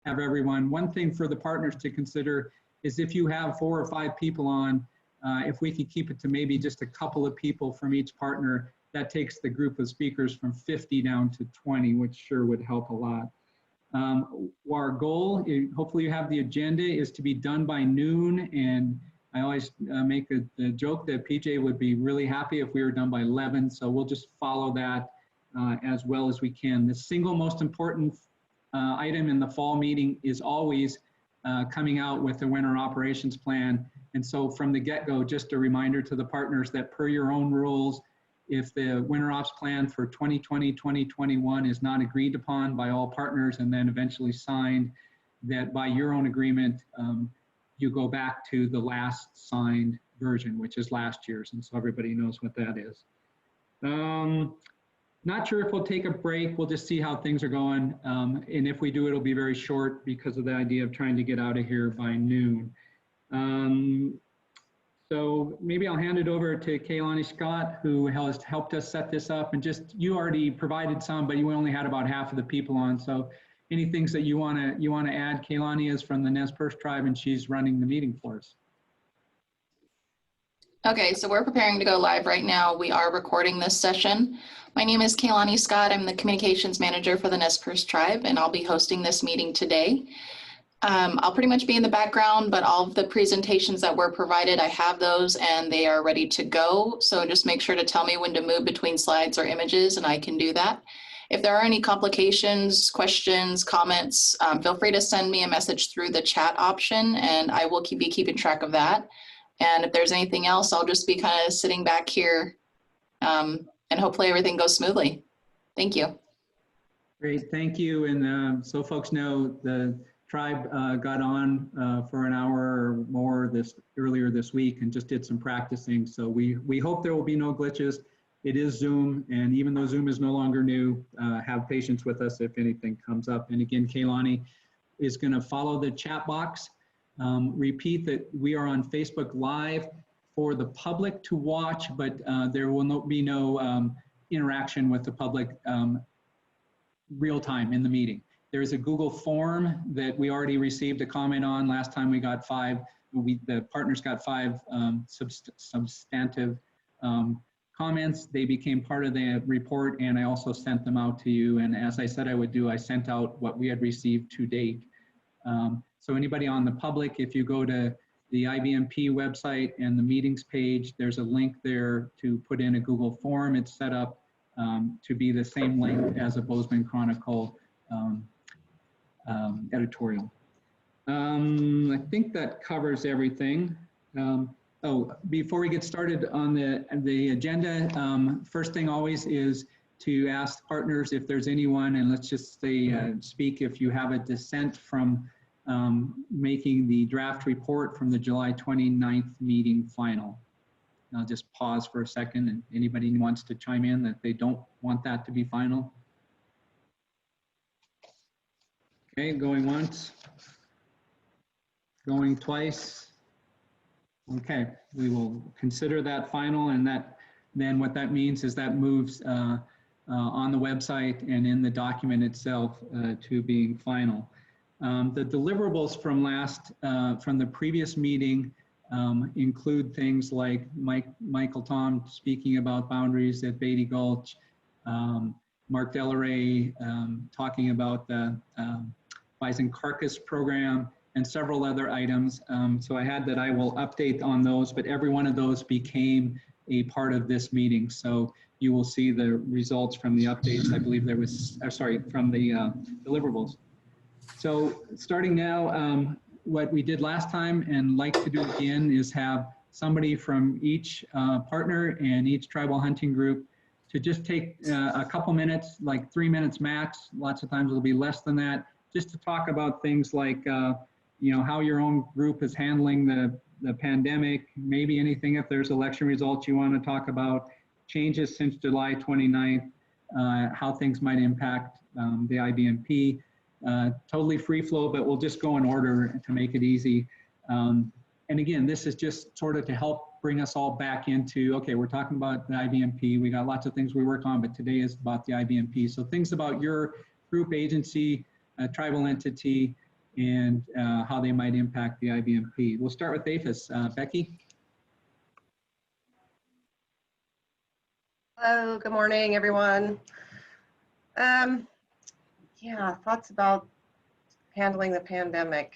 have everyone. One thing for the partners to consider is if you have 4 or 5 people on, if we could keep it to maybe just a couple of people from each partner, that takes the group of speakers from 50 down to 20, which sure would help a lot. Our goal, hopefully you have the agenda, is to be done by noon, and I always make a joke that PJ would be really happy if we were done by 11, so we'll just follow that as well as we can. The single most important item in the fall meeting is always coming out with the winter operations plan. And so from the get-go, just a reminder to the partners that per your own rules, if the winter ops plan for 2020-2021 is not agreed upon by all partners and then eventually signed, that by your own agreement, you go back to the last signed version, which is last year's. And so everybody knows what that is. Not sure if we'll take a break. We'll just see how things are going. And if we do, it'll be very short because of the idea of trying to get out of here by noon. So maybe I'll hand it over to Kaylani Scott, who has helped us set this up. And just, you already provided some, but you only had about half of the people on. So any things that you wanna add? Kaylani is from the Nez Perce tribe, and she's running the meeting for us. Okay, so we're preparing to go live right now. We are recording this session. My name is Kaylani Scott. I'm the communications manager for the Nez Perce tribe, and I'll be hosting this meeting today. I'll pretty much be in the background, but all of the presentations that were provided, I have those and they are ready to go. So just make sure to tell me when to move between slides or images, and I can do that. If there are any complications, questions, comments, feel free to send me a message through the chat option, and I will be keeping track of that. And if there's anything else, I'll just be kind of sitting back here, and hopefully everything goes smoothly. Thank you. Great, thank you. And so folks know, the tribe got on for an hour or more earlier this week and just did some practicing. So we hope there will be no glitches. It is Zoom, and even though Zoom is no longer new, have patience with us if anything comes up. And again, Kaylani is going to follow the chat box. Repeat that we are on Facebook Live for the public to watch, but there will be no interaction with the public real time in the meeting. There's a Google form that we already received a comment on. Last time we got 5, the partners got 5 substantive comments. They became part of the report, and I also sent them out to you. And as I said I would do, I sent out what we had received to date. So anybody on the public, if you go to the IBMP website and the meetings page, there's a link there to put in a Google form. It's set up to be the same link as a Bozeman Chronicle editorial. I think that covers everything. Oh, before we get started on the agenda, first thing always is to ask partners if there's anyone, and let's just say speak if you have a dissent from making the draft report from the July 29th meeting final. I'll just pause for a second, and anybody wants to chime in that they don't want that to be final. Okay, going once, going twice. Okay, we will consider that final, and then what that means is that moves on the website and in the document itself to being final. The deliverables from the previous meeting include things like Michael Tom speaking about boundaries at Beatty Gulch, Mark Delaray talking about the Bison carcass program, and several other items. So I had that I will update on those, but every one of those became a part of this meeting. So you will see the results from the updates. I believe there was, from the deliverables. So starting now, what we did last time and like to do again is have somebody from each partner and each tribal hunting group to just take a couple minutes, like 3 minutes max. Lots of times it'll be less than that, just to talk about things like, you know, how your own group is handling the pandemic, maybe anything if there's election results you want to talk about, changes since July 29th, how things might impact the IBMP. Totally free flow, but we'll just go in order to make it easy. And again, this is just sort of to help bring us all back into, okay, we're talking about the IBMP. We got lots of things we work on, but today is about the IBMP. So things about your group, agency, tribal entity, and how they might impact the IBMP. We'll start with APHIS. Becky? Hello, good morning, everyone. Yeah, thoughts about handling the pandemic.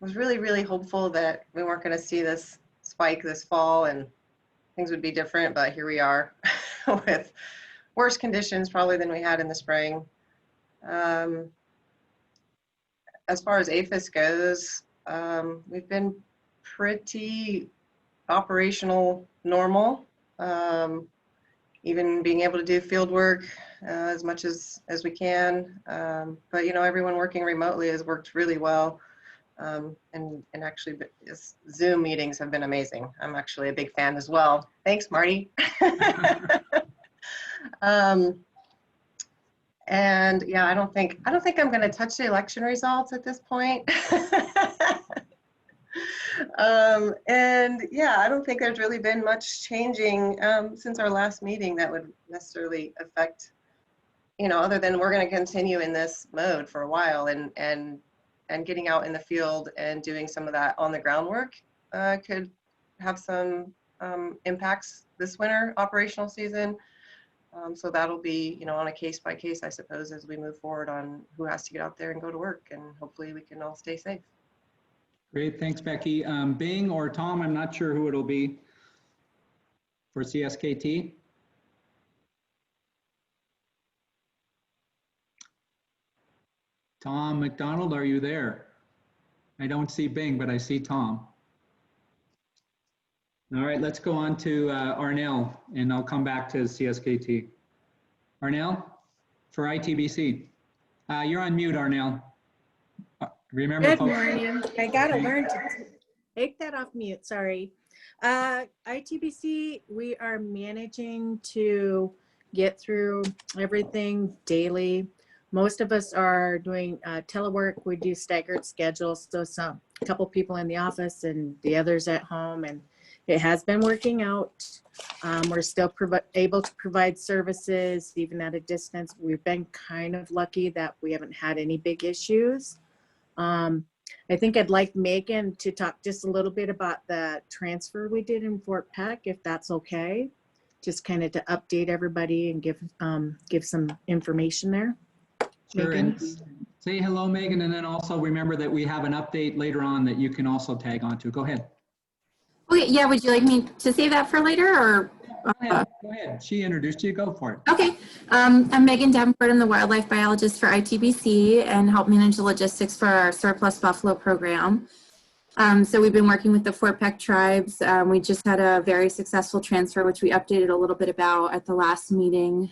Was really hopeful that we weren't going to see this spike this fall and things would be different, but here we are with worse conditions probably than we had in the spring. As far as APHIS goes, we've been pretty operational normal. Even being able to do field work as much as we can. But, you know, everyone working remotely has worked really well. And actually, Zoom meetings have been amazing. I'm actually a big fan as well. Thanks, Marty. And yeah, I don't think I'm going to touch the election results at this point. And yeah, I don't think there's really been much changing since our last meeting that would necessarily affect, you know, other than we're going to continue in this mode for a while, and getting out in the field and doing some of that on the ground work could have some impacts this winter operational season. So that'll be, you know, on a case by case, I suppose, as we move forward on who has to get out there and go to work, and hopefully we can all stay safe. Great, thanks, Becky. Bing or Tom, I'm not sure who it'll be for CSKT. Tom McDonald, are you there? I don't see Bing, but I see Tom. All right, let's go on to Arnell, and I'll come back to CSKT. Arnell, for ITBC. You're on mute, Arnell. Remember, Good folks. morning. I gotta learn to take that off mute, sorry. ITBC, we are managing to get through everything daily. Most of us are doing telework. We do staggered schedules, so a couple people in the office and the others at home, and it has been working out. We're still able to provide services even at a distance. We've been kind of lucky that we haven't had any big issues. I think I'd like Megan to talk just a little bit about the transfer we did in Fort Peck, if that's okay. Just kind of to update everybody and give some information there. Sure, Megan? and say hello, Megan, and then also remember that we have an update later on that you can also tag onto. Go ahead. Okay, yeah, would you like me to save that for later, or? Go ahead. She introduced you, go for it. Okay, I'm Megan Davenport. I'm the wildlife biologist for ITBC and help manage the logistics for our surplus buffalo program. So we've been working with the Fort Peck tribes. We just had a very successful transfer, which we updated a little bit about at the last meeting,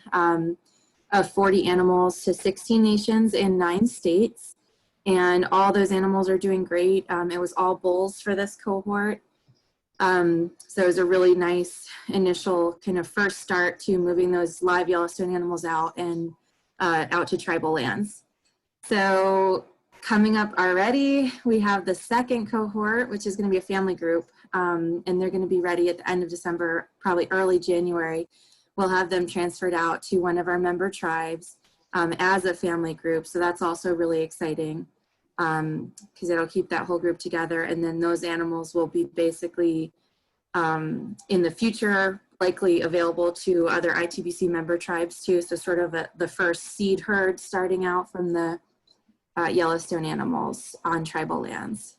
of 40 animals to 16 nations in 9 states. And all those animals are doing great. It was all bulls for this cohort. So it was a really nice initial kind of first start to moving those live Yellowstone animals out and out to tribal lands. So coming up already, we have the second cohort, which is going to be a family group, and they're going to be ready at the end of December, probably early January. We'll have them transferred out to one of our member tribes as a family group. So that's also really exciting, because it'll keep that whole group together. And then those animals will be basically in the future likely available to other ITBC member tribes too. So sort of the first seed herd starting out from the Yellowstone animals on tribal lands.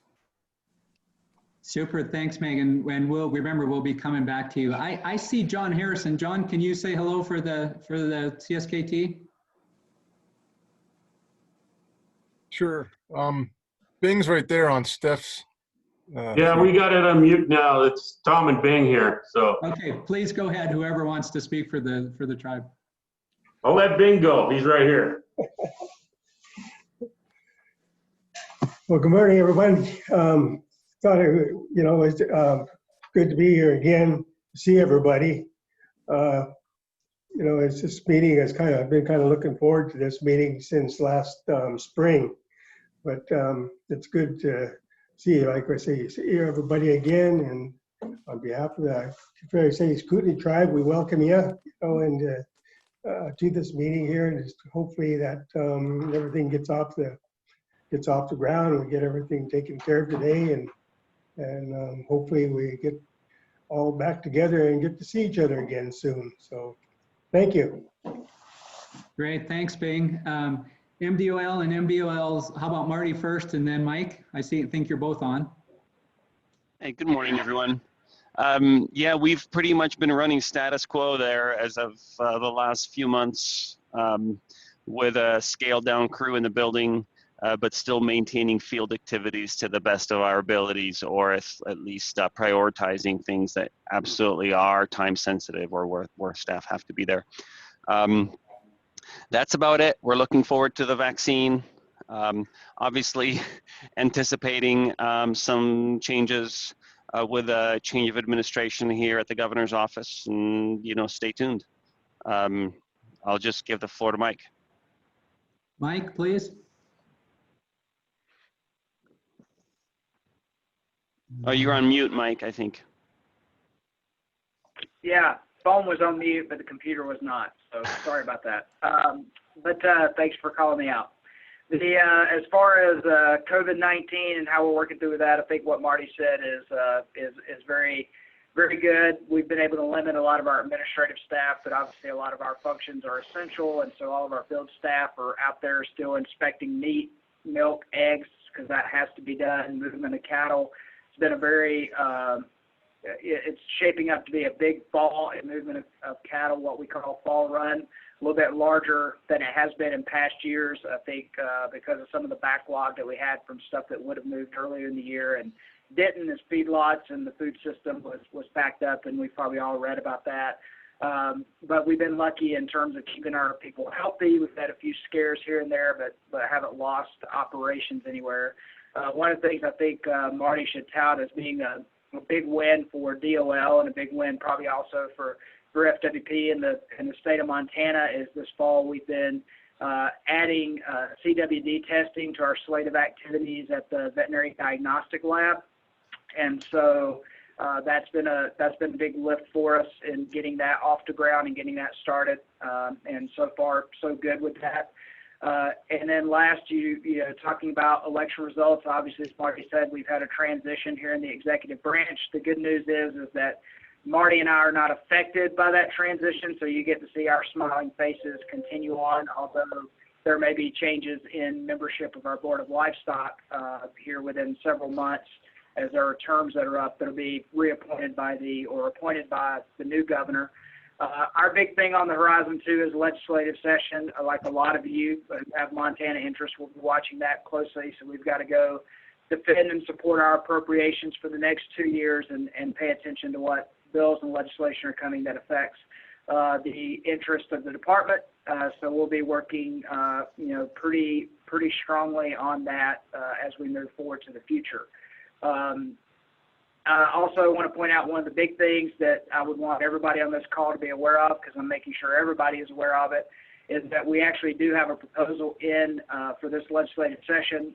Super, thanks, Megan. And we'll be coming back to you. I see John Harrison. John, can you say hello for the CSKT? Sure. Bing's right there on Steph's. Yeah, we got it on mute now. It's Tom and Bing here. So Okay, please go ahead. Whoever wants to speak for the tribe. I'll let Bing go. He's right here. Well, good morning, everyone. Thought it, was good to be here again, see everybody. It's this meeting has been looking forward to this meeting since last spring, but it's good to see, like I say, see everybody again. And on behalf of the Confederate States Kootenai tribe, we welcome you, and to this meeting here, and just hopefully that everything gets off the gets off the ground and we get everything taken care of today, and hopefully we get all back together and get to see each other again soon. So thank you. Great, thanks, Bing. MDOL and MBOLs, how about Marty first and then Mike? Think you're both on. Hey, good morning, everyone. Yeah, we've pretty much been running status quo there as of the last few months, with a scaled down crew in the building, but still maintaining field activities to the best of our abilities, or at least prioritizing things that absolutely are time sensitive or where staff have to be there. That's about it. We're looking forward to the vaccine. Obviously anticipating some changes with a change of administration here at the governor's office, and stay tuned. I'll just give the floor to Mike. Mike, please. Oh, you're on mute, Mike, I think. Yeah, phone was on mute, but the computer was not. So sorry about that. But thanks for calling me out. As far as COVID-19 and how we're working through that, I think what Marty said is very, very good. We've been able to limit a lot of our administrative staff, but obviously a lot of our functions are essential, and so all of our field staff are out there still inspecting meat, milk, eggs, because that has to be done. Movement of cattle. It's been a very it's shaping up to be a big fall in movement of cattle, what we call fall run, a little bit larger than it has been in past years, I think, because of some of the backlog that we had from stuff that would have moved earlier in the year and didn't, as feedlots and the food system was backed up, and we've probably all read about that. But we've been lucky in terms of keeping our people healthy. We've had a few scares here and there, but haven't lost operations anywhere. One of the things I think Marty should tout as being a big win for DOL and a big win probably also for FWP in the state of Montana is this fall we've been adding CWD testing to our slate of activities at the veterinary diagnostic lab, and so that's been a big lift for us in getting that off the ground and getting that started, and so far so good with that. And then last, talking about election results, obviously, as Marty said, we've had a transition here in the executive branch. The good news is that Marty and I are not affected by that transition, so you get to see our smiling faces continue on, although there may be changes in membership of our Board of Livestock here within several months, as there are terms that are up that will be reappointed by or appointed by the new governor. Our big thing on the horizon, too, is legislative session. Like a lot of you who have Montana interest, we'll be watching that closely. So we've got to go defend and support our appropriations for the next 2 years and pay attention to what bills and legislation are coming that affects the interest of the department. So we'll be working, pretty strongly on that as we move forward to the future. I also want to point out one of the big things that I would want everybody on this call to be aware of, because I'm making sure everybody is aware of it, is that we actually do have a proposal in for this legislative session.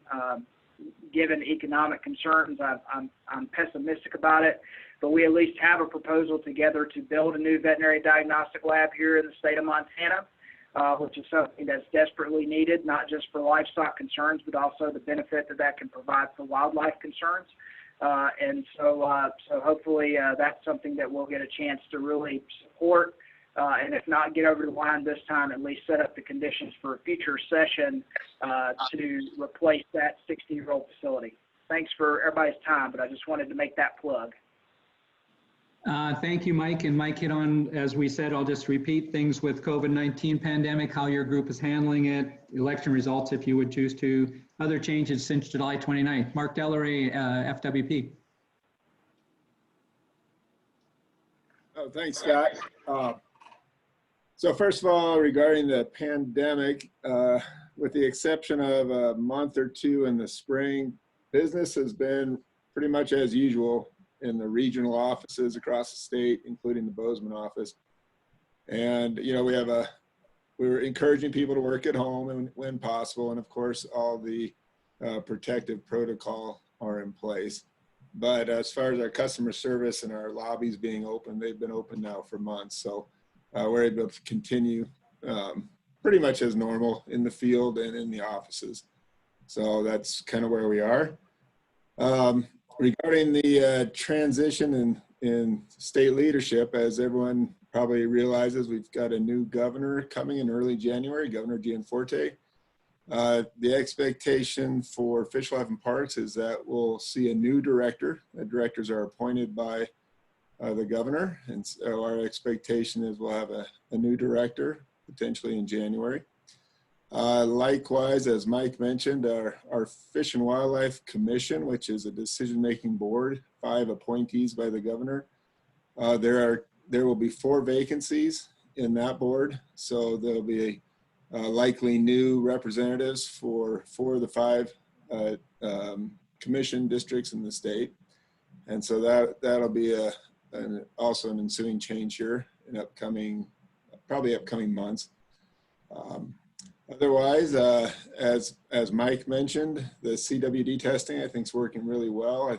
Given economic concerns, I'm pessimistic about it, but we at least have a proposal together to build a new veterinary diagnostic lab here in the state of Montana, which is something that's desperately needed, not just for livestock concerns, but also the benefit that can provide for wildlife concerns. And so hopefully that's something that we'll get a chance to really support, and if not get over the line this time, at least set up the conditions for a future session to replace that 60-year-old facility. Thanks for everybody's time, but I just wanted to make that plug. Thank you, Mike. And Mike hit on, as we said, I'll just repeat things with COVID-19 pandemic, how your group is handling it, election results if you would choose to, other changes since July 29th. Mark Delaray, FWP. Oh, thanks, Scott. So first of all, regarding the pandemic, with the exception of a month or two in the spring, business has been pretty much as usual in the regional offices across the state, including the Bozeman office. And, we're encouraging people to work at home when possible. And of course, all the protective protocol are in place. But as far as our customer service and our lobbies being open, they've been open now for months. So we're able to continue pretty much as normal in the field and in the offices. So that's kind of where we are. Regarding the transition in state leadership, as everyone probably realizes, we've got a new governor coming in early January, Governor Gianforte. The expectation for Fish, Life, and Parks is that we'll see a new director. The directors are appointed by the governor, and so our expectation is we'll have a new director potentially in January. Likewise, as Mike mentioned, our Fish and Wildlife Commission, which is a decision-making board, 5 appointees by the governor. There will be 4 vacancies in that board, so there'll be likely new representatives for 4 of the 5 commission districts in the state, and so that'll be also an ensuing change here in probably upcoming months. Otherwise, as Mike mentioned, the CWD testing I think is working really well.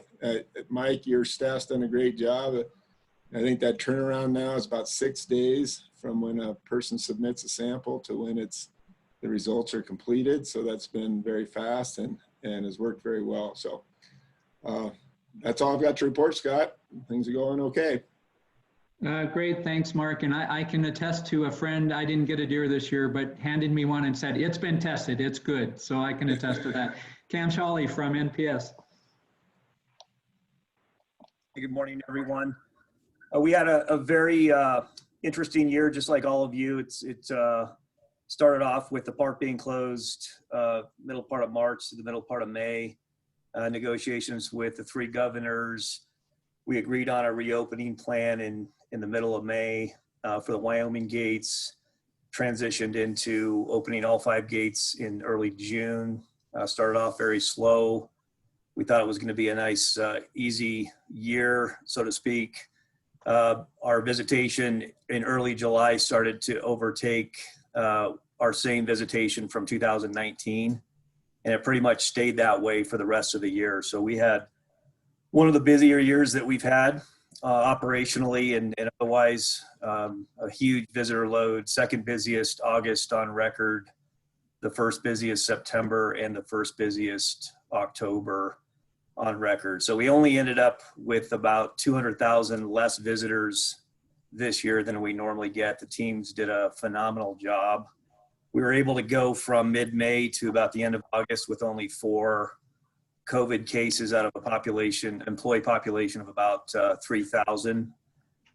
Mike, your staff's done a great job. I think that turnaround now is about 6 days from when a person submits a sample to when the results are completed. So that's been very fast and has worked very well. So that's all I've got to report, Scott. Things are going okay. Great, thanks, Mark. And I can attest to a friend, I didn't get a deer this year, but handed me one and said, it's been tested, it's good. So I can attest to that. Cam Shawley from NPS. Good morning, everyone. We had a very interesting year, just like all of you. It started off with the park being closed middle part of March to the middle part of May. Negotiations with the 3 governors. We agreed on a reopening plan in the middle of May for the Wyoming gates, transitioned into opening all 5 gates in early June. Started off very slow. We thought it was going to be a nice, easy year, so to speak. Our visitation in early July started to overtake our same visitation from 2019, and it pretty much stayed that way for the rest of the year. So we had one of the busier years that we've had operationally and otherwise. A huge visitor load, 2nd busiest August on record, the 1st busiest September, and the 1st busiest October on record. So we only ended up with about 200,000 less visitors this year than we normally get. The teams did a phenomenal job. We were able to go from mid-May to about the end of August with only 4 COVID cases out of a employee population of about 3,000.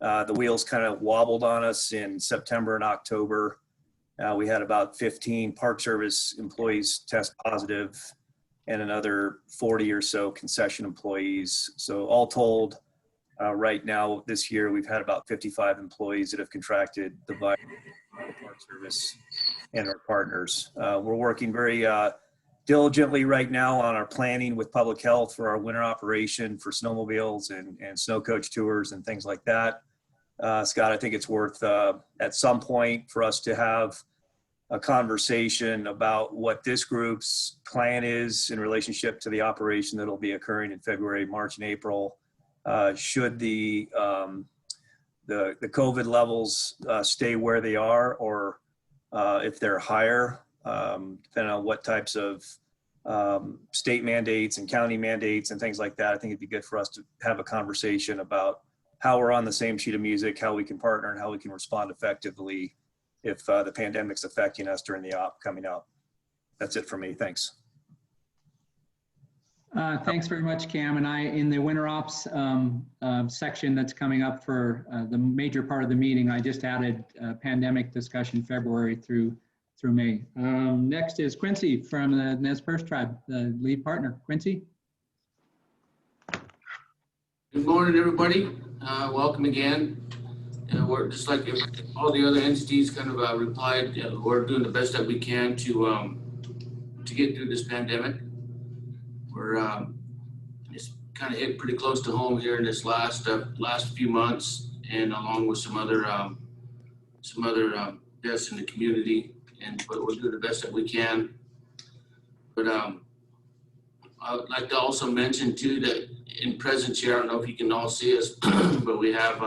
The wheels kind of wobbled on us in September and October. We had about 15 Park Service employees test positive and another 40 or so concession employees. So all told, right now this year, we've had about 55 employees that have contracted the virus, the Park Service and our partners. We're working very diligently right now on our planning with public health for our winter operation for snowmobiles and snow coach tours and things like that. Scott, I think it's worth at some point for us to have a conversation about what this group's plan is in relationship to the operation that'll be occurring in February, March, and April. Should the COVID levels stay where they are, or if they're higher, depending on what types of state mandates and county mandates and things like that, I think it'd be good for us to have a conversation about how we're on the same sheet of music, how we can partner, and how we can respond effectively if the pandemic's affecting us during the op coming up. That's it for me. Thanks. Thanks very much, Cam. And in the winter ops section that's coming up for the major part of the meeting, I just added pandemic discussion February through May. Next is Quincy from the Nez Perce tribe, the lead partner. Quincy. Good morning, everybody. Welcome again. We're just like all the other entities kind of replied, we're doing the best that we can to get through this pandemic. We're it's kind of hit pretty close to home here in this last few months, and along with some other deaths in the community. But we're doing the best that we can. But I would like to also mention too that in presence here, I don't know if you can all see us, but we have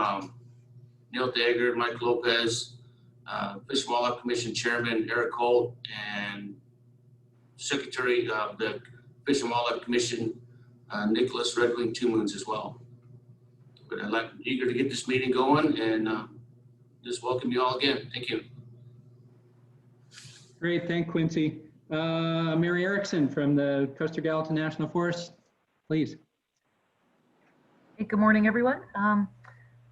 Neil Dagger, Mike Lopez, Fish and Wildlife Commission Chairman Eric Holt, and Secretary of the Fish and Wildlife Commission, Nicholas Redwing Two Moons as well. But I'm eager to get this meeting going and just welcome you all again. Thank you. Great, thank Quincy. Mary Erickson from the Costa Gallatin National Forest, please. Hey, good morning, everyone.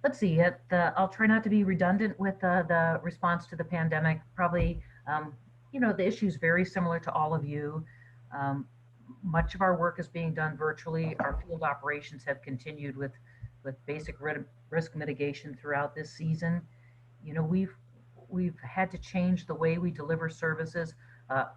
Let's see, I'll try not to be redundant with the response to the pandemic. Probably, you know, the issue is very similar to all of you. Much of our work is being done virtually. Our field operations have continued with basic risk mitigation throughout this season. You know, we've had to change the way we deliver services,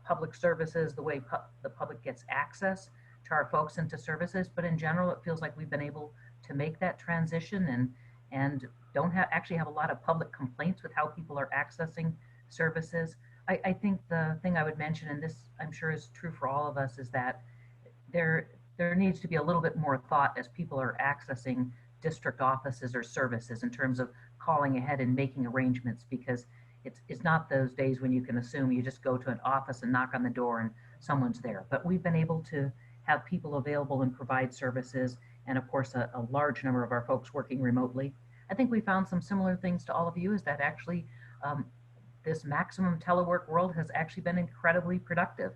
public services, the way the public gets access to our folks and to services. But in general, it feels like we've been able to make that transition and don't actually have a lot of public complaints with how people are accessing services. I think the thing I would mention, and this I'm sure is true for all of us, is that there needs to be a little bit more thought as people are accessing district offices or services in terms of calling ahead and making arrangements, because it's not those days when you can assume you just go to an office and knock on the door and someone's there. But we've been able to have people available and provide services, and of course a large number of our folks working remotely. I think we found some similar things to all of you, is that actually this maximum telework world has actually been incredibly productive,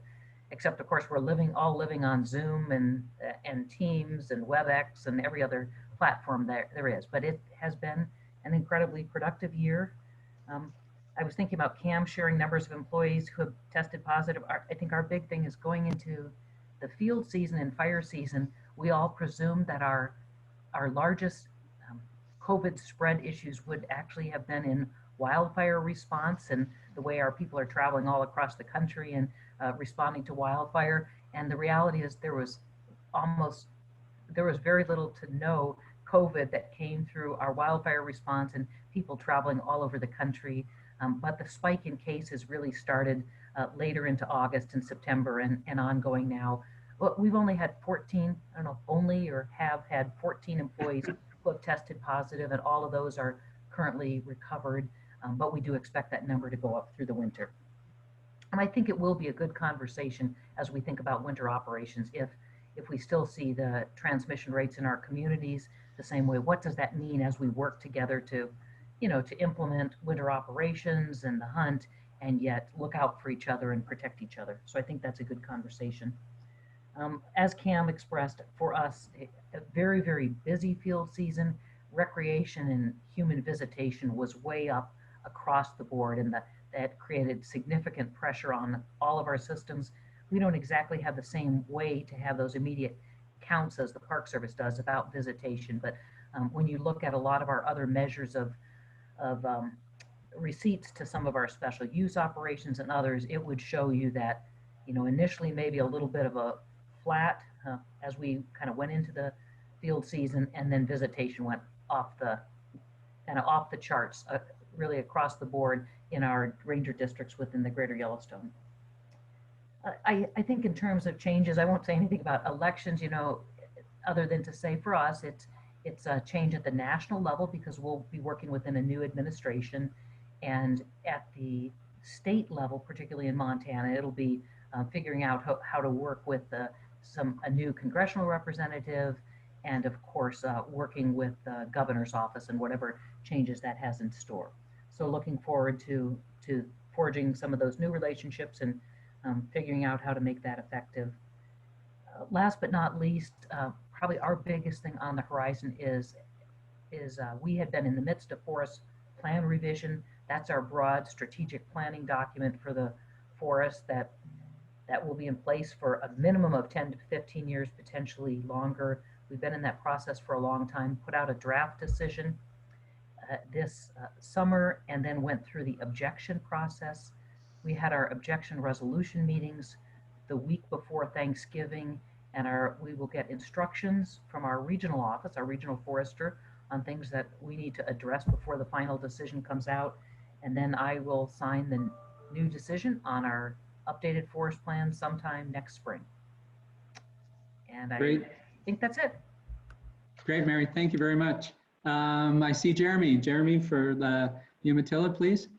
except of course we're all living on Zoom and Teams and WebEx and every other platform there is. But it has been an incredibly productive year. I was thinking about Cam sharing numbers of employees who have tested positive. I think our big thing is going into the field season and fire season. We all presumed that our largest COVID spread issues would actually have been in wildfire response and the way our people are traveling all across the country and responding to wildfire. And the reality is there was very little to no COVID that came through our wildfire response and people traveling all over the country. But the spike in cases really started later into August and September and ongoing now. But we've only had 14, I don't know, only or have had 14 employees who have tested positive, and all of those are currently recovered. But we do expect that number to go up through the winter. And I think it will be a good conversation as we think about winter operations. If we still see the transmission rates in our communities the same way, what does that mean as we work together to, you know, to implement winter operations and the hunt, and yet look out for each other and protect each other? So I think that's a good conversation. As Cam expressed, for us, a very, very busy field season. Recreation and human visitation was way up across the board, and that created significant pressure on all of our systems. We don't exactly have the same way to have those immediate counts as the Park Service does about visitation, but when you look at a lot of our other measures of receipts to some of our special use operations and others, it would show you that, you know, initially maybe a little bit of a flat as we kind of went into the field season, and then visitation went off the charts really across the board in our ranger districts within the greater Yellowstone. I think in terms of changes, I won't say anything about elections, you know, other than to say for us, it's a change at the national level because we'll be working within a new administration, and at the state level, particularly in Montana, it'll be figuring out how to work with a new congressional representative, and of course working with the governor's office and whatever changes that has in store. So looking forward to forging some of those new relationships and figuring out how to make that effective. Last but not least, probably our biggest thing on the horizon is we had been in the midst of forest plan revision. That's our broad strategic planning document for the forest that will be in place for a minimum of 10 to 15 years, potentially longer. We've been in that process for a long time, put out a draft decision this summer, and then went through the objection process. We had our objection resolution meetings the week before Thanksgiving, and we will get instructions from our regional office, our regional forester, on things that we need to address before the final decision comes out. And then I will sign the new decision on our updated forest plan sometime next spring. And I think that's it. Great, Mary. Thank you very much. I see Jeremy. Jeremy for the Umatilla, please.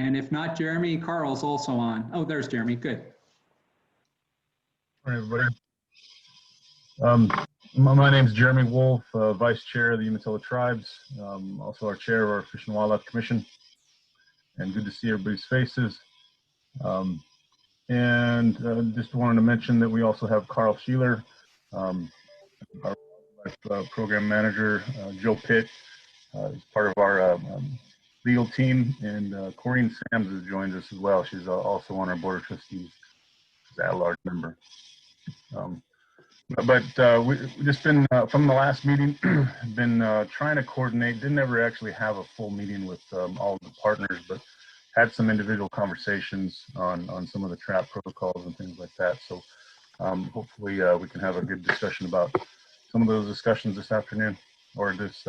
And if not Jeremy, Carl's also on. Oh, there's Jeremy. Good. Hi, everybody. My name's Jeremy Wolf, Vice Chair of the Umatilla Tribes, also our Chair of our Fish and Wildlife Commission, and good to see everybody's faces. Just wanted to mention that we also have Carl Sheeler, our Program Manager, Joe Pitt, is part of our legal team, and Corrine Sams has joined us as well. She's also on our Board of Trustees as an at-large member. We've just been, from the last meeting, been trying to coordinate, didn't ever actually have a full meeting with all of the partners, but had some individual conversations on some of the trap protocols and things like that. So hopefully we can have a good discussion about some of those discussions this afternoon or this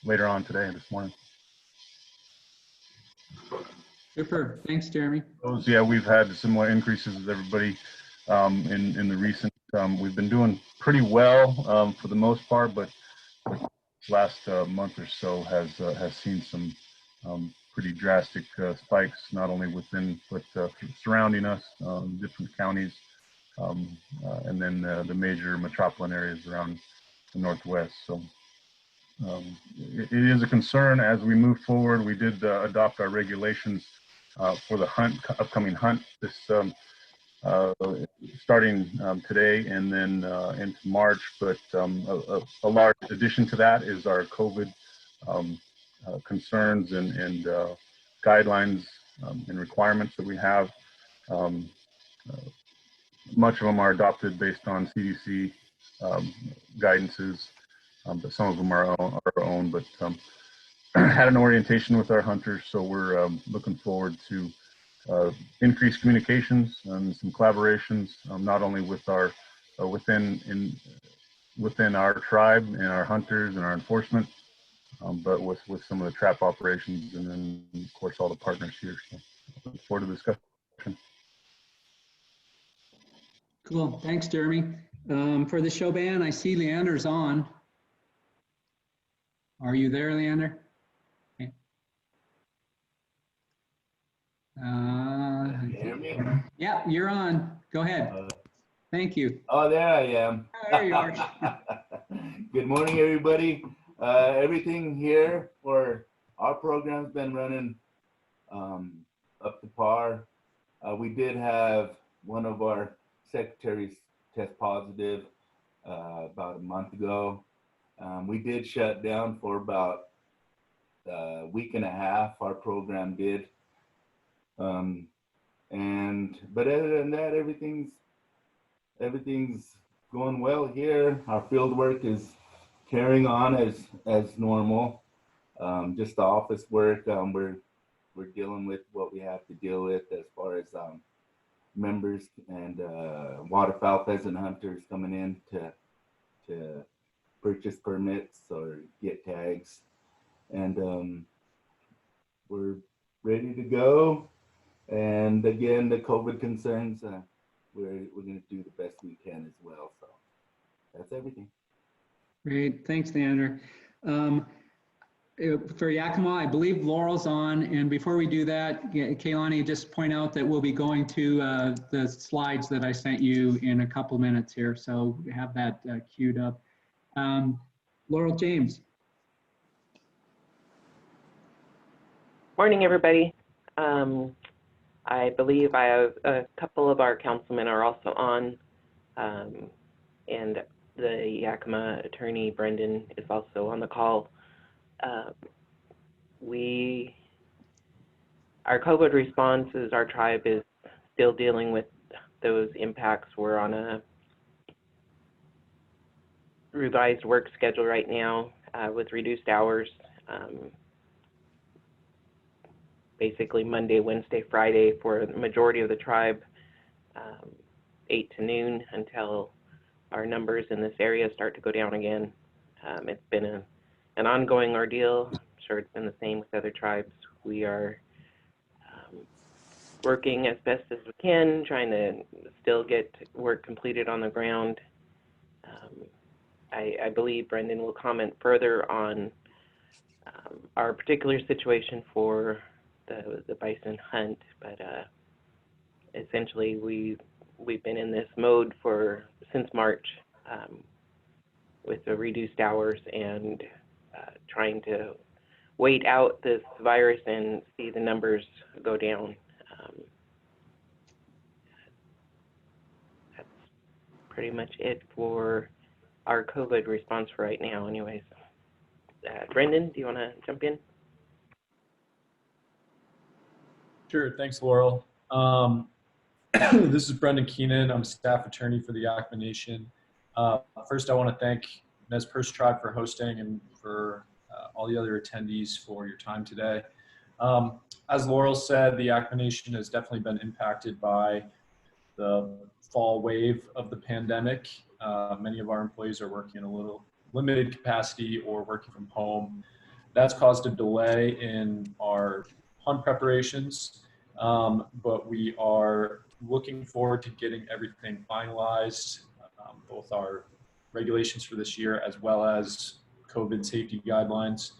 later on today, this morning. Super. Thanks, Jeremy. Yeah, we've had similar increases as everybody in the recent. We've been doing pretty well for the most part, but last month or so has seen some pretty drastic spikes, not only within but surrounding us, different counties, and then the major metropolitan areas around the Northwest. So it is a concern as we move forward. We did adopt our regulations for the upcoming hunt this starting today and then into March. But a large addition to that is our COVID concerns and guidelines and requirements that we have. Much of them are adopted based on CDC guidances, but some of them are our own. But had an orientation with our hunters, so we're looking forward to increased communications and some collaborations, not only with our within our tribe and our hunters and our enforcement, but with some of the trap operations, and then of course all the partners here. So look forward to the discussion. Cool. Thanks, Jeremy. For the show ban, I see Leander's on. Are you there, Leander? Okay. Yeah, you're on. Go ahead. Thank you. Oh, there I am. There you are. Good morning, everybody. Everything here for our program's been running up to par. We did have one of our secretaries test positive about a month ago. We did shut down for about a week and a half, our program did. But other than that, everything's going well here. Our field work is carrying on as normal. Just the office work, we're dealing with what we have to deal with as far as members and waterfowl pheasant hunters coming in to purchase permits or get tags, and we're ready to go. And again, the COVID concerns, we're going to do the best we can as well. So that's everything. Great. Thanks, Leander. For Yakima, I believe Laurel's on. And before we do that, Kaylani, just point out that we'll be going to the slides that I sent you in a couple minutes here. So have that queued up. Laurel James. Morning, everybody. I believe I have a couple of our councilmen are also on, and the Yakima attorney, Brendan, is also on the call. Our COVID responses, our tribe is still dealing with those impacts. We're on a revised work schedule right now with reduced hours. Basically Monday, Wednesday, Friday for the majority of the tribe, 8 to noon until our numbers in this area start to go down again. It's been an ongoing ordeal. I'm sure it's been the same with other tribes. We are working as best as we can, trying to still get work completed on the ground. I believe Brendan will comment further on our particular situation for the bison hunt, but essentially we've been in this mode since March with the reduced hours and trying to wait out this virus and see the numbers go down. That's pretty much it for our COVID response for right now anyways. Brendan, do you want to jump in? Sure, thanks, Laurel. This is Brendan Keenan. I'm staff attorney for the Yakima Nation. First, I want to thank Nez Perce Tribe for hosting and for all the other attendees for your time today. As Laurel said, the Yakima Nation has definitely been impacted by the fall wave of the pandemic. Many of our employees are working in a little limited capacity or working from home. That's caused a delay in our hunt preparations, but we are looking forward to getting everything finalized, both our regulations for this year as well as COVID safety guidelines,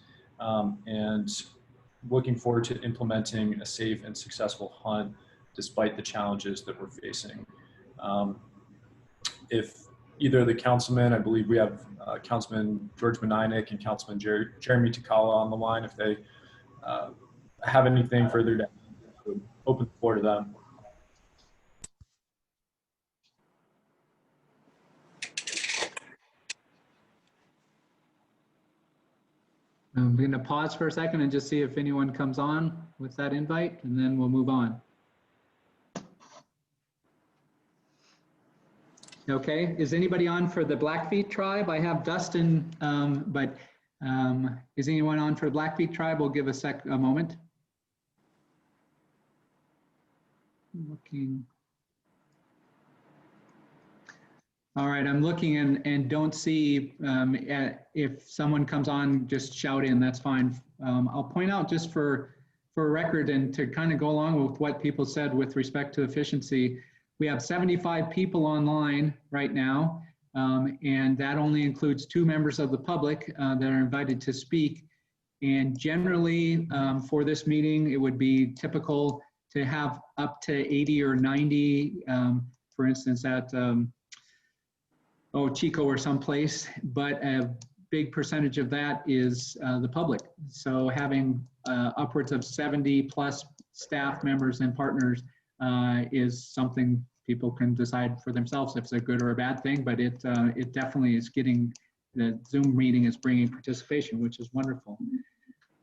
and looking forward to implementing a safe and successful hunt despite the challenges that we're facing. If either the councilman, I believe we have Councilman George Meninick and Councilman Jeremy Takala on the line, if they have anything further to open the floor to them. I'm going to pause for a second and just see if anyone comes on with that invite, and then we'll move on. Okay, is anybody on for the Blackfeet tribe? I have Dustin, but is anyone on for the Blackfeet tribe? We'll give a moment. Looking. All right, I'm looking and don't see if someone comes on, just shout in, that's fine. I'll point out just for record and to kind of go along with what people said with respect to efficiency, we have 75 people online right now, and that only includes 2 members of the public that are invited to speak. And generally for this meeting, it would be typical to have up to 80 or 90, for instance, at Chico or someplace, but a big percentage of that is the public. So having upwards of 70 plus staff members and partners is something people can decide for themselves if it's a good or a bad thing, but it definitely is getting, the Zoom meeting is bringing participation, which is wonderful.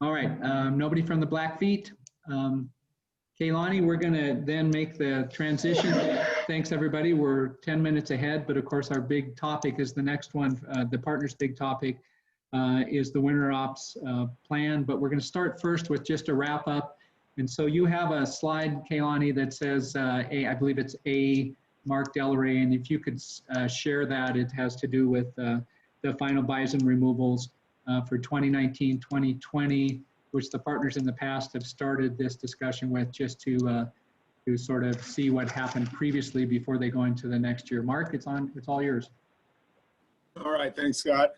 All right, nobody from the Blackfeet. Kaylani, we're gonna then make the transition. Thanks everybody, we're 10 minutes ahead, but of course our big topic is the next one. The partners' big topic is the winter ops plan, but we're gonna start first with just a wrap up. And so you have a slide, Kaylani, that says, I believe it's A, Mark Delaray, and if you could share that, it has to do with the final bison removals for 2019, 2020, which the partners in the past have started this discussion with, just to sort of see what happened previously before they go into the next year. Mark, it's all yours. All right, thanks, Scott.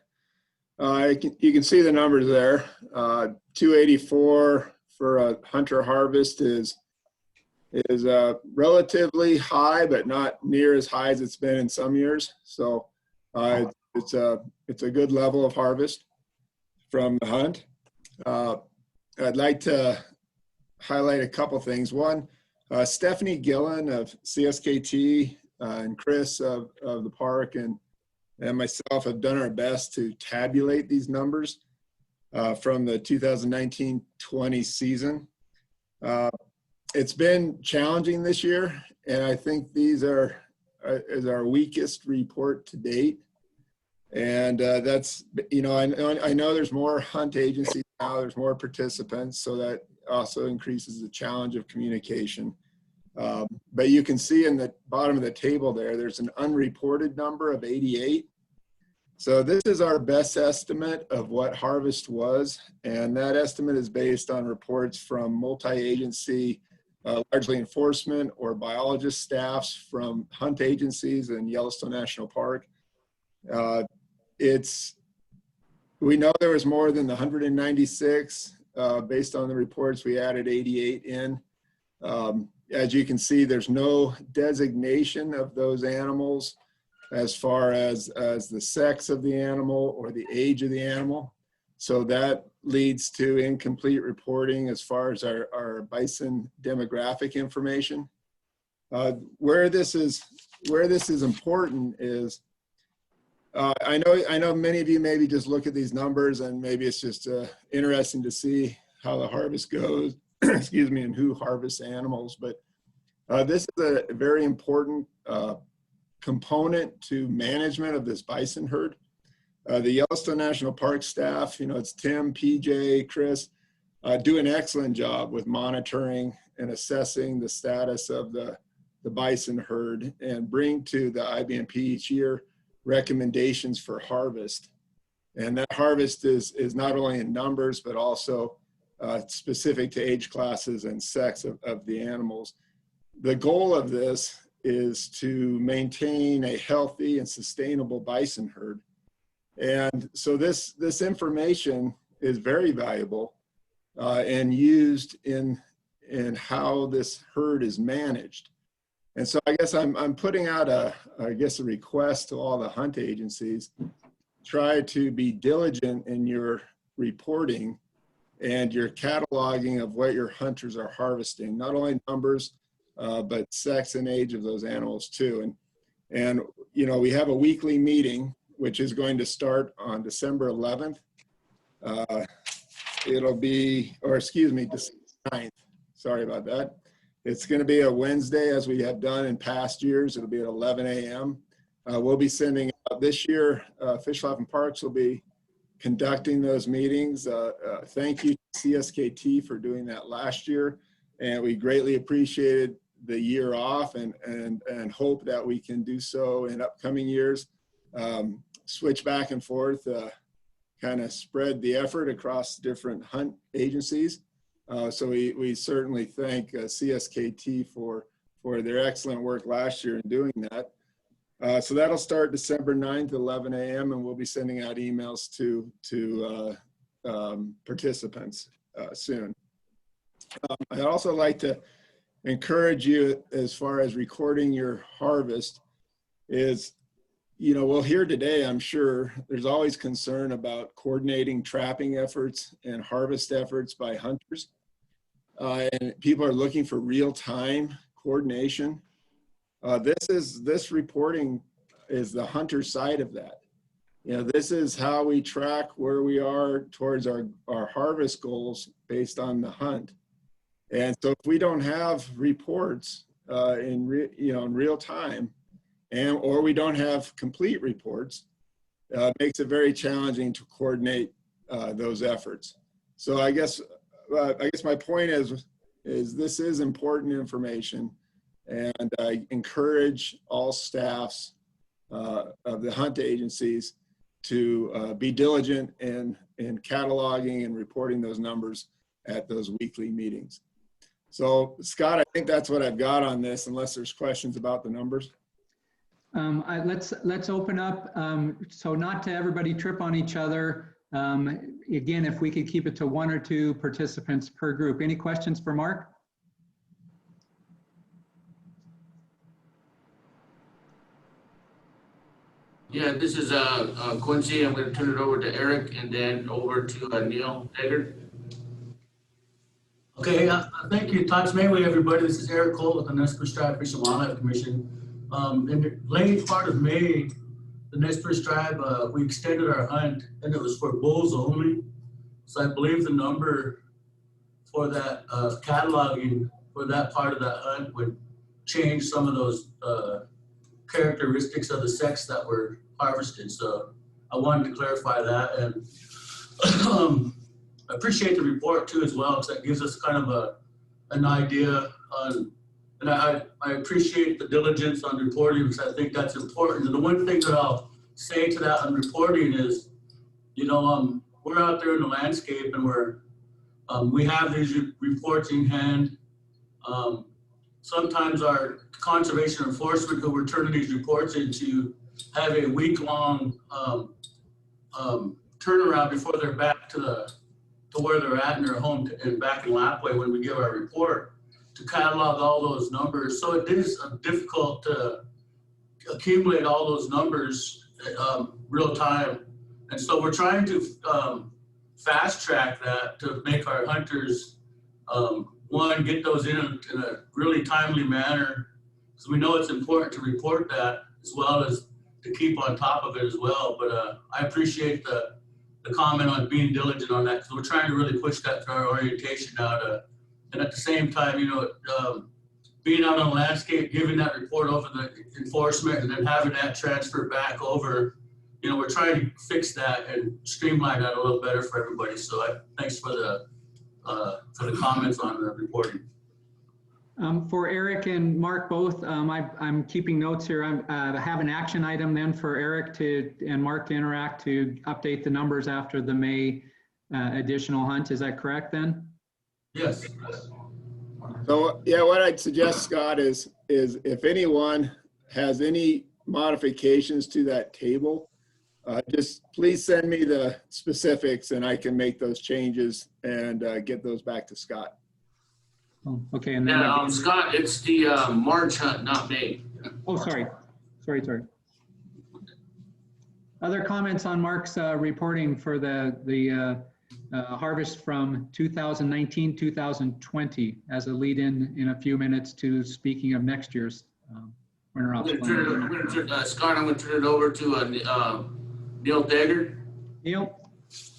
You can see the numbers there. 284 for a hunter harvest is relatively high, but not near as high as it's been in some years. So it's a good level of harvest from the hunt. I'd like to highlight a couple things. One, Stephanie Gillen of CSKT and Chris of the park and myself have done our best to tabulate these numbers from the 2019-20 season. It's been challenging this year, and I think these is our weakest report to date. And that's, I know there's more hunt agencies now, there's more participants, so that also increases the challenge of communication. But you can see in the bottom of the table there's an unreported number of 88. So this is our best estimate of what harvest was, and that estimate is based on reports from multi-agency, largely enforcement or biologist staffs from hunt agencies and Yellowstone National Park. We know there was more than the 196 based on the reports, we added 88 in. As you can see, there's no designation of those animals as far as the sex of the animal or the age of the animal. So that leads to incomplete reporting as far as our bison demographic information. Where this is important is, I know many of you maybe just look at these numbers and maybe it's just interesting to see how the harvest goes, excuse me, and who harvests animals. But this is a very important component to management of this bison herd. The Yellowstone National Park staff, it's Tim, PJ, Chris, do an excellent job with monitoring and assessing the status of the bison herd and bring to the IBMP each year recommendations for harvest. And that harvest is not only in numbers, but also specific to age classes and sex of the animals. The goal of this is to maintain a healthy and sustainable bison herd. And so this information is very valuable and used in how this herd is managed. And so I guess I'm putting out a request to all the hunt agencies. Try to be diligent in your reporting and your cataloging of what your hunters are harvesting, not only numbers, but sex and age of those animals too. And we have a weekly meeting, which is going to start on December 11th. It'll be, December 9th. Sorry about that. It's going to be a Wednesday, as we have done in past years. It'll be at 11 a.m. We'll be sending out this year, Fish, Life, and Parks will be conducting those meetings. Thank you to CSKT for doing that last year. And we greatly appreciated the year off and hope that we can do so in upcoming years. Switch back and forth, kind of spread the effort across different hunt agencies. So we certainly thank CSKT for their excellent work last year in doing that. So that'll start December 9th, 11 a.m. and we'll be sending out emails to participants soon. I'd also like to encourage you as far as recording your harvest is, we'll hear today, I'm sure, there's always concern about coordinating trapping efforts and harvest efforts by hunters. And people are looking for real-time coordination. This reporting is the hunter side of that. This is how we track where we are towards our harvest goals based on the hunt. And so if we don't have reports in real time, or we don't have complete reports, it makes it very challenging to coordinate those efforts. So I guess my point is this is important information, and I encourage all staffs of the hunt agencies to be diligent in cataloging and reporting those numbers at those weekly meetings. So Scott, I think that's what I've got on this, unless there's questions about the numbers. Let's open up, so not to everybody trip on each other. Again, if we could keep it to 1 or 2 participants per group. Any questions for Mark? Yeah, this is Quincy. I'm going to turn it over to Eric and then over to Neil Eggert. Okay, thank you. Talks mainly everybody. This is Eric Cole with the Nez Perce Tribe Fish and Wildlife Commission. In the late part of May, the Nez Perce Tribe, we extended our hunt, and it was for bulls only. So I believe the number for that cataloging for that part of that hunt would change some of those characteristics of the sex that were harvested. So I wanted to clarify that, and I appreciate the report too as well, because that gives us kind of an idea on. And I appreciate the diligence on reporting, because I think that's important. And the one thing that I'll say to that on reporting is, we're out there in the landscape, and we have these reports in hand. Sometimes our conservation enforcement, who we're turning these reports into, have a week-long turnaround before they're back to to where they're at in their home and back in Lapway when we give our report, to catalog all those numbers. So it is difficult to accumulate all those numbers real time. And so we're trying to fast track that to make our hunters, one, get those in a really timely manner, because we know it's important to report that as well as to keep on top of it as well. But I appreciate the comment on being diligent on that, because we're trying to really push that through our orientation now. And at the same time, you know, being out on the landscape, giving that report over the enforcement, and then having that transfer back over, you know, we're trying to fix that and streamline that a little better for everybody. So thanks for the comments on the reporting. For Eric and Mark both, I'm keeping notes here. I have an action item then for Eric and Mark to interact to update the numbers after the May additional hunt. Is that correct then? Yes. So yeah, what I'd suggest, Scott, is if anyone has any modifications to that table, just please send me the specifics and I can make those changes and get those back to Scott. Oh, okay. And then Yeah, Scott, it's the March hunt, not May. Oh, sorry. Other comments on Mark's reporting for the harvest from 2019, 2020 as a lead in a few minutes to speaking of next year's winter ops plan. Scott, I'm going to turn it over to Neil Daggard. Neil?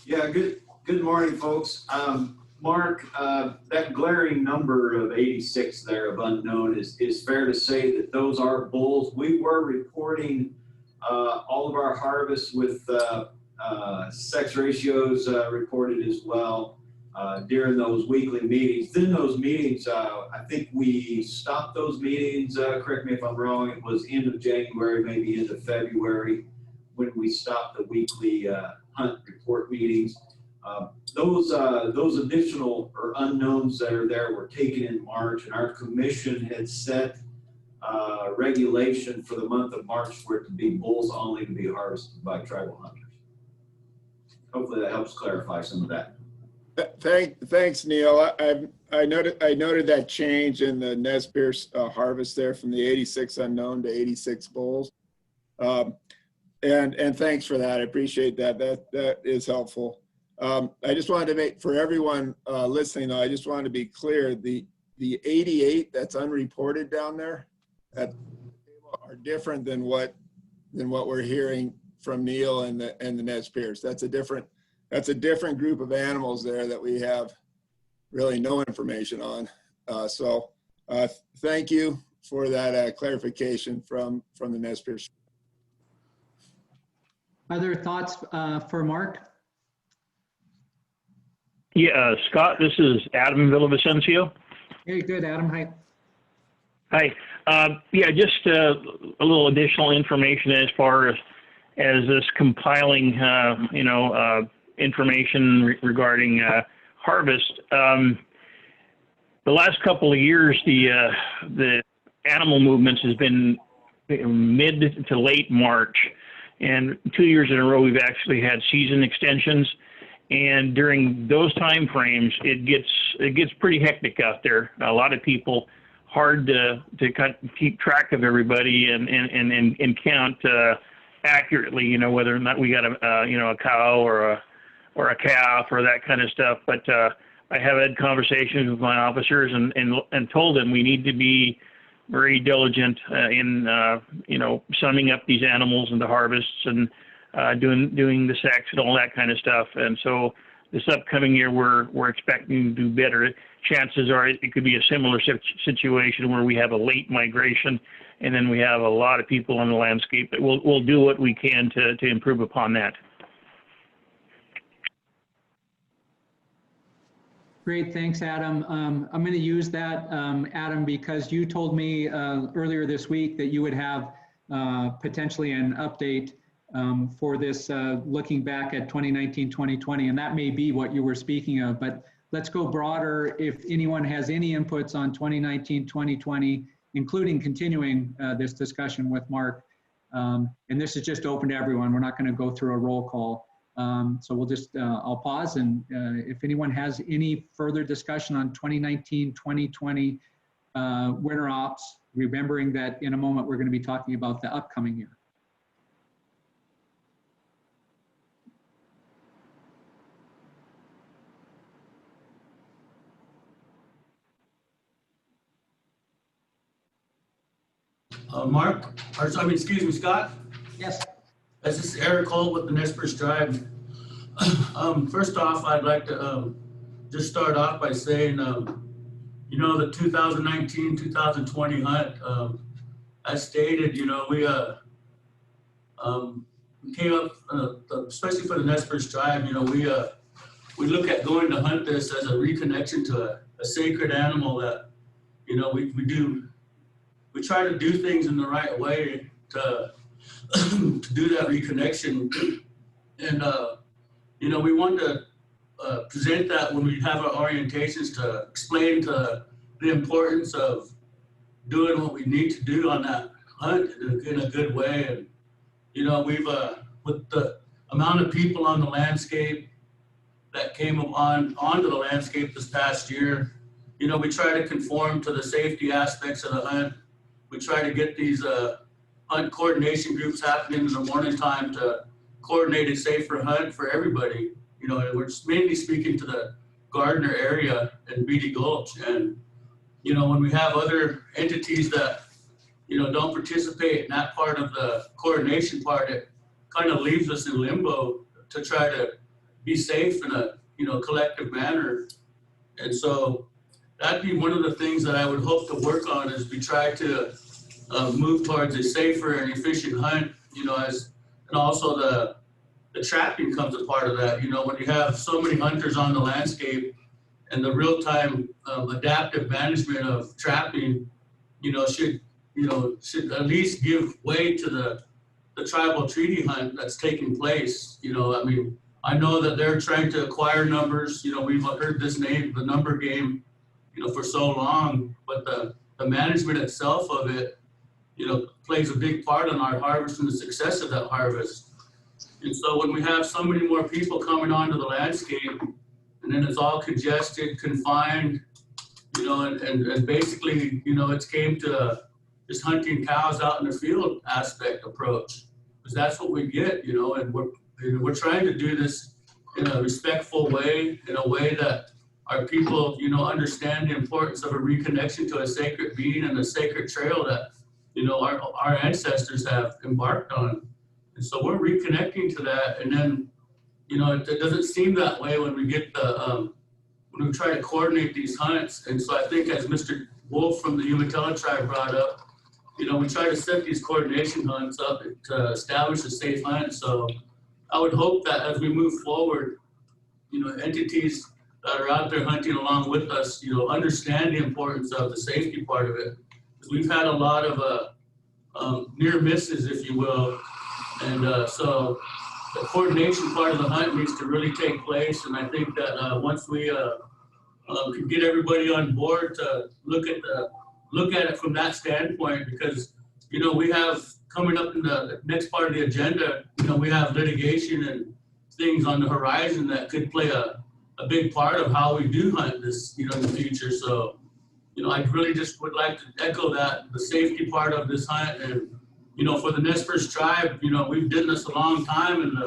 Yeah, good morning, folks. Mark, that glaring number of 86 there of unknown is fair to say that those are bulls. We were reporting all of our harvests with sex ratios reported as well during those weekly meetings. Then those meetings, I think we stopped those meetings, correct me if I'm wrong, it was end of January, maybe end of February, when we stopped the weekly hunt report meetings. Those additional or unknowns that are there were taken in March, and our commission had set regulation for the month of March for it to be bulls only to be harvested by tribal hunters. Hopefully that helps clarify some of that. Thanks, Neil. I noted that change in the Nez Perce harvest there from the 86 unknown to 86 bulls. And thanks for that. I appreciate that. That is helpful. I just wanted to make, for everyone listening, though, I just wanted to be clear, the 88 that's unreported down there are different than what we're hearing from Neil and the Nez Perce. That's a different group of animals there that we have really no information on. So thank you for that clarification from the Nez Perce. Other thoughts for Mark? Yeah, Scott, this is Adam Villavicencio. Hey, good, Adam. Hi. Hi. Yeah, just a little additional information as far as this compiling, information regarding harvest. The last couple of years, the animal movements has been mid to late March, and 2 years in a row we've actually had season extensions. And during those time frames, it gets pretty hectic out there. A lot of people, hard to keep track of everybody and count accurately. Whether or not we got a cow or a calf or that kind of stuff. But I have had conversations with my officers and told them we need to be very diligent in summing up these animals into harvests and doing the sex and all that kind of stuff. And so this upcoming year, we're expecting to do better. Chances are it could be a similar situation where we have a late migration, and then we have a lot of people on the landscape. But we'll do what we can to improve upon that. Great, thanks, Adam. I'm going to use that, Adam, because you told me earlier this week that you would have potentially an update for this looking back at 2019, 2020, and that may be what you were speaking of, but let's go broader. If anyone has any inputs on 2019, 2020, including continuing this discussion with Mark, and this is just open to everyone, we're not going to go through a roll call. So we'll just, I'll pause, and if anyone has any further discussion on 2019-2020 winter ops, remembering that in a moment we're going to be talking about the upcoming year. Mark, or I mean, excuse me, Scott? Yes. This is Eric Cole with the Nez Perce Tribe. First off, I'd like to just start off by saying, you know, the 2019-2020 hunt, as stated, you know, we came up, especially for the Nez Perce Tribe, you know, we look at going to hunt this as a reconnection to a sacred animal that, you know, we try to do things in the right way to to do that reconnection. And, you know, we want to present that when we have our orientations to explain to the importance of doing what we need to do on that hunt in a good way. And, you know, we've, with the amount of people on the landscape that came onto the landscape this past year, you know, we try to conform to the safety aspects of the hunt. We try to get these hunt coordination groups happening in the morning time to coordinate a safer hunt for everybody. You know, and we're mainly speaking to the Gardner area and Beatty Gulch. And, you know, when we have other entities that, you know, don't participate in that part of the coordination part, it kind of leaves us in limbo to try to be safe in a, you know, collective manner. And so that'd be one of the things that I would hope to work on, is we try to move towards a safer and efficient hunt, you know, and also the trapping comes a part of that. You know, when you have so many hunters on the landscape, and the real-time adaptive management of trapping, you know, should at least give way to the tribal treaty hunt that's taking place. You know, I mean, I know that they're trying to acquire numbers. You know, we've heard this name, the number game, you know, for so long, but the management itself of it, you know, plays a big part in our harvest and the success of that harvest. And so when we have so many more people coming onto the landscape, and then it's all congested, confined, you know, and basically, you know, it's came to just hunting cows out in the field aspect approach, because that's what we get, you know, and we're trying to do this in a respectful way, in a way that our people, you know, understand the importance of a reconnection to a sacred being and a sacred trail that, you know, our ancestors have embarked on. And so we're reconnecting to that. And then, you know, it doesn't seem that way when we get when we try to coordinate these hunts. And so I think, as Mr. Wolf from the Umatilla tribe brought up, you know, we try to set these coordination hunts up to establish a safe hunt. So I would hope that as we move forward, you know, entities that are out there hunting along with us, you know, understand the importance of the safety part of it. Because we've had a lot of near misses, if you will. And so the coordination part of the hunt needs to really take place. And I think that once we can get everybody on board to look at it from that standpoint, because, you know, we have coming up in the next part of the agenda, you know, we have litigation and things on the horizon that could play a big part of how we do hunt this, you know, in the future. So, you know, I really just would like to echo that, the safety part of this hunt. And, you know, for the Nez Perce tribe, you know, we've done this a long time, and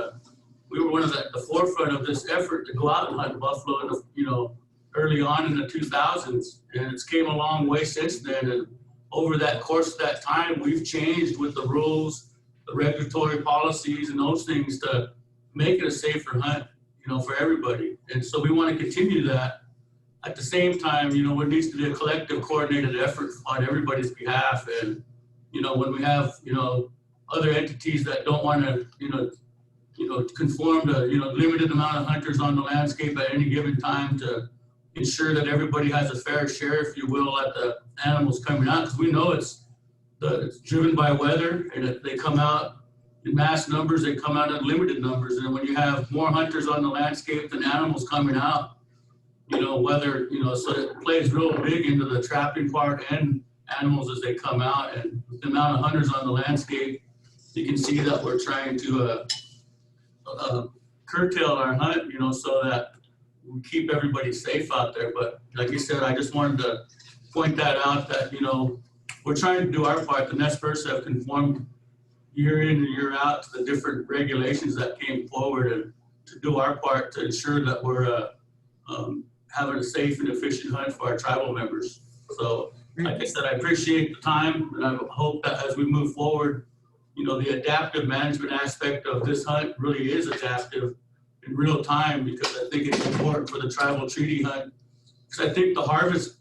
we were one of the forefront of this effort to go out and hunt buffalo in the, you know, early on in the 2000s. And it's came a long way since then. And over that course of that time, we've changed with the rules, the regulatory policies, and those things to make it a safer hunt, you know, for everybody. And so we want to continue that. At the same time, you know, there needs to be a collective coordinated effort on everybody's behalf. And, you know, when we have, you know, other entities that don't want to, you know, conform to, you know, limited amount of hunters on the landscape at any given time to ensure that everybody has a fair share, if you will, at the animals coming out. Because we know it's driven by weather, and if they come out in mass numbers, they come out in limited numbers. And when you have more hunters on the landscape than animals coming out, you know, weather, you know, so it plays real big into the trapping part and animals as they come out. And with the amount of hunters on the landscape, you can see that we're trying to curtail our hunt, you know, so that we keep everybody safe out there. But like you said, I just wanted to point that out that, you know, we're trying to do our part. The Nez have conformed year in and year out to the different regulations that came forward, and to do our part to ensure that we're having a safe and efficient hunt for our tribal members. So like I said, I appreciate the time, and I hope that as we move forward, you know, the adaptive management aspect of this hunt really is adaptive in real time, because I think it's important for the tribal treaty hunt. Because I think the harvest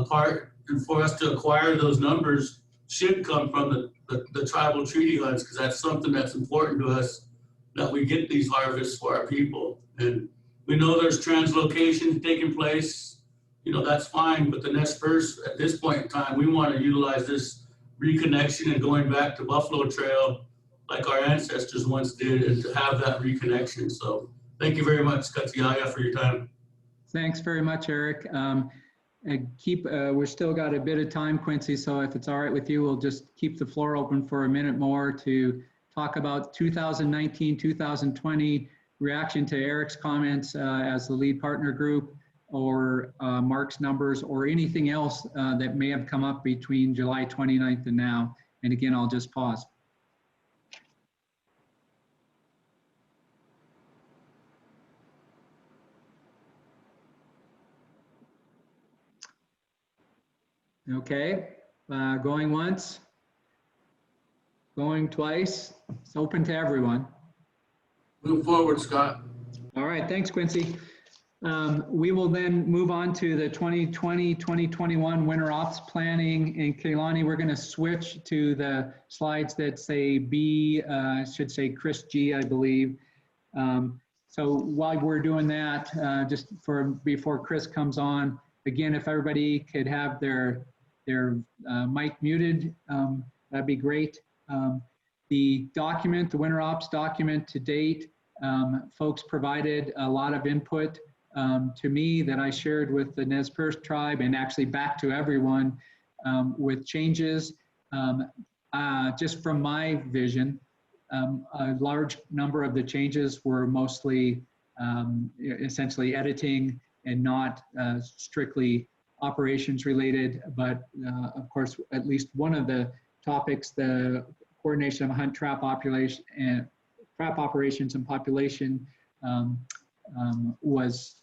part, and for us to acquire those numbers, should come from the tribal treaty hunts, because that's something that's important to us, that we get these harvests for our people. And we know there's translocation taking place, you know, that's fine, but the next first, at this point in time, we want to utilize this reconnection and going back to Buffalo Trail like our ancestors once did, and to have that reconnection. So thank you very much, Katsiaya, for your time. Thanks very much, Eric. We're still got a bit of time, Quincy, so if it's all right with you, we'll just keep the floor open for a minute more to talk about 2019, 2020 reaction to Eric's comments as the lead partner group, or Mark's numbers, or anything else that may have come up between July 29th and now. And again, I'll just pause. Okay, going once, going twice. It's open to everyone. Move forward, Scott. All right, thanks, Quincy. We will then move on to the 2020-2021 winter ops planning. And Kaylani, we're going to switch to the slides that say B, should say Chris G, I believe. So while we're doing that, just before Chris comes on, again, if everybody could have their mic muted, that'd be great. The document, the winter ops document to date, folks provided a lot of input to me that I shared with the Nez Perce tribe, and actually back to everyone with changes. Just from my vision, a large number of the changes were mostly essentially editing and not strictly operations related, but of course, at least one of the topics, the coordination of hunt trap population and trap operations and population was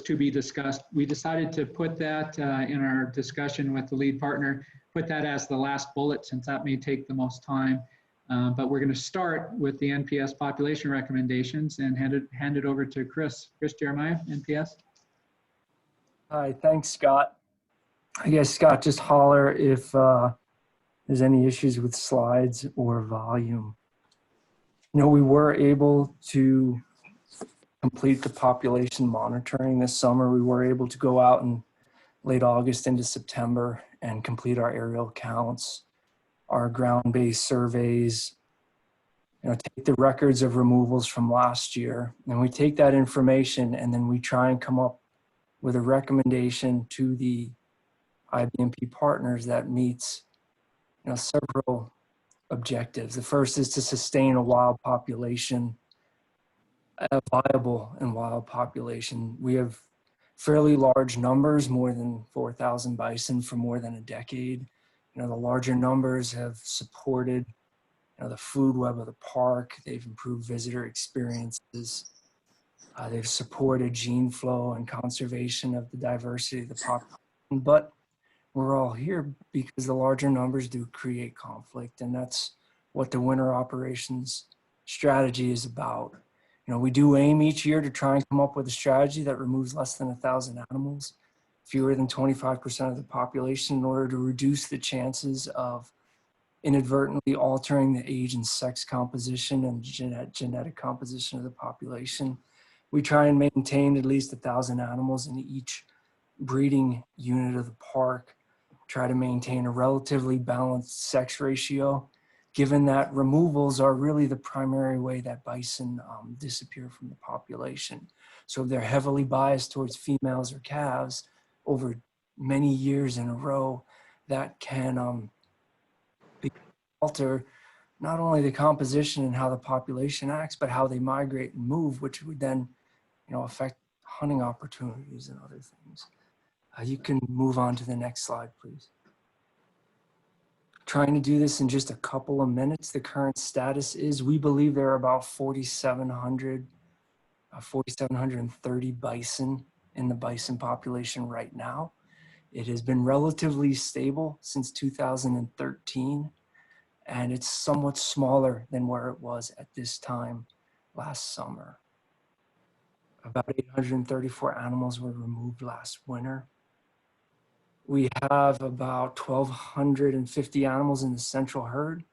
to be discussed. We decided to put that in our discussion with the lead partner, put that as the last bullet, since that may take the most time. But we're going to start with the NPS population recommendations and hand it over to Chris Jeremiah, NPS. Hi, thanks, Scott. I guess, Scott, just holler if there's any issues with slides or volume. You know, we were able to complete the population monitoring this summer. We were able to go out in late August into September and complete our aerial counts, our ground-based surveys, you know, take the records of removals from last year, and we take that information and then we try and come up with a recommendation to the IBMP Partners that meets, you know, several objectives. The first is to sustain a wild population, a viable and wild population. We have fairly large numbers, more than 4,000 bison for more than a decade. You know, the larger numbers have supported, you know, the food web of the park. They've improved visitor experiences. They've supported gene flow and conservation of the diversity of the population. But we're all here because the larger numbers do create conflict, and that's what the winter operations strategy is about. You know, we do aim each year to try and come up with a strategy that removes less than 1,000 animals, fewer than 25% of the population, in order to reduce the chances of inadvertently altering the age and sex composition and genetic composition of the population. We try and maintain at least 1,000 animals in each breeding unit of the park, try to maintain a relatively balanced sex ratio, given that removals are really the primary way that bison disappear from the population. So if they're heavily biased towards females or calves over many years in a row, that can alter not only the composition and how the population acts, but how they migrate and move, which would then, affect hunting opportunities and other things. You can move on to the next slide, please. Trying to do this in just a couple of minutes. The current status is we believe there are about 4,730 bison in the bison population right now. It has been relatively stable since 2013, and it's somewhat smaller than where it was at this time last summer. About 834 animals were removed last winter. We have about 1,250 animals in the central herd,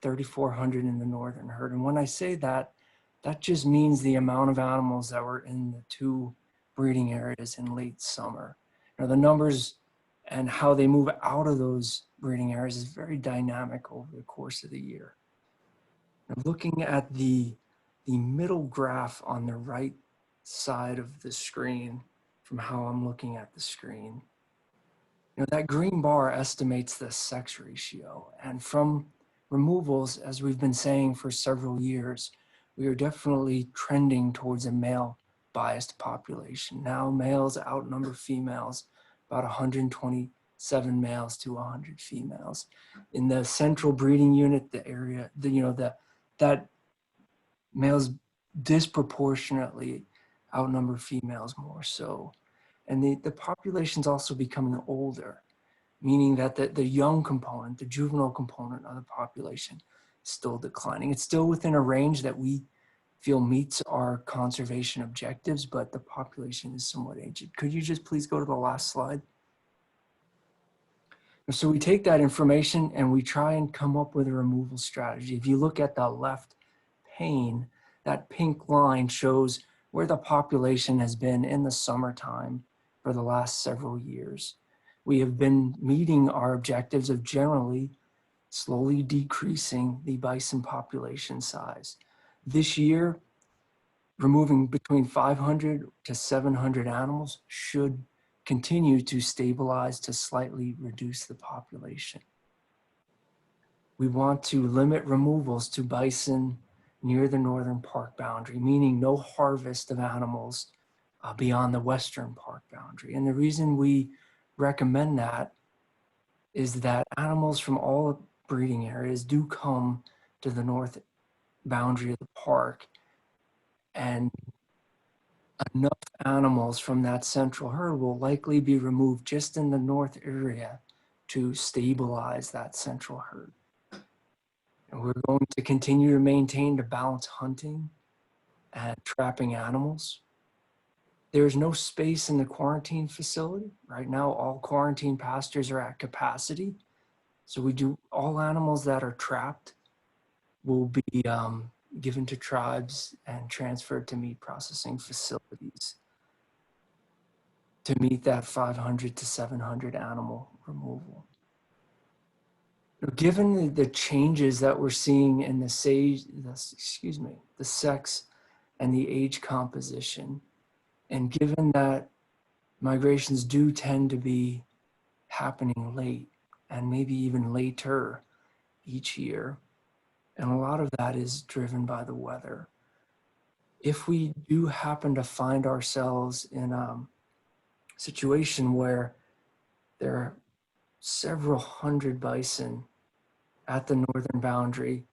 3,400 in the northern herd. And when I say that, that just means the amount of animals that were in the two breeding areas in late summer. Now, the numbers and how they move out of those breeding areas is very dynamic over the course of the year. Now, looking at the middle graph on the right side of the screen, from how I'm looking at the screen, that green bar estimates the sex ratio. And from removals, as we've been saying for several years, we are definitely trending towards a male biased population. Now males outnumber females, about 127 males to 100 females. In the central breeding unit, the area, that males disproportionately outnumber females more so. And the population's also becoming older, meaning that the young component, the juvenile component of the population is still declining. It's still within a range that we feel meets our conservation objectives, but the population is somewhat aged. Could you just please go to the last slide? So we take that information and we try and come up with a removal strategy. If you look at the left pane, that pink line shows where the population has been in the summertime for the last several years. We have been meeting our objectives of generally slowly decreasing the bison population size. This year, removing between 500 to 700 animals should continue to stabilize to slightly reduce the population. We want to limit removals to bison near the northern park boundary, meaning no harvest of animals beyond the western park boundary. And the reason we recommend that is that animals from all breeding areas do come to the north boundary of the park, and enough animals from that central herd will likely be removed just in the north area to stabilize that central herd. And we're going to continue to maintain to balance hunting and trapping animals. There's no space in the quarantine facility. Right now, all quarantine pastures are at capacity. So all animals that are trapped will be given to tribes and transferred to meat processing facilities to meet that 500 to 700 animal removal. Given the changes that we're seeing in the sex and the age composition, and given that migrations do tend to be happening late and maybe even later each year, and a lot of that is driven by the weather. If we do happen to find ourselves in a situation where there are several hundred bison at the northern boundary,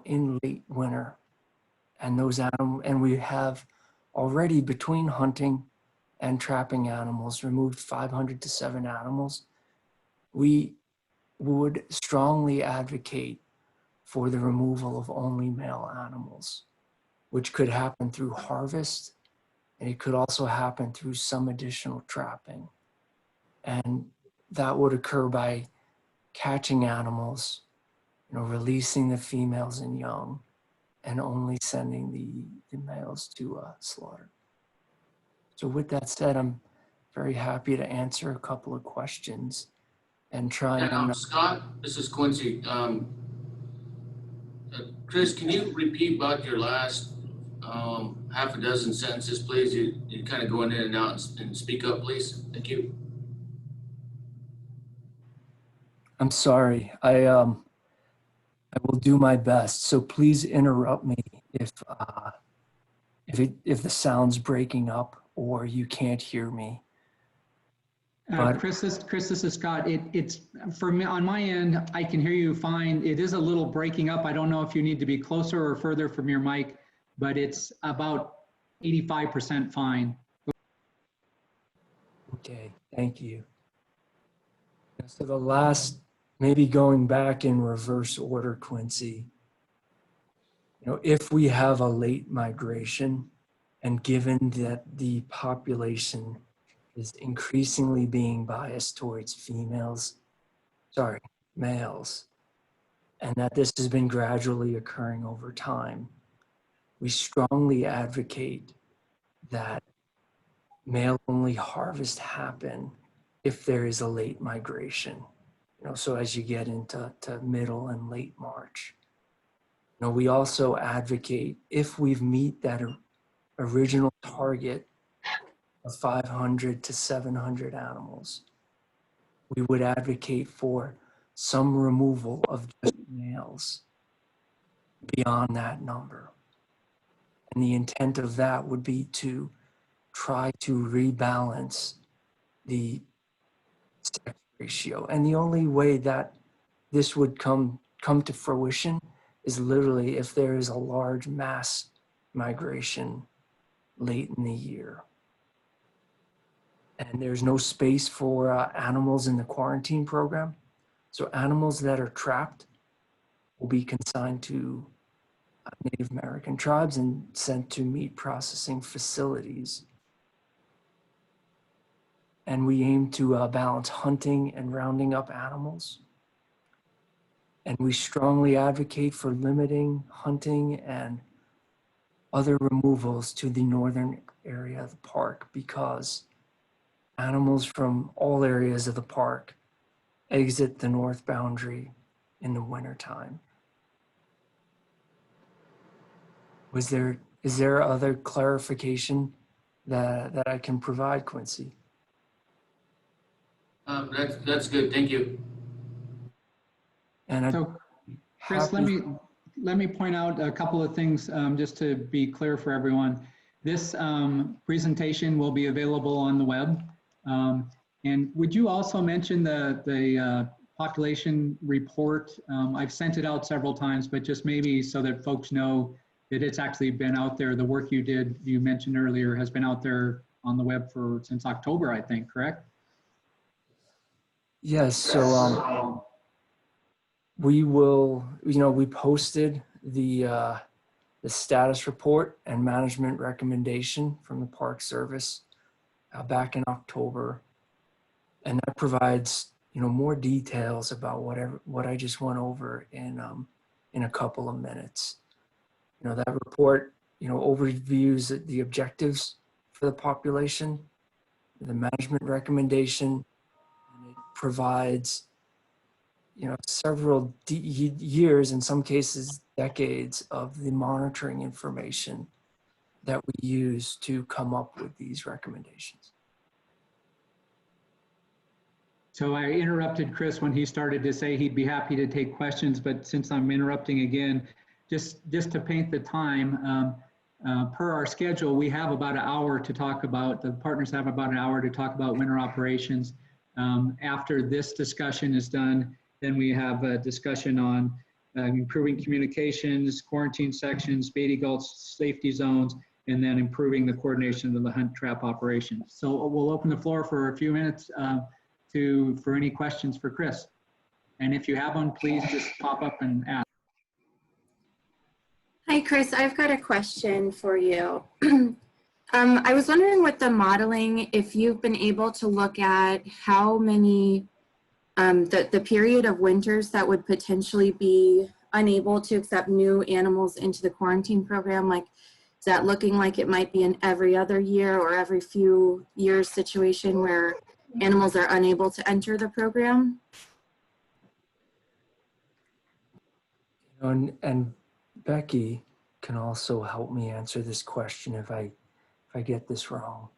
in late winter, and we have already between hunting and trapping animals removed 500 to 7 animals, we would strongly advocate for the removal of only male animals, which could happen through harvest, and it could also happen through some additional trapping. And that would occur by catching animals, releasing the females and young, and only sending the males to slaughter. So with that said, I'm very happy to answer a couple of questions and try and... Scott, this is Quincy. Chris, can you repeat about your last half a dozen sentences, please? You're kind of going in and out and speak up, please. Thank you. I'm sorry. I will do my best. So please interrupt me if the sound's breaking up or you can't hear me. Chris, this is Scott. It's for me on my end. I can hear you fine. It is a little breaking up. I don't know if you need to be closer or further from your mic, but it's about 85% fine. Okay, thank you. So the last, maybe going back in reverse order, Quincy, if we have a late migration and given that the population is increasingly being biased towards males, and that this has been gradually occurring over time, we strongly advocate that male-only harvest happen if there is a late migration. So as you get into middle and late March. We also advocate if we meet that original target of 500 to 700 animals, we would advocate for some removal of just males beyond that number. And the intent of that would be to try to rebalance the sex ratio. And the only way that this would come to fruition is literally if there is a large mass migration late in the year. And there's no space for animals in the quarantine program. So animals that are trapped will be consigned to Native American tribes and sent to meat processing facilities. And we aim to balance hunting and rounding up animals. And we strongly advocate for limiting hunting and other removals to the northern area of the park because animals from all areas of the park exit the north boundary in the wintertime. Is there other clarification that I can provide, Quincy? That's good. Thank you. And so, Chris, let me point out a couple of things just to be clear for everyone. This presentation will be available on the web. And would you also mention the population report? I've sent it out several times, but just maybe so that folks know that it's actually been out there. The work you did, you mentioned earlier, has been out there on the web since October, I think, correct? Yes, so we will, we posted the status report and management recommendation from the Park Service back in October. And that provides, more details about what I just went over in a couple of minutes. That report, overviews the objectives for the population, the management recommendation, and it provides, several years, in some cases decades, of the monitoring information that we use to come up with these recommendations. So I interrupted Chris when he started to say he'd be happy to take questions, but since I'm interrupting again, just to paint the time, per our schedule, we have about an hour to talk about, the partners have about an hour to talk about winter operations. After this discussion is done, then we have a discussion on improving communications, quarantine sections, Beatty Gulch safety zones, and then improving the coordination of the hunt trap operations. So we'll open the floor for a few minutes for any questions for Chris. And if you have one, please just pop up and ask. Hi, Chris. I've got a question for you. I was wondering with the modeling, if you've been able to look at how many, the period of winters that would potentially be unable to accept new animals into the quarantine program. Like, is that looking like it might be an every other year or every few years situation where animals are unable to enter the program? And Becky can also help me answer this question if I get this wrong.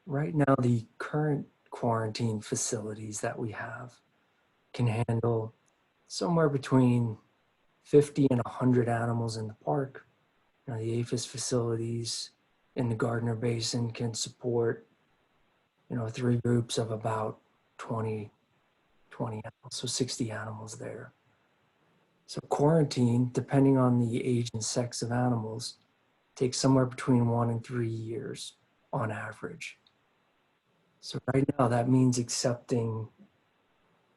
Right now, the current quarantine facilities that we have can handle somewhere between 50 and 100 animals in the park. You know, the APHIS facilities in the Gardner Basin can support, you know, 3 groups of about 20 animals, so 60 animals there. So quarantine, depending on the age and sex of animals, takes somewhere between 1 and 3 years on average. So right now that means accepting,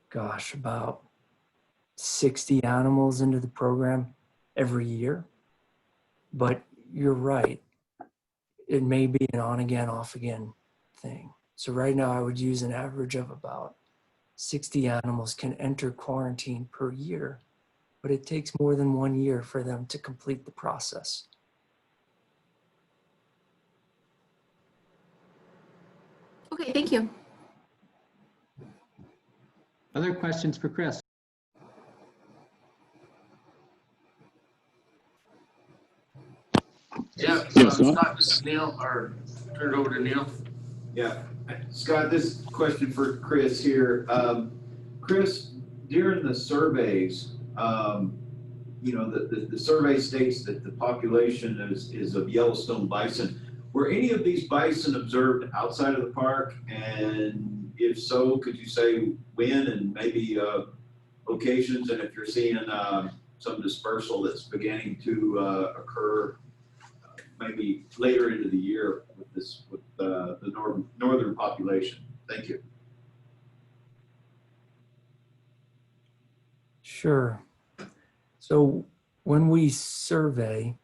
gosh, about 60 animals into the program every year. But you're right, it may be an on again, off again thing. So right now I would use an average of about 60 animals can enter quarantine per year, but it takes more than 1 year for them to complete the process. Okay, thank you. Other questions for Chris? Yeah, Scott, this is Neil, or turn it over to Neil. Yeah, Scott, this question for Chris here. Chris, during the surveys, you know, the survey states that the population is of Yellowstone bison. Were any of these bison observed outside of the park? And if so, could you say when and maybe locations, and if you're seeing some dispersal that's beginning to occur maybe later into the year with this, with the northern population? Thank you. Sure. So when we survey,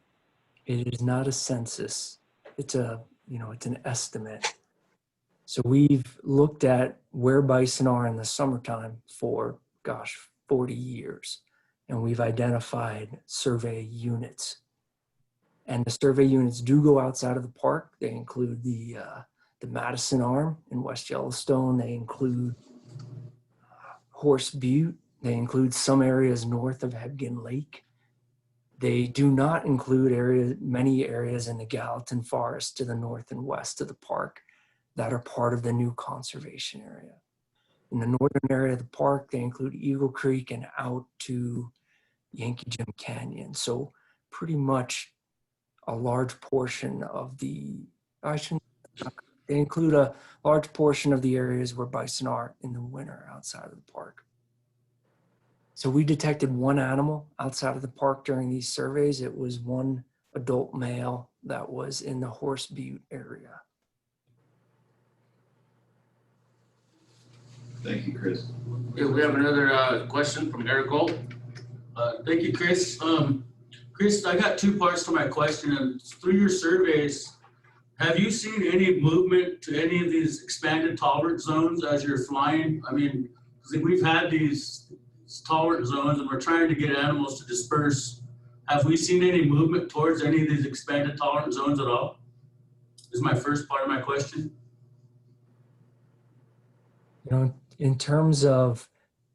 it is not a census. It's a, you know, it's an estimate. So we've looked at where bison are in the summertime for, gosh, 40 years. And we've identified survey units. And the survey units do go outside of the park. They include the Madison Arm in West Yellowstone. They include Horse Butte. They include some areas north of Hebgen Lake. They do not include many areas in the Gallatin Forest to the north and west of the park that are part of the new conservation area. In the northern area of the park, they include Eagle Creek and out to Yankee Jim Canyon. So pretty much a large portion of the, they include a large portion of the areas where bison are in the winter outside of the park. So we detected 1 animal outside of the park during these surveys. It was 1 adult male that was in the Horse Butte area. Thank you, Chris. Yeah, we have another question from Eric Gold. Thank you, Chris. Chris, I got 2 parts to my question. And through your surveys, have you seen any movement to any of these expanded tolerance zones as you're flying? I mean, we've had these tolerant zones and we're trying to get animals to disperse. Have we seen any movement towards any of these expanded tolerant zones at all? Is my first part of my question. You know, in terms of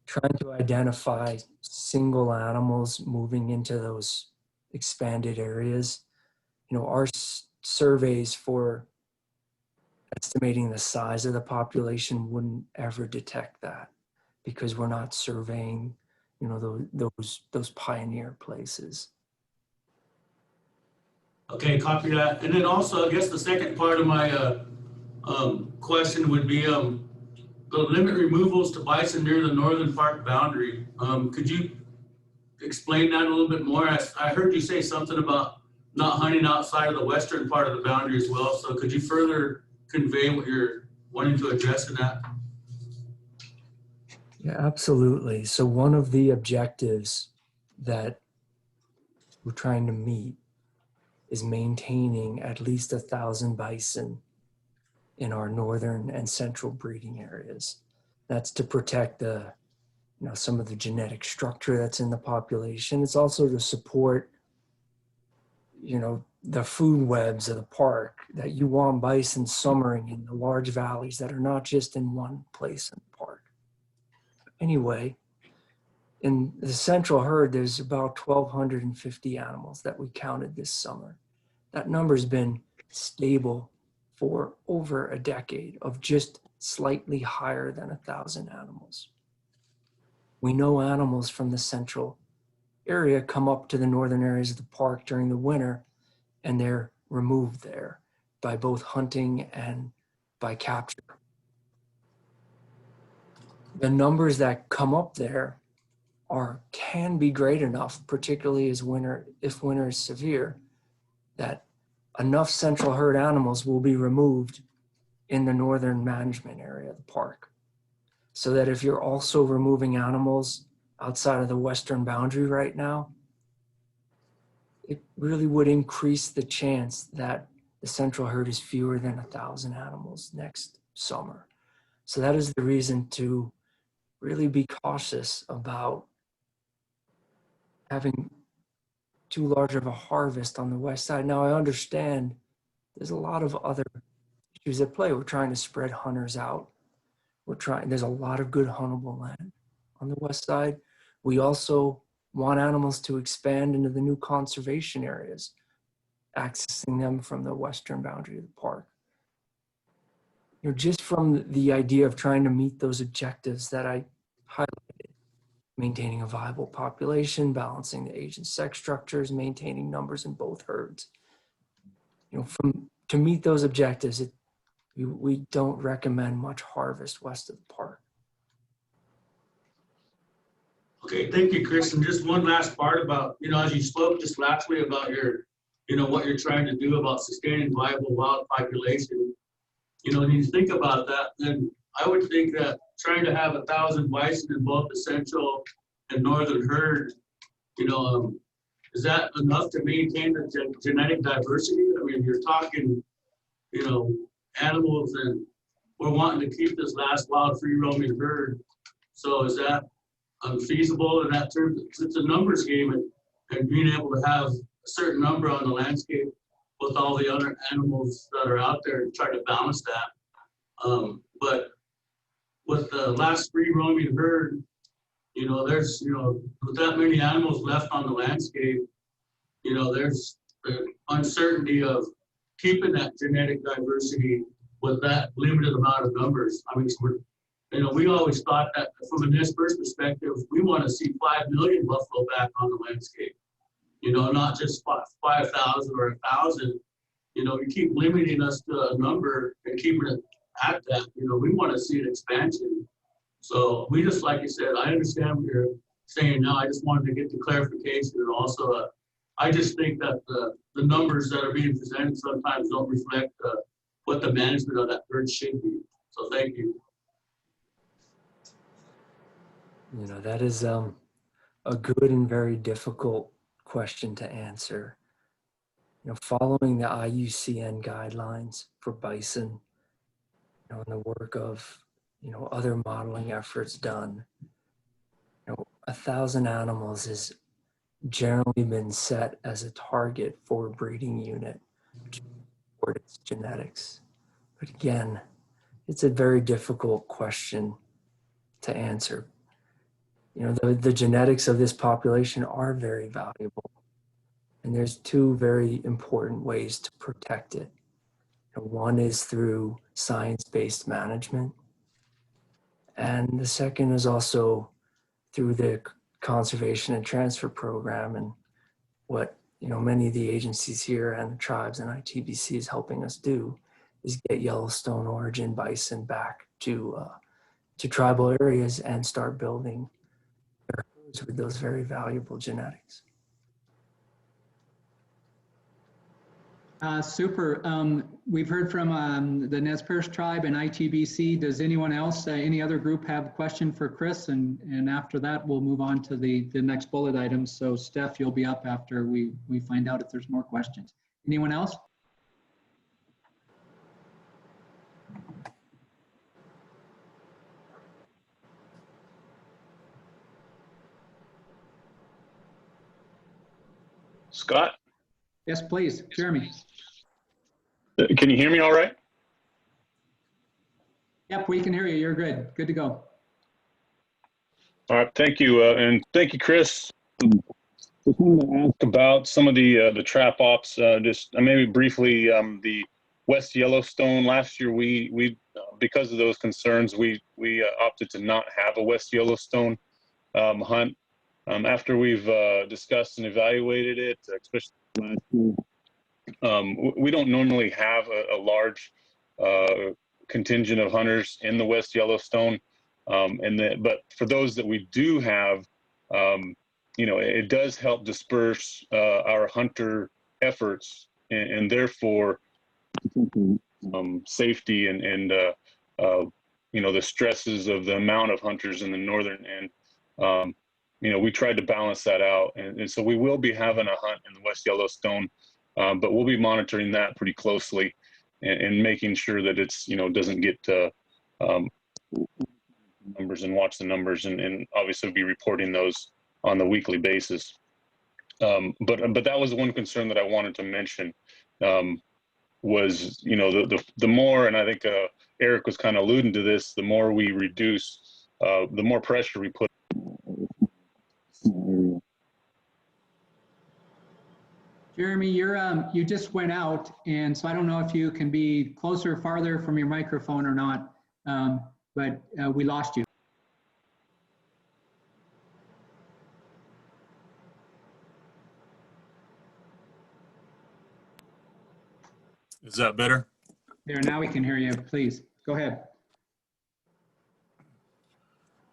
trying to identify single animals moving into those expanded areas, you know, our surveys for estimating the size of the population wouldn't ever detect that, because we're not surveying, you know, those pioneer places. Okay, copy that. And then also, I guess the second part of my question would be the limit removals to bison near the northern park boundary. Could you explain that a little bit more? I heard you say something about not hunting outside of the western part of the boundary as well. So could you further convey what you're wanting to address in that? Yeah, absolutely. So one of the objectives that we're trying to meet is maintaining at least 1,000 bison in our northern and central breeding areas. That's to protect the, you know, some of the genetic structure that's in the population. It's also to support, you know, the food webs of the park, that you want bison summering in the large valleys that are not just in one place in the park. Anyway, in the central herd, there's about 1,250 animals that we counted this summer. That number's been stable for over a decade, of just slightly higher than 1,000 animals. We know animals from the central area come up to the northern areas of the park during the winter, and they're removed there by both hunting and by capture. The numbers that come up there can be great enough, particularly if winter is severe, that enough central herd animals will be removed in the northern management area of the park. So that if you're also removing animals outside of the western boundary right now, it really would increase the chance that the central herd is fewer than 1,000 animals next summer. So that is the reason to really be cautious about having too large of a harvest on the west side. Now, I understand there's a lot of other issues at play. We're trying to spread hunters out. There's a lot of good huntable land on the west side. We also want animals to expand into the new conservation areas, accessing them from the western boundary of the park. You know, just from the idea of trying to meet those objectives that I highlighted, maintaining a viable population, balancing the age and sex structures, maintaining numbers in both herds. You know, to meet those objectives, we don't recommend much harvest west of the park. Okay, thank you, Chris. And just one last part about, as you spoke just lastly about your, what you're trying to do about sustaining viable wild population. When you think about that, then I would think that trying to have 1,000 bison in both the central and northern herd, is that enough to maintain the genetic diversity? I mean, you're talking, animals, and we're wanting to keep this last wild free roaming herd. So is that unfeasible in that term? It's a numbers game, and being able to have a certain number on the landscape with all the other animals that are out there and try to balance that. But with the last free roaming herd, there's, with that many animals left on the landscape, there's the uncertainty of keeping that genetic diversity with that limited amount of numbers. I mean, we always thought that from a nest first perspective, we want to see 5 million buffalo back on the landscape, not just 5,000 or 1,000. You keep limiting us to a number and keeping it at that. We want to see an expansion. So we just, like you said, I understand what you're saying now. I just wanted to get the clarification, and also I just think that the numbers that are being presented sometimes don't reflect what the management of that herd should be. So thank you. That is a good and very difficult question to answer. Following the IUCN guidelines for bison, and the work of, other modeling efforts done, 1,000 animals has generally been set as a target for a breeding unit to support its genetics. But again, it's a very difficult question to answer. The genetics of this population are very valuable, and there's two very important ways to protect it. One is through science-based management, and the second is also through the conservation and transfer program, and what many of the agencies here and the tribes and ITBC is helping us do is get Yellowstone origin bison back to tribal areas and start building their herds with those very valuable genetics. Super. We've heard from the Nez Perce tribe and ITBC. Does anyone else, any other group have a question for Chris? And after that, we'll move on to the next bullet item. So Steph, you'll be up after we find out if there's more questions. Anyone else? Scott? Yes, please. Jeremy. Can you hear me all right? Yep, we can hear you. You're good. Good to go. All right, thank you. And thank you, Chris. I wanted to ask about some of the trap ops, just maybe briefly, the West Yellowstone. Last year, we because of those concerns, we opted to not have a West Yellowstone hunt. After we've discussed and evaluated it, especially last year, we don't normally have a large contingent of hunters in the West Yellowstone, but for those that we do have, it does help disperse our hunter efforts, and therefore safety and the stresses of the amount of hunters in the northern end. We tried to balance that out, and so we will be having a hunt in the West Yellowstone, but we'll be monitoring that pretty closely and making sure that it's doesn't get numbers, and watch the numbers, and obviously be reporting those on the weekly basis. But that was the one concern that I wanted to mention, was the more, and I think Eric was kind of alluding to this, the more we reduce, the more pressure we put. Jeremy, you just went out, and so I don't know if you can be closer or farther from your microphone or not, but we lost you. Is that better? There, now we can hear you. Please, go ahead.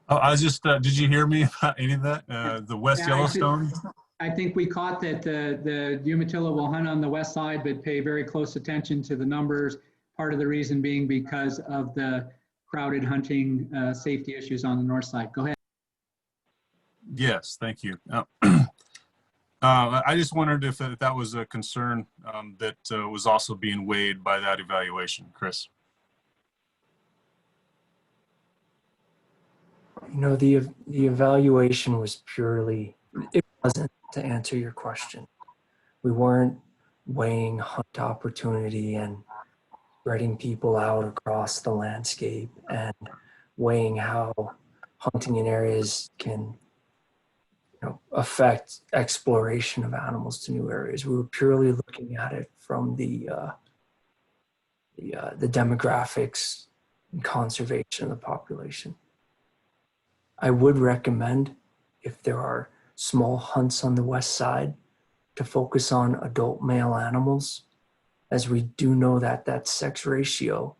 Oh, I was just, did you hear me about any of that? The West Yeah, Yellowstone? I think we caught that the Umatilla will hunt on the west side, but pay very close attention to the numbers. Part of the reason being because of the crowded hunting safety issues on the north side. Go ahead. Yes, thank you. I just wondered if that was a concern that was also being weighed by that evaluation, Chris. The evaluation was purely, it wasn't to answer your question. We weren't weighing hunt opportunity and spreading people out across the landscape and weighing how hunting in areas can affect exploration of animals to new areas. We were purely looking at it from the demographics and conservation of the population. I would recommend, if there are small hunts on the west side, to focus on adult male animals, as we do know that sex ratio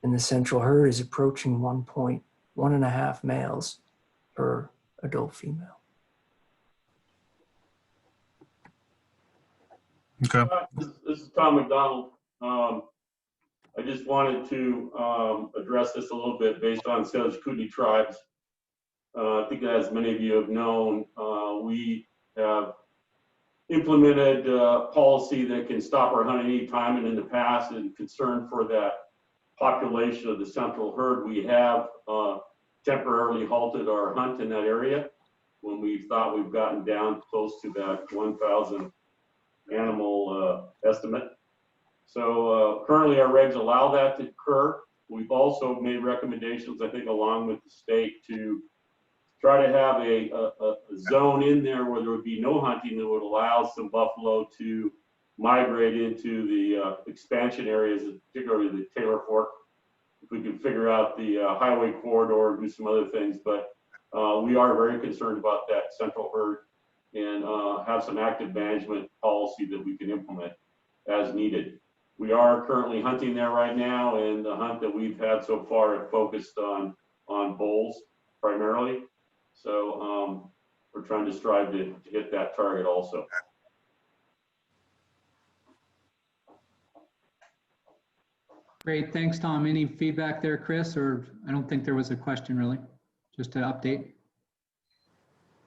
in the central herd is approaching 1.5 males per adult female. Okay. This is Tom McDonald. I just wanted to address this a little bit based on Salish Kootenai tribes. I think as many of you have known, we have implemented policy that can stop our hunting anytime, and in the past, in concern for that population of the central herd, we have temporarily halted our hunt in that area when we thought we've gotten down close to that 1,000 animal estimate. So currently our regs allow that to occur. We've also made recommendations, I think, along with the state, to try to have a zone in there where there would be no hunting that would allow some buffalo to migrate into the expansion areas, particularly the Taylor Fork. If we can figure out the highway corridor and do some other things, but we are very concerned about that central herd and have some active management policy that we can implement as needed. We are currently hunting there right now, and the hunt that we've had so far have focused on bulls primarily. So we're trying to strive to hit that target also. Great, thanks, Tom. Any feedback there, Chris? Or I don't think there was a question really, just an update.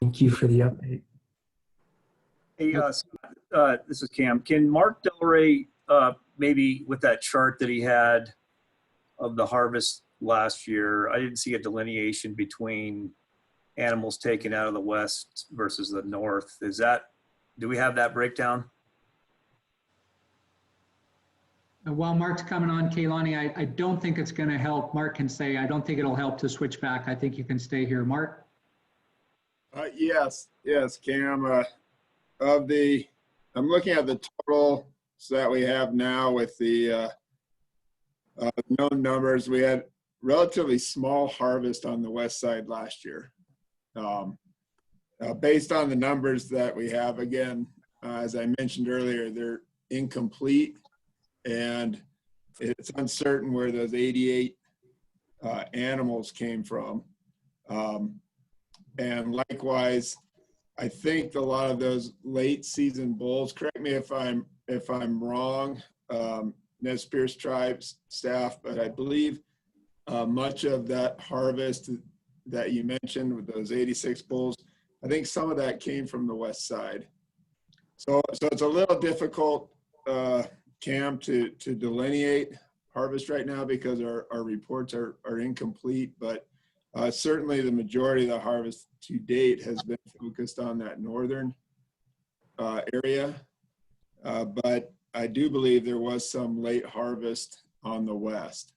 Thank you for the update. Hey, this is Cam. Can Mark Del Rey, maybe with that chart that he had of the harvest last year, I didn't see a delineation between animals taken out of the west versus the north. Do we have that breakdown? While Mark's coming on, Kaylani, I don't think it's going to help. Mark can say, I don't think it'll help to switch back. I think you can stay here. Mark? Yes, Cam. I'm looking at the total that we have now with the known numbers. We had relatively small harvest on the west side last year. based on the numbers that we have, again, as I mentioned earlier, they're incomplete, and it's uncertain where those 88 animals came from. And likewise, I think a lot of those late season bulls, correct me if I'm wrong, Nez Perce Tribes staff, but I believe much of that harvest that you mentioned with those 86 bulls, I think some of that came from the west side. So it's a little difficult, Cam, to delineate harvest right now because our reports are incomplete, but certainly the majority of the harvest to date has been focused on that northern area. But I do believe there was some late harvest on the west.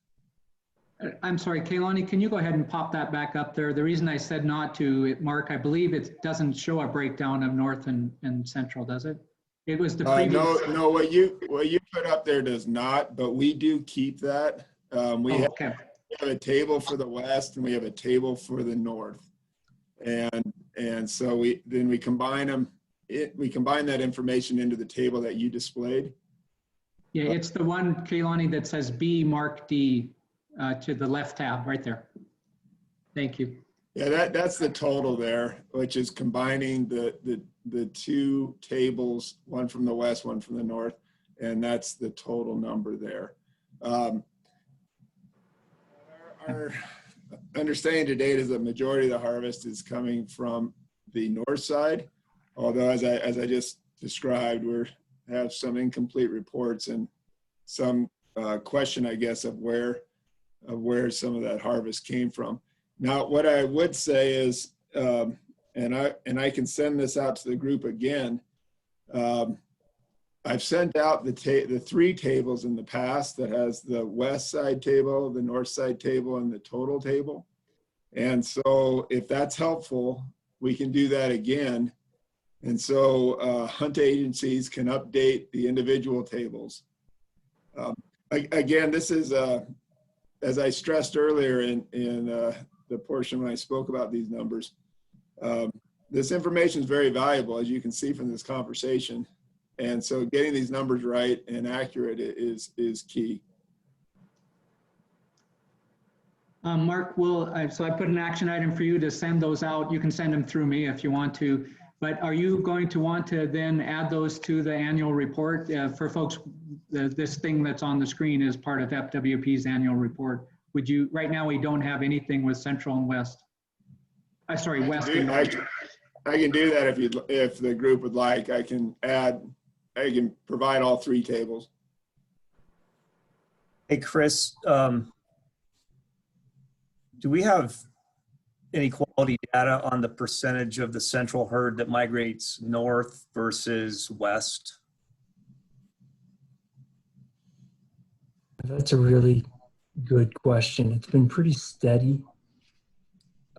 I'm sorry, Kaylani, can you go ahead and pop that back up there? The reason I said not to, Mark, I believe it doesn't show a breakdown of north and central, does it? It was the previous. No, what you put up there does not, but we do keep that. We have a table for the west and we have a table for the north, and so we combine them. We combine that information into the table that you displayed. Yeah, it's the one, Kaylani, that says B Mark D to the left tab right there. Thank you. Yeah, that's the total there, which is combining the two tables, one from the west, one from the north, and that's the total number there. Our understanding to date is the majority of the harvest is coming from the north side, although as I just described, we have some incomplete reports and some question, I guess, of where some of that harvest came from. Now, what I would say is, and I can send this out to the group again. I've sent out the three tables in the past that has the west side table, the north side table, and the total table. And so if that's helpful, we can do that again. And so hunt agencies can update the individual tables. Again, this is, as I stressed earlier in the portion when I spoke about these numbers, this information is very valuable, as you can see from this conversation. And so getting these numbers right and accurate is key. Mark, so I put an action item for you to send those out. You can send them through me if you want to, but are you going to want to then add those to the annual report for folks? This thing that's on the screen is part of FWP's annual report. Would you, right now we don't have anything with central and west. Sorry, west and north. I can do that if the group would like. I can provide all three tables. Hey, Chris, do we have any quality data on the percentage of the central herd that migrates north versus west? That's a really good question. It's been pretty steady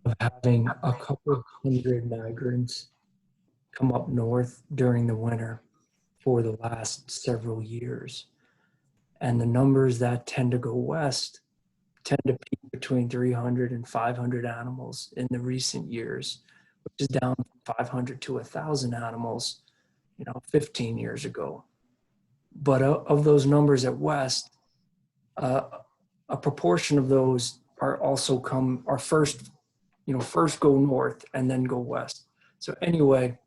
of having a couple of hundred migrants come up north during the winter for the last several years. And the numbers that tend to go west tend to peak between 300 and 500 animals in the recent years, which is down from 500 to 1,000 animals, 15 years ago. But of those numbers at west, a proportion of those are also first go north and then go west. So anyway,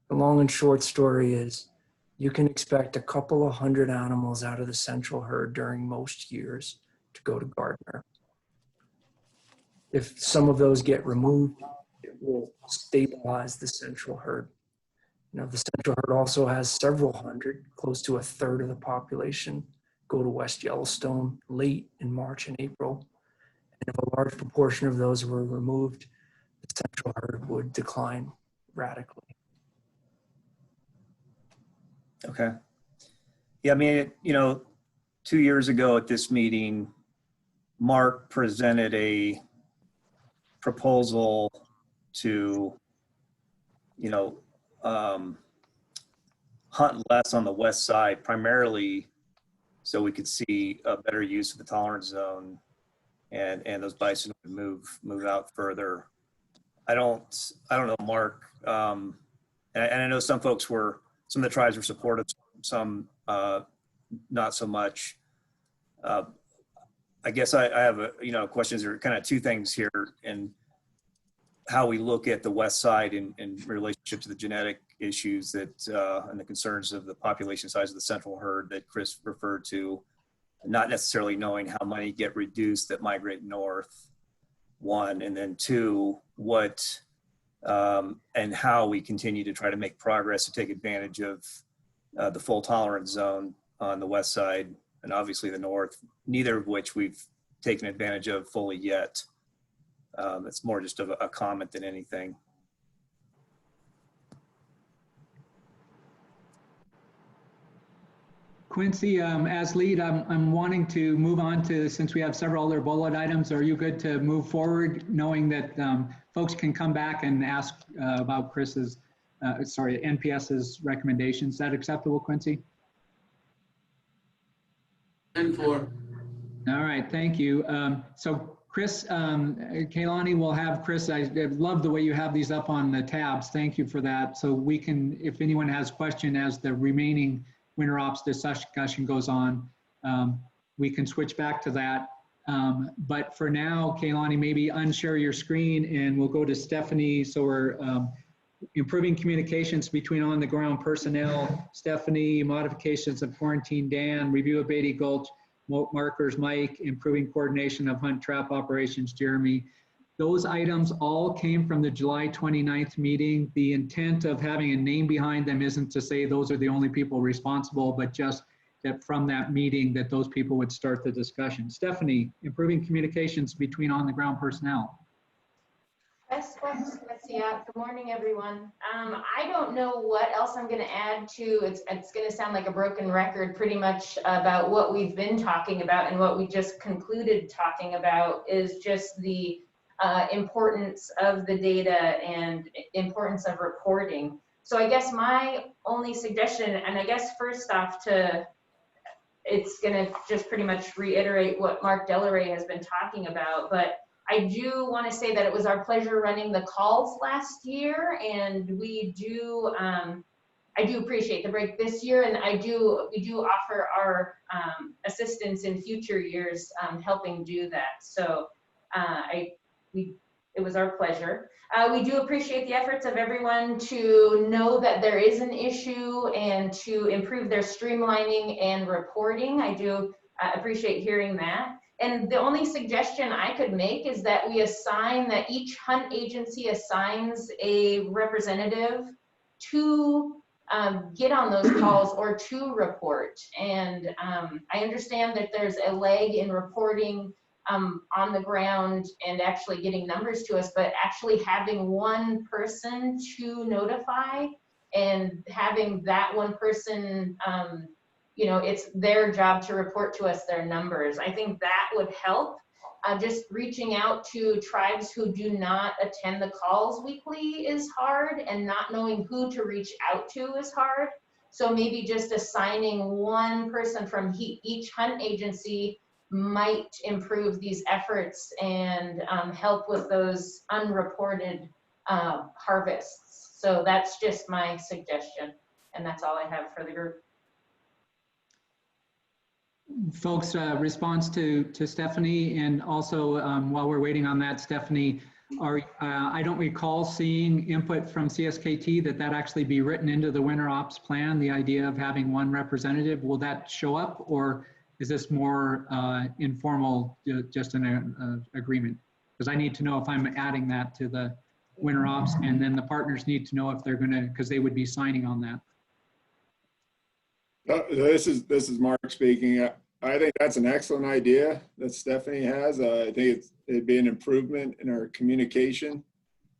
the long and short story is you can expect a couple of hundred animals out of the central herd during most years to go to Gardner. If some of those get removed, it will stabilize the central herd. The central herd also has several hundred, close to a third of the population, go to West Yellowstone late in March and April. And if a large proportion of those were removed, the central herd would decline radically. Okay. Yeah, I mean, 2 years ago at this meeting, Mark presented a proposal to, hunt less on the west side, primarily so we could see a better use of the tolerance zone and those bison would move out further. I don't know, Mark. And I know some of the tribes were supportive, some not so much. I guess I have questions. There are kind of two things here, and how we look at the west side in relationship to the genetic issues that and the concerns of the population size of the central herd that Chris referred to, not necessarily knowing how many get reduced that migrate north, one, and then two, what and how we continue to try to make progress to take advantage of the full tolerance zone on the west side and obviously the north, neither of which we've taken advantage of fully yet. It's more just of a comment than anything. Quincy, as lead, I'm wanting to move on to, since we have several other bullet items, are you good to move forward knowing that folks can come back and ask about NPS's recommendations? Is that acceptable, Quincy? And for. All right, thank you. So Chris, Kaylani will have Chris, I love the way you have these up on the tabs. Thank you for that. So we can, if anyone has question as the remaining winter ops discussion goes on, we can switch back to that. But for now, Kaylani, maybe unshare your screen and we'll go to Stephanie. So we're improving communications between on the ground personnel, Stephanie, modifications of quarantine, Dan, review of Beatty Gulch, markers, Mike, improving coordination of hunt trap operations, Jeremy. Those items all came from the July 29th meeting. The intent of having a name behind them isn't to say those are the only people responsible, but just that from that meeting that those people would start the discussion. Stephanie, improving communications between on the ground personnel. Yes, good morning, everyone. I don't know what else I'm going to add to. It's going to sound like a broken record pretty much about what we've been talking about, and what we just concluded talking about is just the importance of the data and importance of reporting. So I guess my only suggestion, and I guess first off it's going to just pretty much reiterate what Mark Delaray has been talking about, but I do want to say that it was our pleasure running the calls last year, and we do, I do appreciate the break this year, and we do offer our assistance in future years helping do that. So it was our pleasure. We do appreciate the efforts of everyone to know that there is an issue and to improve their streamlining and reporting. I do appreciate hearing that. And the only suggestion I could make is that that each hunt agency assigns a representative to get on those calls or to report. And I understand that there's a lag in reporting on the ground and actually getting numbers to us, but actually having one person to notify and having that one person it's their job to report to us their numbers. I think that would help. Just reaching out to tribes who do not attend the calls weekly is hard, and not knowing who to reach out to is hard. So maybe just assigning one person from each hunt agency might improve these efforts and help with those unreported harvests. So that's just my suggestion, and that's all I have for the group. Folks, response to Stephanie, and also while we're waiting on that, Stephanie, I don't recall seeing input from CSKT that actually be written into the winter ops plan, the idea of having one representative. Will that show up, or is this more informal, just an agreement? Because I need to know if I'm adding that to the winter ops, and then the partners need to know if they're gonna, because they would be signing on that. This is Mark speaking. I think that's an excellent idea that Stephanie has. I think it'd be an improvement in our communication,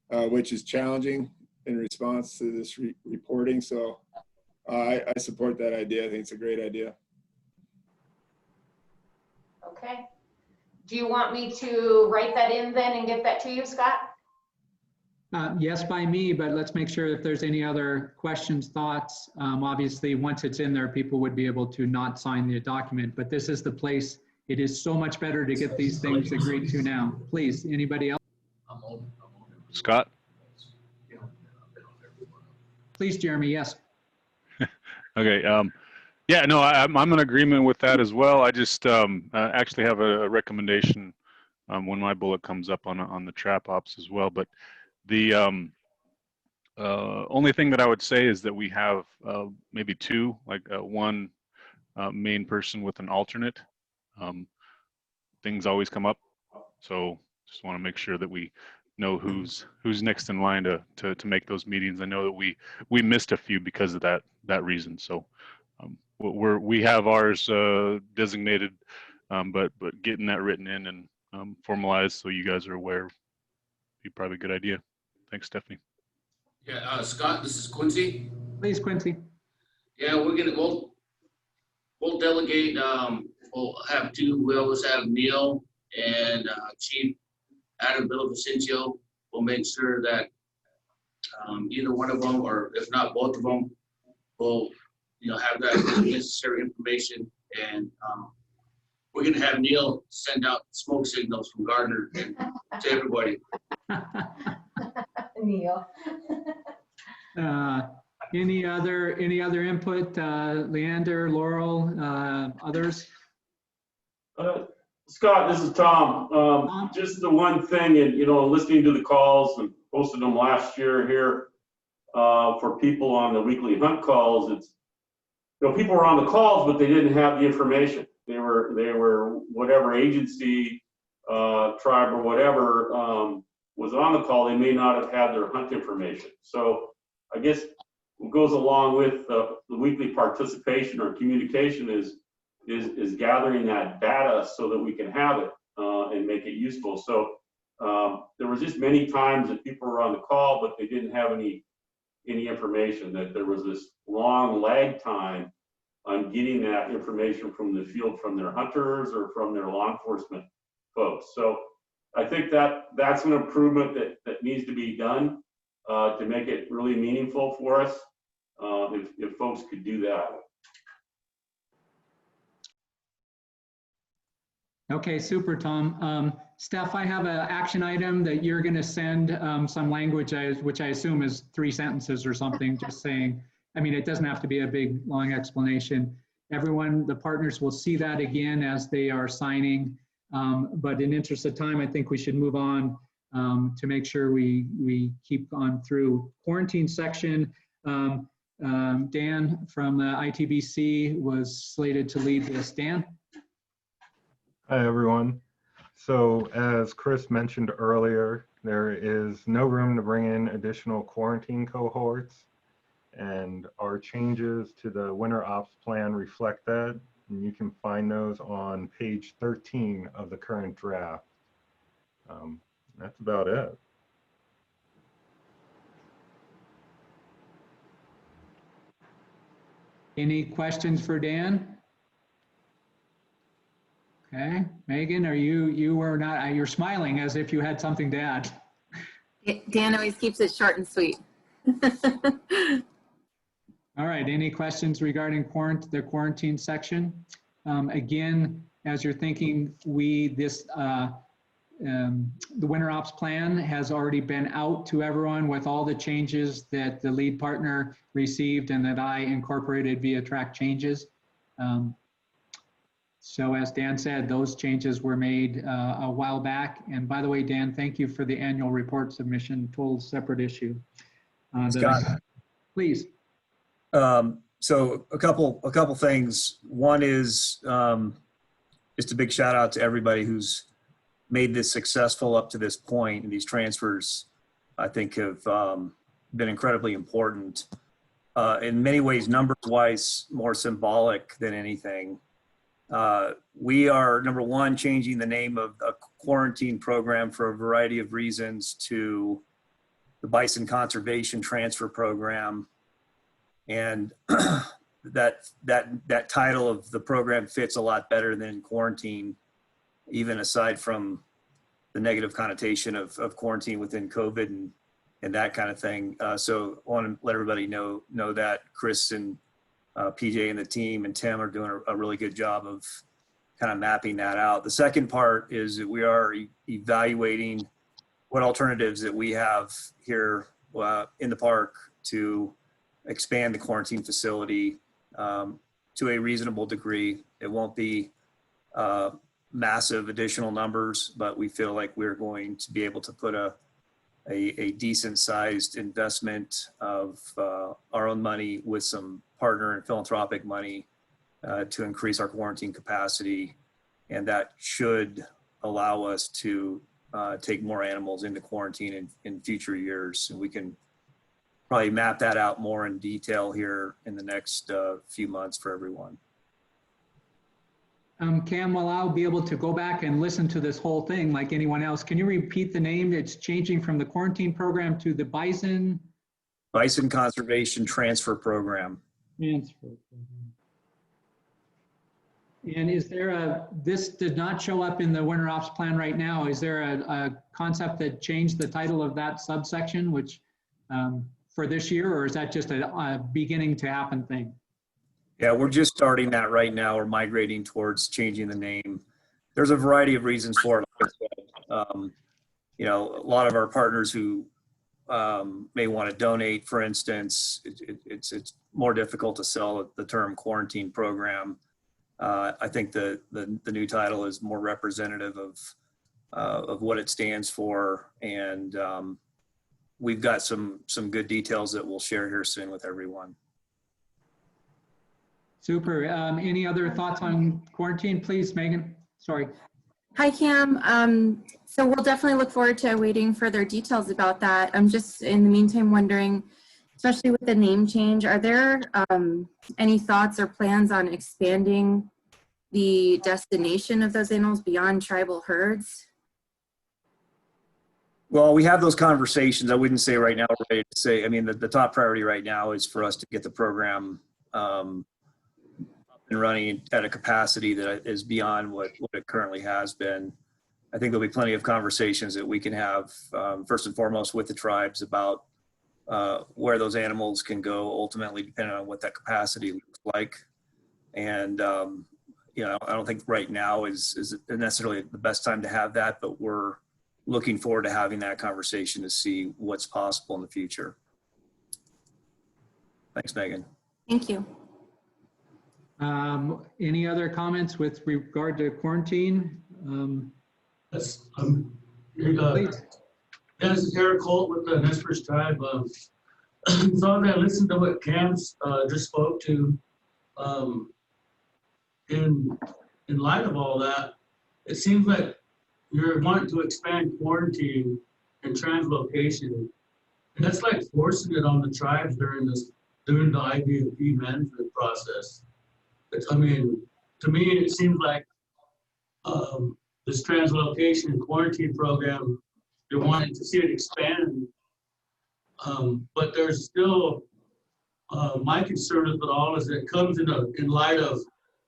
which is challenging in response to this reporting. So I support that idea. I think it's a great idea. Okay. Do you want me to write that in then and get that to you, Scott? Yes, by me, but let's make sure if there's any other questions, thoughts. Obviously, once it's in there, people would be able to not sign the document, but this is the place. It is so much better to get these things agreed to now. Please, anybody else? Scott? Please, Jeremy, yes. Okay. Yeah, no, I'm in agreement with that as well. I just actually have a recommendation when my bullet comes up on the trap ops as well. But the only thing that I would say is that we have maybe two, like one main person with an alternate. Things always come up, so just want to make sure that we know who's next in line to make those meetings. I know that we missed a few because of that reason. So we have ours designated, but getting that written in and formalized so you guys are aware would be probably a good idea. Thanks, Stephanie. Yeah, Scott, this is Quincy. Please, Quincy. Yeah, we'll delegate. We'll have two. We always have Neil and Chief Adam Villavicencio. We'll make sure that either one of them, or if not both of them, will have that necessary information. And we're gonna have Neil send out smoke signals from Gardner and to everybody. Neil. Any other input, Leander, Laurel, others? Scott, this is Tom. Just the one thing, and listening to the calls and posted them last year here for people on the weekly hunt calls. It's people were on the calls, but they didn't have the information. They were whatever agency, tribe, or whatever was on the call. They may not have had their hunt information. So I guess what goes along with the weekly participation or communication is gathering that data so that we can have it and make it useful. So there was just many times that people were on the call, but they didn't have any information, that there was this long lag time on getting that information from the field, from their hunters or from their law enforcement folks. So I think that's an improvement that needs to be done to make it really meaningful for us, if folks could do that. Okay, super, Tom. Steph, I have an action item that you're going to send some language, which I assume is 3 sentences or something, just saying, I mean, it doesn't have to be a big, long explanation. Everyone, the partners will see that again as they are signing. But in interest of time, I think we should move on to make sure we keep on through. Quarantine section, Dan from the ITBC was slated to lead this. Dan? Hi, everyone. So as Chris mentioned earlier, there is no room to bring in additional quarantine cohorts, and our changes to the winter ops plan reflect that, and you can find those on page 13 of the current draft. That's about it. Any questions for Dan? Okay, Megan, you were not, you're smiling as if you had something to add. Dan always keeps it short and sweet. All right, any questions regarding the quarantine section? Again, as you're thinking, the winter ops plan has already been out to everyone with all the changes that the lead partner received and that I incorporated via track changes. So as Dan said, those changes were made a while back. And by the way, Dan, thank you for the annual report submission, total separate issue. Scott, please. So a couple things. One is just a big shout out to everybody who's made this successful up to this point. And these transfers, I think, have been incredibly important. In many ways, numbers-wise, more symbolic than anything. We are, number one, changing the name of a quarantine program for a variety of reasons to the Bison Conservation Transfer Program. And that title of the program fits a lot better than quarantine, even aside from the negative connotation of quarantine within COVID and that kind of thing. So I want to let everybody know that Chris and PJ and the team and Tim are doing a really good job of kind of mapping that out. The second part is that we are evaluating what alternatives that we have here in the park to expand the quarantine facility to a reasonable degree. It won't be massive additional numbers, but we feel like we're going to be able to put a decent sized investment of our own money with some partner and philanthropic money to increase our quarantine capacity. And that should allow us to take more animals into quarantine in future years. And we can probably map that out more in detail here in the next few months for everyone. Cam, will I be able to go back and listen to this whole thing like anyone else? Can you repeat the name? It's changing from the quarantine program to the Bison? Bison Conservation Transfer Program. Transfer program. And is there this did not show up in the winter ops plan right now. Is there a concept that changed the title of that subsection, which for this year, or is that just a beginning to happen thing? Yeah, we're just starting that right now. We're migrating towards changing the name. There's a variety of reasons for it. Like I said, you know, a lot of our partners who may want to donate, for instance, it's more difficult to sell the term quarantine program. I think the new title is more representative of what it stands for, and we've got some good details that we'll share here soon with everyone. Super. Any other thoughts on quarantine, please, Megan? Sorry. Hi, Cam. So we'll definitely look forward to awaiting further details about that. I'm just in the meantime wondering, especially with the name change, are there any thoughts or plans on expanding the destination of those animals beyond tribal herds? Well, we have those conversations. I wouldn't say right now we're ready to say, I mean, the top priority right now is for us to get the program and running at a capacity that is beyond what it currently has been. I think there'll be plenty of conversations that we can have, first and foremost with the tribes about where those animals can go ultimately, depending on what that capacity looks like. And, you know, I don't think right now is necessarily the best time to have that, but we're looking forward to having that conversation to see what's possible in the future. Thanks, Megan. Thank you. Any other comments with regard to quarantine? Yes, this is Eric Holt with the Nez Perce Tribe. So I listened to what Cam just spoke to. In light of all that, it seems like you're wanting to expand quarantine and translocation, and that's like forcing it on the tribes during the IBMP management process. I mean, to me, it seems like this translocation and quarantine program, you're wanting to see it expand, but there's still, my concern with it all is that it comes in light of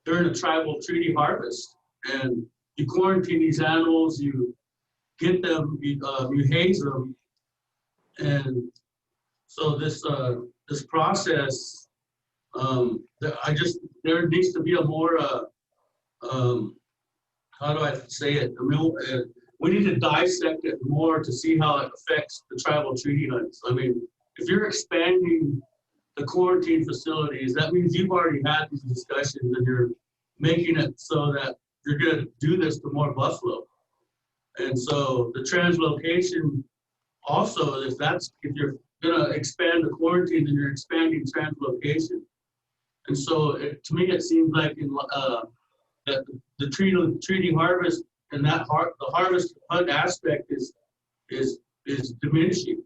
during a tribal treaty harvest, and you quarantine these animals, you get them, you haze them, and so this process, there needs to be a more, how do I say it? I mean, we need to dissect it more to see how it affects the tribal treaty hunts. I mean, if you're expanding the quarantine facilities, that means you've already had these discussions and you're making it so that you're going to do this to more buffalo. And so the translocation also, if you're going to expand the quarantine, then you're expanding translocation. And so to me, it seems like that the treaty harvest and the harvest hunt aspect is diminishing.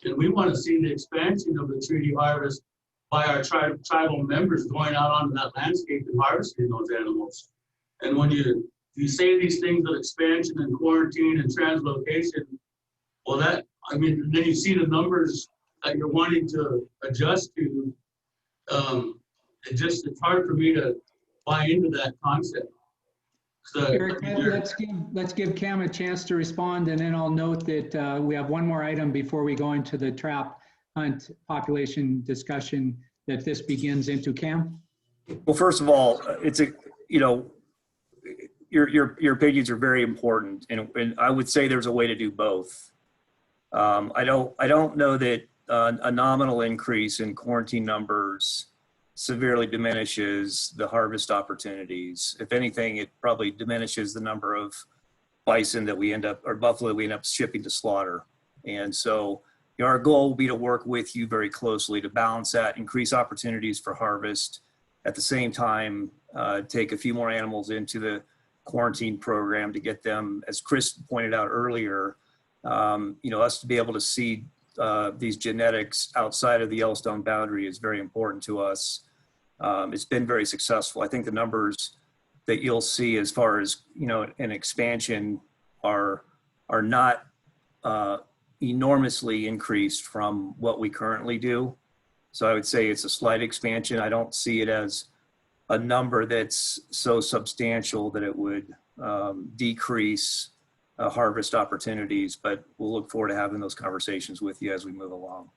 And we want to see the expansion of the treaty harvest by our tribal members going out onto that landscape and harvesting those animals. And when you say these things of expansion and quarantine and translocation, well, then you see the numbers that you're wanting to adjust to. It's hard for me to buy into that concept. So, Eric, let's give Cam a chance to respond, and then I'll note that we have one more item before we go into the trap hunt population discussion that this begins into. Cam? Well, first of all, your opinions are very important, and I would say there's a way to do both. I don't know that a nominal increase in quarantine numbers severely diminishes the harvest opportunities. If anything, it probably diminishes the number of bison that we end up, or buffalo we end up shipping to slaughter. And so our goal will be to work with you very closely to balance that, increase opportunities for harvest, at the same time, take a few more animals into the quarantine program to get them, as Chris pointed out earlier, us to be able to see these genetics outside of the Yellowstone boundary is very important to us. It's been very successful. I think the numbers that you'll see as far as, an expansion are not enormously increased from what we currently do. So I would say it's a slight expansion. I don't see it as a number that's so substantial that it would decrease harvest opportunities, but we'll look forward to having those conversations with you as we move along.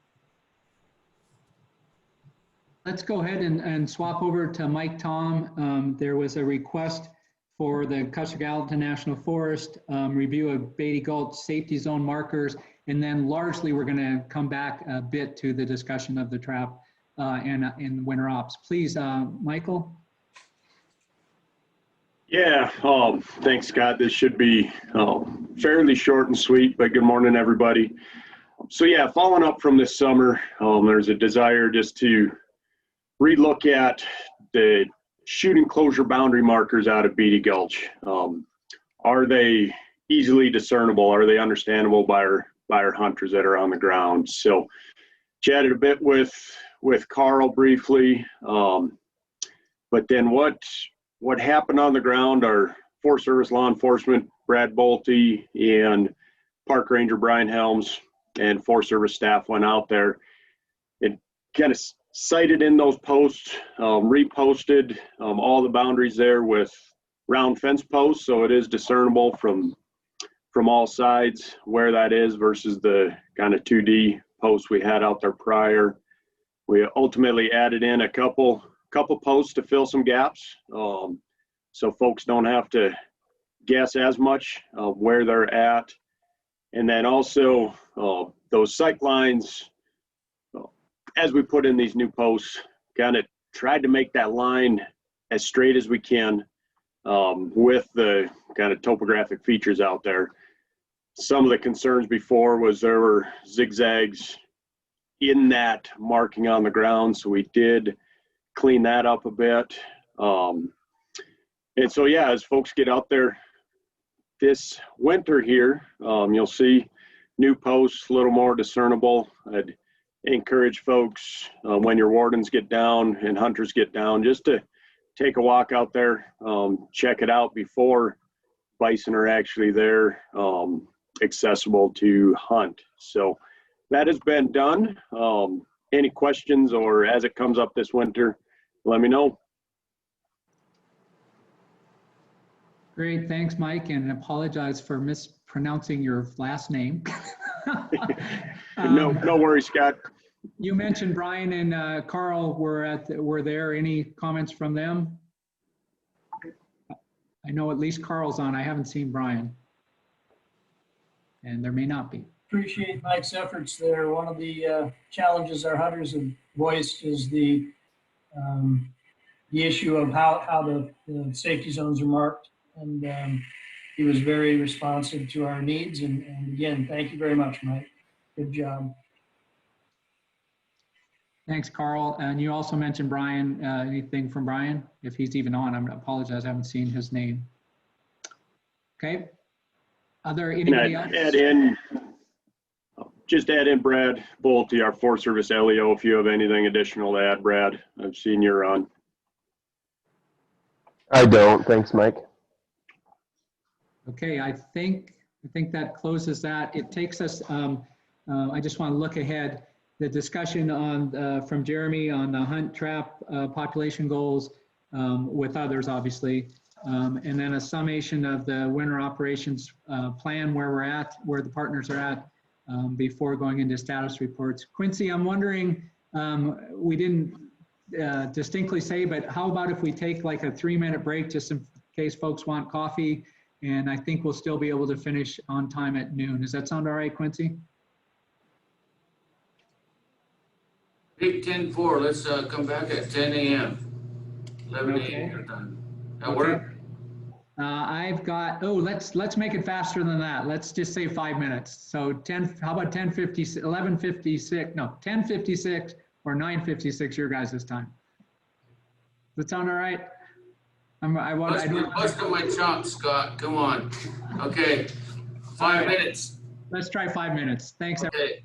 Let's go ahead and swap over to Mike Tom. There was a request for the Custer Gallatin National Forest review of Beatty Gulch safety zone markers, and then largely we're going to come back a bit to the discussion of the trap and winter ops. Please, Michael. Yeah, thanks, Scott. This should be fairly short and sweet, but good morning, everybody. So yeah, following up from this summer, there's a desire just to relook at the shooting closure boundary markers out of Beatty Gulch. Are they easily discernible? Are they understandable by our hunters that are on the ground? So chatted a bit with Carl briefly, but then what happened on the ground, our Forest Service law enforcement, Brad Bolte and Park Ranger Brian Helms and Forest Service staff went out there and kind of cited in those posts, reposted all the boundaries there with round fence posts, so it is discernible from all sides where that is versus the kind of 2D posts we had out there prior. We ultimately added in a couple posts to fill some gaps, so folks don't have to guess as much where they're at. And then also those sight lines, as we put in these new posts, kind of tried to make that line as straight as we can with the kind of topographic features out there. Some of the concerns before was there were zigzags in that marking on the ground, so we did clean that up a bit. And so, yeah, as folks get out there this winter here, you'll see new posts, a little more discernible. I'd encourage folks when your wardens get down and hunters get down, just to take a walk out there, check it out before bison are actually there, accessible to hunt. So that has been done. Any questions, or as it comes up this winter, let me know. Great, thanks, Mike, and apologize for mispronouncing your last name. No worries, Scott. You mentioned Brian and Carl were there. Any comments from them? I know at least Carl's on. I haven't seen Brian, and there may not be. Appreciate Mike's efforts there. One of the challenges our hunters have voiced is the issue of how the safety zones are marked, and he was very responsive to our needs. And again, thank you very much, Mike. Good job. Thanks, Carl. And you also mentioned Brian. Anything from Brian? If he's even on, I'm going to apologize. I haven't seen his name. Okay. Anybody else? Just add in Brad Bolte, our Forest Service LEO, if you have anything additional to add, Brad. I've seen you're on. I don't. Thanks, Mike. Okay, I think that closes that. It takes us, I just want to look ahead. The discussion on from Jeremy on the hunt trap population goals with others, obviously, and then a summation of the winter operations plan, where we're at, where the partners are at before going into status reports. Quincy, I'm wondering, we didn't distinctly say, but how about if we take like a 3-minute break just in case folks want coffee, and I think we'll still be able to finish on time at noon. Does that sound all right, Quincy? 8:10:4, let's come back at 10 a.m. 11 Okay. a.m. your time. That Okay. work? I've got, oh, let's make it faster than that. Let's just say 5 minutes. So 10, how about 10:50, 11:56, no, 10:56 or 9:56 your guys' time? Does that sound all right? Busted my chops, Scott. Come on. Okay. 5 minutes. Let's try 5 minutes. Thanks. Okay.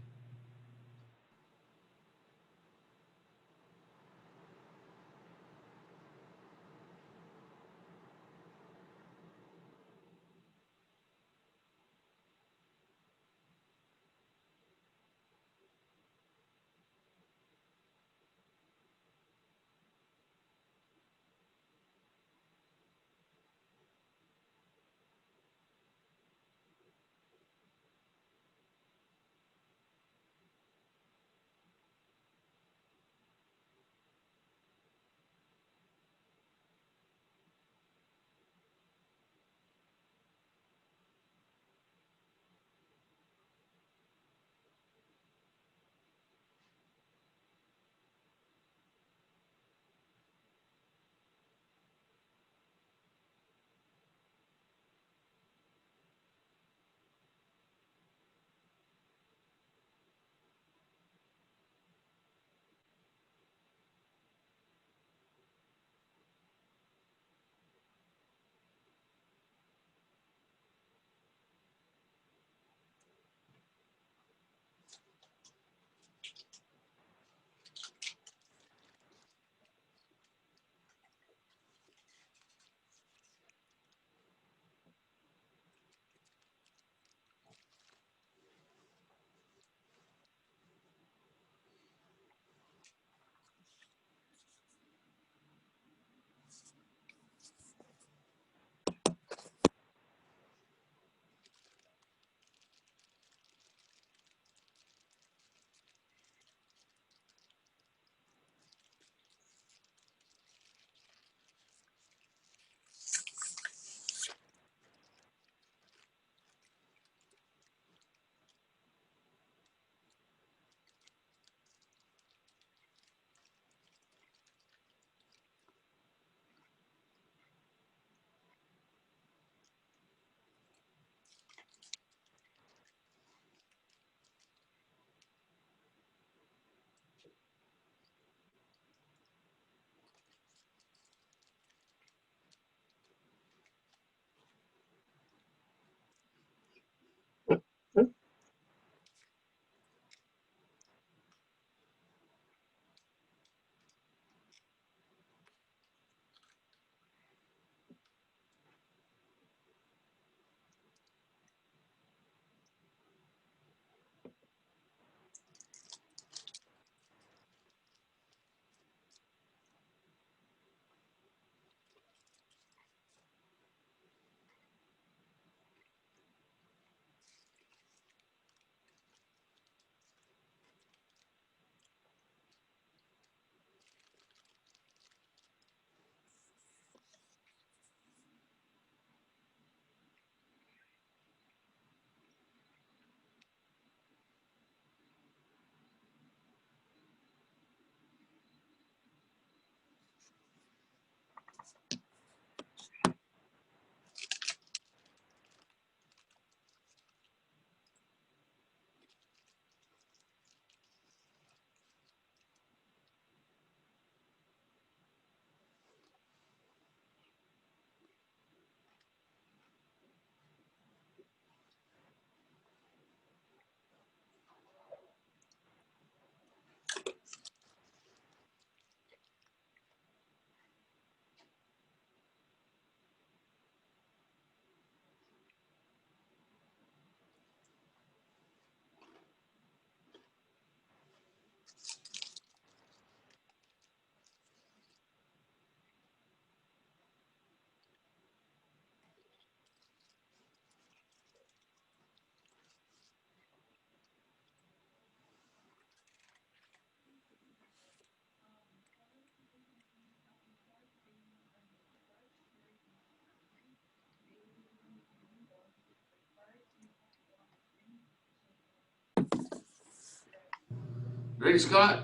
Ready, Scott?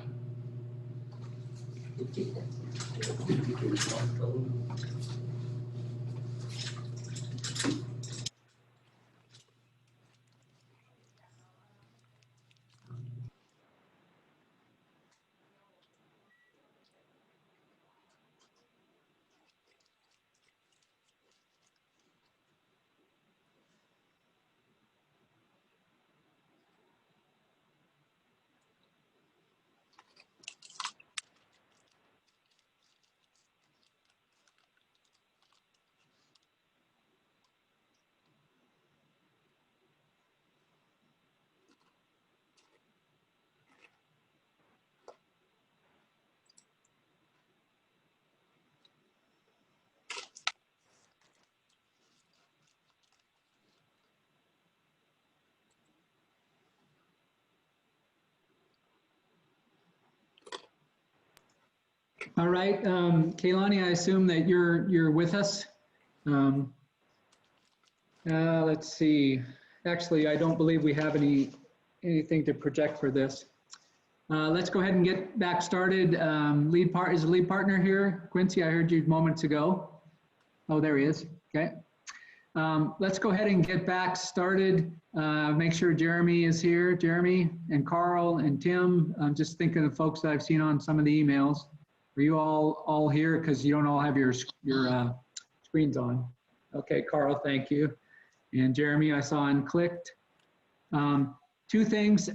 All right, Kaylani, I assume that you're with us. Let's see. Actually, I don't believe we have anything to project for this. Let's go ahead and get back started. Is the lead partner here? Quincy, I heard you moments ago. Oh, there he is. Okay. Let's go ahead and get back started. Make sure Jeremy is here. Jeremy and Carl and Tim. I'm just thinking of folks that I've seen on some of the emails. Are you all here? Because you don't all have your screens on. Okay, Carl, thank you. And Jeremy, I saw unclicked. Two things.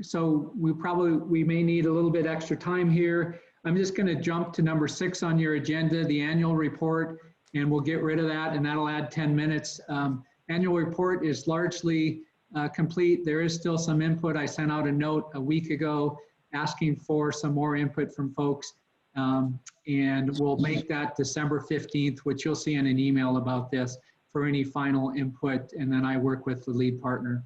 So we may need a little bit extra time here. I'm just going to jump to number 6 on your agenda, the annual report, and we'll get rid of that, and that'll add 10 minutes. Annual report is largely complete. There is still some input. I sent out a note a week ago asking for some more input from folks. And we'll make that December 15th, which you'll see in an email about this for any final input. And then I work with the lead partner.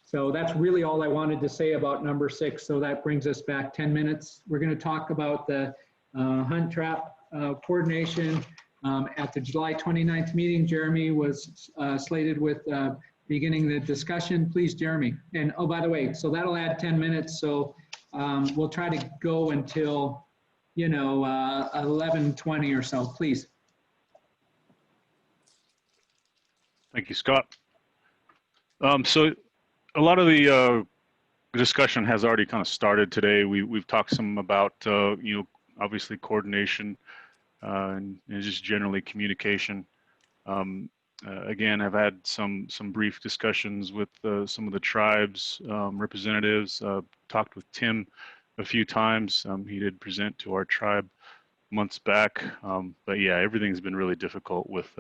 So that's really all I wanted to say about number 6. So that brings us back 10 minutes. We're going to talk about the hunt trap coordination. At the July 29th meeting, Jeremy was slated with beginning the discussion. Please, Jeremy. And oh, by the way, so that'll add 10 minutes. So we'll try to go until 11:20 or so, please. Thank you, Scott. So a lot of the discussion has already kind of started today. We've talked some about, obviously coordination and just generally communication. Again, I've had some brief discussions with some of the tribes representatives, talked with Tim a few times. He did present to our tribe months back. But yeah, everything's been really difficult with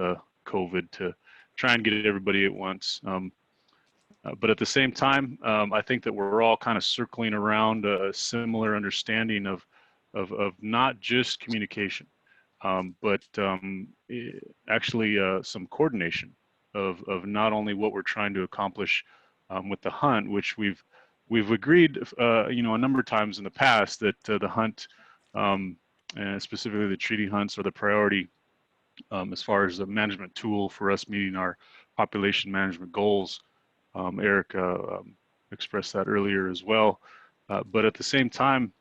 COVID to try and get everybody at once. But at the same time, I think that we're all kind of circling around a similar understanding of not just communication, but actually some coordination of not only what we're trying to accomplish with the hunt, which we've agreed, a number of times in the past that the hunt, and specifically the treaty hunts, are the priority as far as the management tool for us meeting our population management goals. Eric expressed that earlier as well. But at the same time,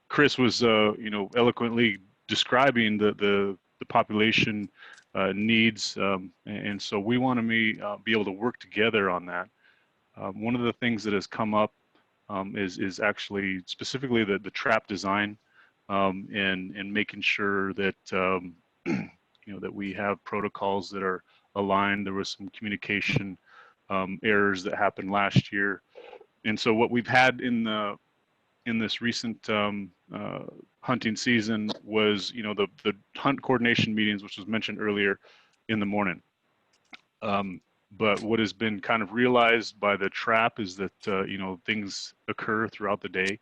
Chris was, eloquently describing the population needs, and so we want to be able to work together on that. One of the things that has come up is actually specifically the trap design, and making sure that that we have protocols that are aligned. There was some communication errors that happened last year, and so what we've had in this recent hunting season was the hunt coordination meetings, which was mentioned earlier, in the morning. But what has been kind of realized by the trap is that things occur throughout the day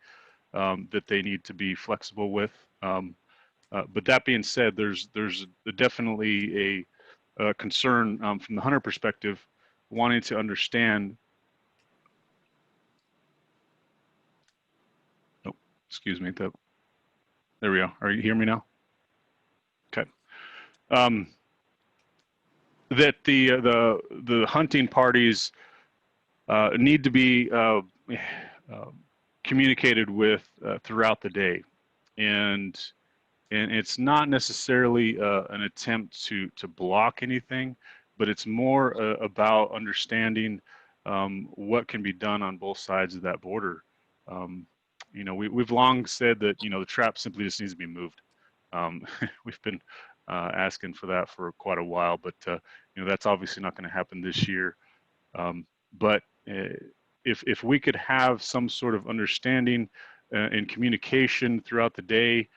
that they need to be flexible with. But that being said, there's definitely a concern from the hunter perspective, wanting to understand. Oh, excuse me. There we go. Are you hearing me now? Okay. That the hunting parties need to be communicated with throughout the day. and it's not necessarily an attempt to block anything, but it's more about understanding what can be done on both sides of that border. You know, we've long said that, you know, the trap simply just needs to be moved. We've been asking for that for quite a while, but you know, that's obviously not going to happen this year. But if we could have some sort of understanding and communication throughout the day,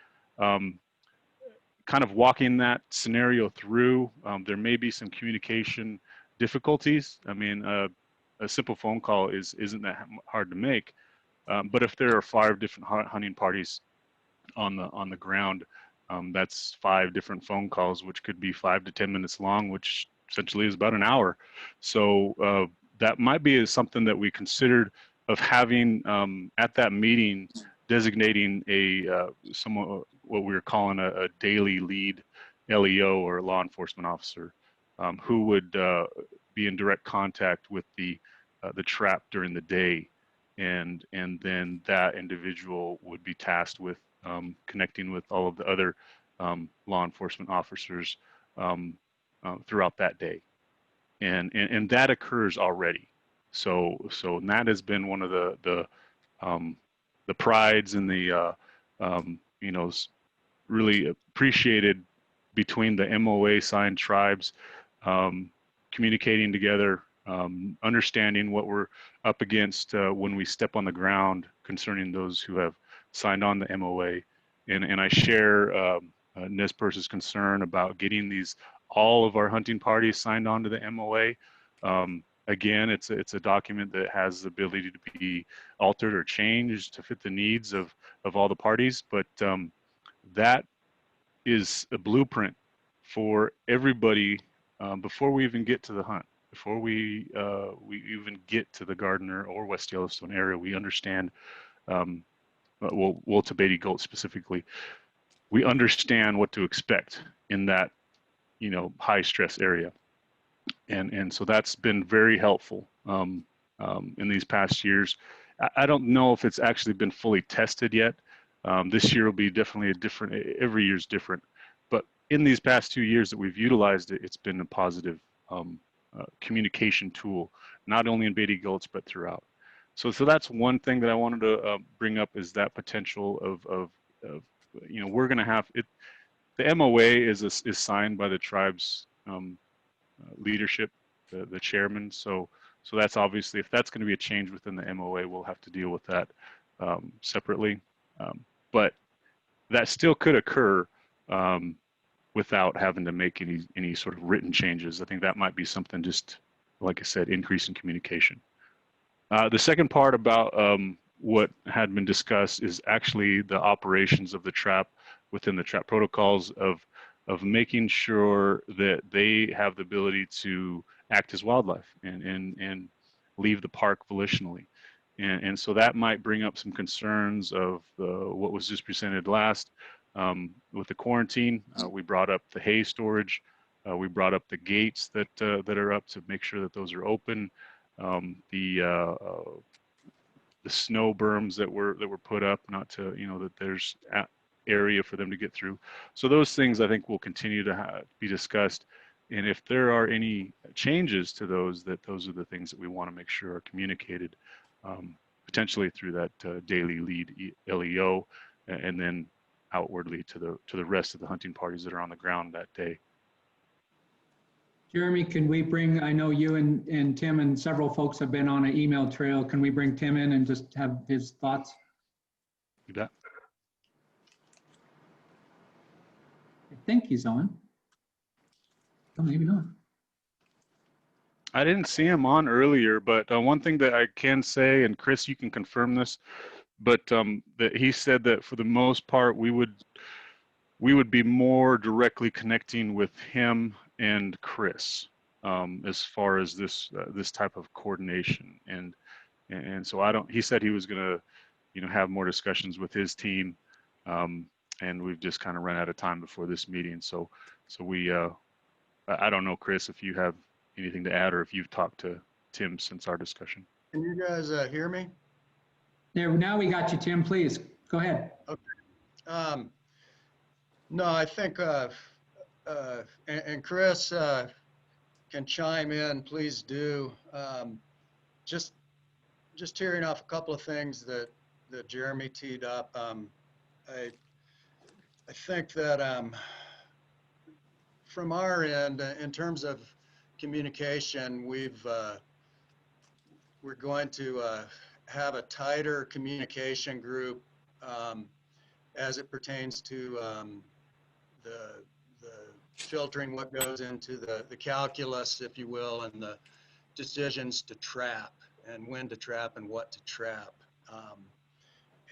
kind of walking that scenario through, there may be some communication difficulties. I mean, a simple phone call isn't that hard to make, but if there are 5 different hunting parties on the ground, that's 5 different phone calls, which could be 5 to 10 minutes long, which essentially is about an hour. So that might be something that we considered of having at that meeting, designating a what we were calling a daily lead LEO, or law enforcement officer, who would be in direct contact with the trap during the day, and then that individual would be tasked with connecting with all of the other law enforcement officers throughout that day, and that occurs already. So that has been one of the prides and the you know, really appreciated between the MOA signed tribes, communicating together, understanding what we're up against when we step on the ground concerning those who have signed on the MOA. And I share NESPERS's concern about getting all of our hunting parties signed on to the MOA. Again, it's a document that has the ability to be altered or changed to fit the needs of all the parties, but that is a blueprint for everybody before we even get to the hunt. Before we even get to the Gardner or West Yellowstone area, we understand, well, to Beatty Goat specifically, we understand what to expect in that, you know, high stress area. And so that's been very helpful in these past years. I don't know if it's actually been fully tested yet. This year will be definitely a different, every year's different. But in these past 2 years that we've utilized it, it's been a positive communication tool, not only in Beatty Gulch, but throughout. So that's one thing that I wanted to bring up, is that potential of you know, we're going to have it. The MOA is signed by the tribe's leadership, the chairman. So that's obviously, if that's going to be a change within the MOA, we'll have to deal with that separately. But that still could occur without having to make any sort of written changes. I think that might be something, just like I said, increase in communication. The second part about what had been discussed is actually the operations of the trap within the trap protocols of making sure that they have the ability to act as wildlife and leave the park volitionally. And so that might bring up some concerns of what was just presented last with the quarantine. We brought up the hay storage. We brought up the gates that are up to make sure that those are open. The snow berms that were put up, not to, you know, that there's area for them to get through. So those things I think will continue to be discussed. And if there are any changes to those, those are the things that we want to make sure are communicated, potentially through that daily lead LEO, and then outwardly to the rest of the hunting parties that are on the ground that day. Jeremy, can we bring, I know you and Tim and several folks have been on an email trail. Can we bring Tim in and just have his thoughts? You bet. I think he's on. Oh, maybe not. I didn't see him on earlier, but one thing that I can say, and Chris, you can confirm this, but that he said that for the most part, we would be more directly connecting with him and Chris as far as this type of coordination. And so he said he was going to, you know, have more discussions with his team, and we've just kind of run out of time before this meeting. So we, I don't know, Chris, if you have anything to add, or if you've talked to Tim since our discussion. Can you guys hear me? There, now we got you, Tim. Please go ahead. Okay. No, I think, and Chris can chime in, please do. Just hearing off a couple of things that Jeremy teed up. I think that from our end, in terms of communication, we're going to have a tighter communication group as it pertains to the filtering what goes into the calculus, if you will, and the decisions to trap and when to trap and what to trap.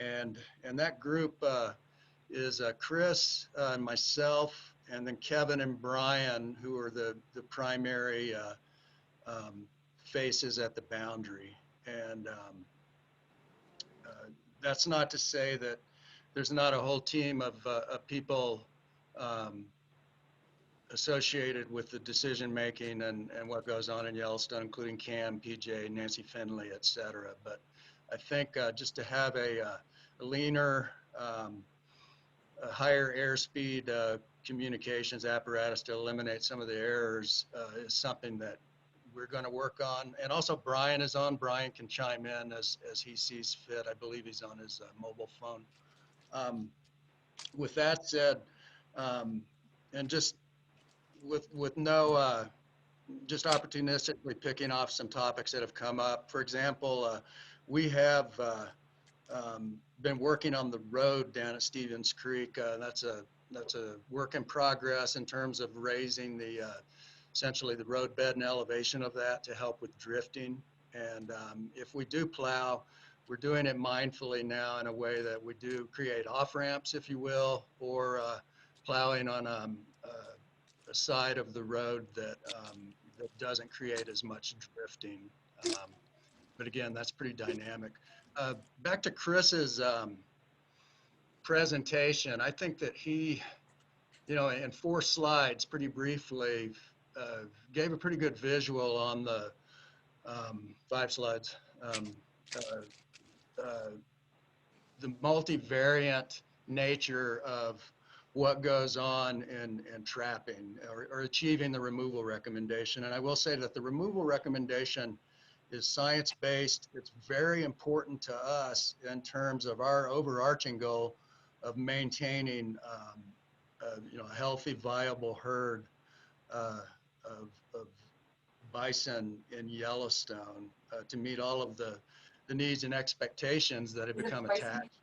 And that group is Chris and myself, and then Kevin and Brian, who are the primary faces at the boundary. And that's not to say that there's not a whole team of people associated with the decision making and what goes on in Yellowstone, including Cam, PJ, Nancy Finley, et cetera. But I think just to have a leaner, a higher airspeed communications apparatus to eliminate some of the errors is something that we're going to work on. And also Brian is on. Brian can chime in as he sees fit. I believe he's on his mobile phone. With that said, and just with no, just opportunistically picking off some topics that have come up. For example, we have been working on the road down at Stevens Creek. That's a work in progress in terms of raising the essentially the road bed and elevation of that to help with drifting. And if we do plow, we're doing it mindfully now in a way that we do create off ramps, if you will, or plowing on a side of the road that that doesn't create as much drifting. But again, that's pretty dynamic. Back to Chris's presentation, I think that he, you know, in 4 slides, pretty briefly, gave a pretty good visual on the 5 slides, the multivariant nature of what goes on in trapping or achieving the removal recommendation. And I will say that the removal recommendation is science-based. It's very important to us in terms of our overarching goal of maintaining you know, a healthy, viable herd of bison in Yellowstone to meet all of the needs and expectations that have become attached.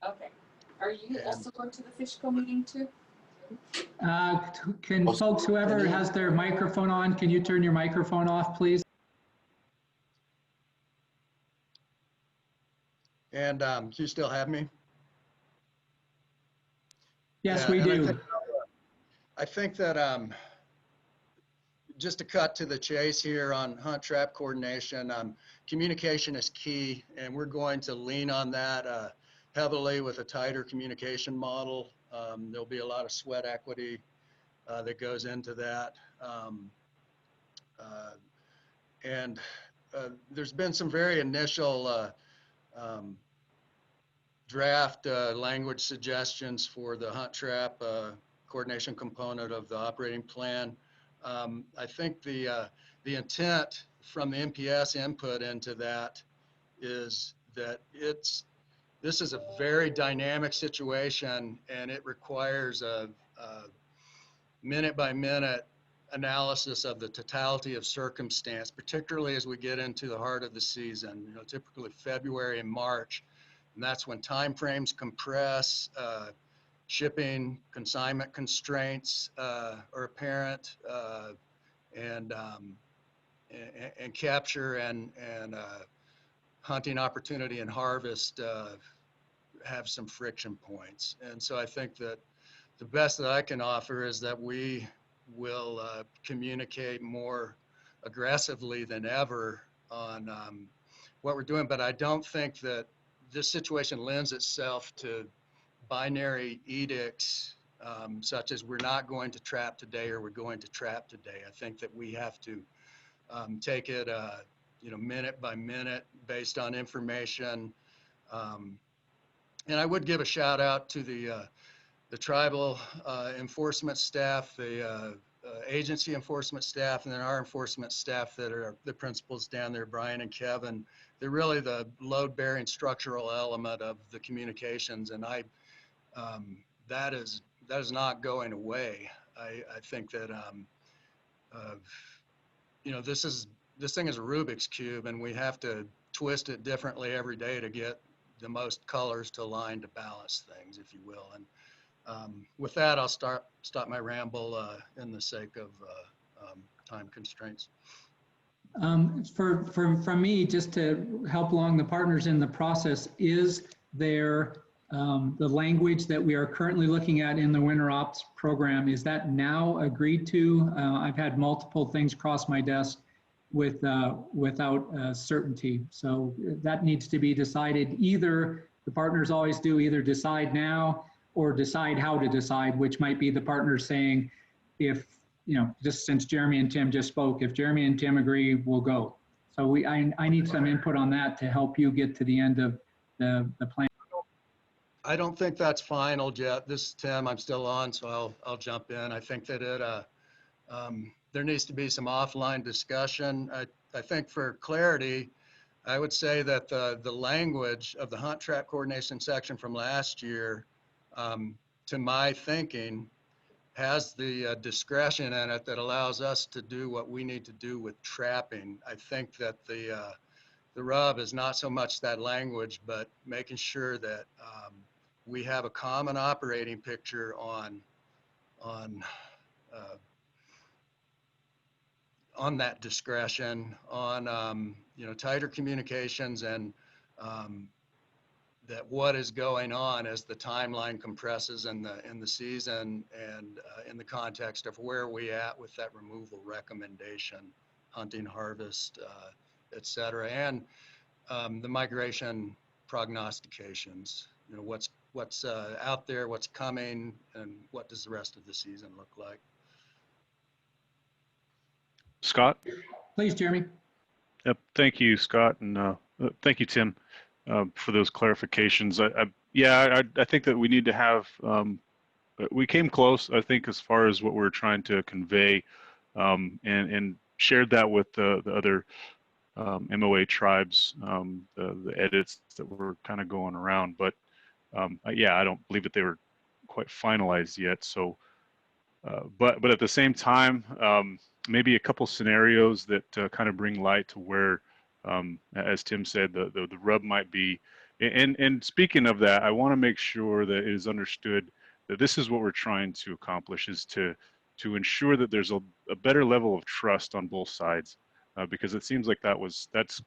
Okay. Are you also going to the Fishco meeting too? Can folks, whoever has their microphone on, can you turn your microphone off, please? And do you still have me? Yes, we do. I think that just to cut to the chase here on hunt trap coordination, communication is key, and we're going to lean on that heavily with a tighter communication model. There'll be a lot of sweat equity that goes into that. And there's been some very initial draft language suggestions for the hunt trap coordination component of the operating plan. I think the intent from the NPS input into that is that this is a very dynamic situation, and it requires a minute by minute analysis of the totality of circumstance, particularly as we get into the heart of the season, you know, typically February and March. And that's when timeframes compress, shipping, consignment constraints are apparent, and capture and hunting opportunity and harvest have some friction points. And so I think that the best that I can offer is that we will communicate more aggressively than ever on what we're doing. But I don't think that this situation lends itself to binary edicts such as we're not going to trap today or we're going to trap today. I think that we have to take it you know, minute by minute based on information And I would give a shout out to the tribal enforcement staff, the agency enforcement staff, and then our enforcement staff that are the principals down there, Brian and Kevin. They're really the load-bearing structural element of the communications, and that is not going away. I think that you know, this thing is a Rubik's cube, and we have to twist it differently every day to get the most colors to align to balance things, if you will. And with that, I'll stop my ramble in the sake of time constraints. From me, just to help along the partners in the process, is there the language that we are currently looking at in the Winter Ops program, is that now agreed to? I've had multiple things cross my desk without certainty. So that needs to be decided. Either the partners always do, either decide now or decide how to decide, which might be the partners saying, if, you know, just since Jeremy and Tim just spoke, if Jeremy and Tim agree, we'll go. So I need some input on that to help you get to the end of the plan. I don't think that's final yet. This is Tim, I'm still on, so I'll jump in. I think that there needs to be some offline discussion. I think for clarity, I would say that the language of the hunt trap coordination section from last year, to my thinking, has the discretion in it that allows us to do what we need to do with trapping. I think that the rub is not so much that language, but making sure that we have a common operating picture on that discretion, on you know, tighter communications, and that what is going on as the timeline compresses in the season, and in the context of where we at with that removal recommendation, hunting, harvest, et cetera, and the migration prognostications. You know, what's out there, what's coming, and what does the rest of the season look like? Scott? Please, Jeremy. Yep. Thank you, Scott, and thank you, Tim, for those clarifications. I think that we need to have, we came close, I think, as far as what we're trying to convey, and shared that with the other MOA tribes, the edits that were kind of going around. But yeah, I don't believe that they were quite finalized yet. So, but at the same time, maybe a couple scenarios that kind of bring light to where, as Tim said, the rub might be. And speaking of that, I want to make sure that it is understood that this is what we're trying to accomplish, is to ensure that there's a better level of trust on both sides, because it seems like that's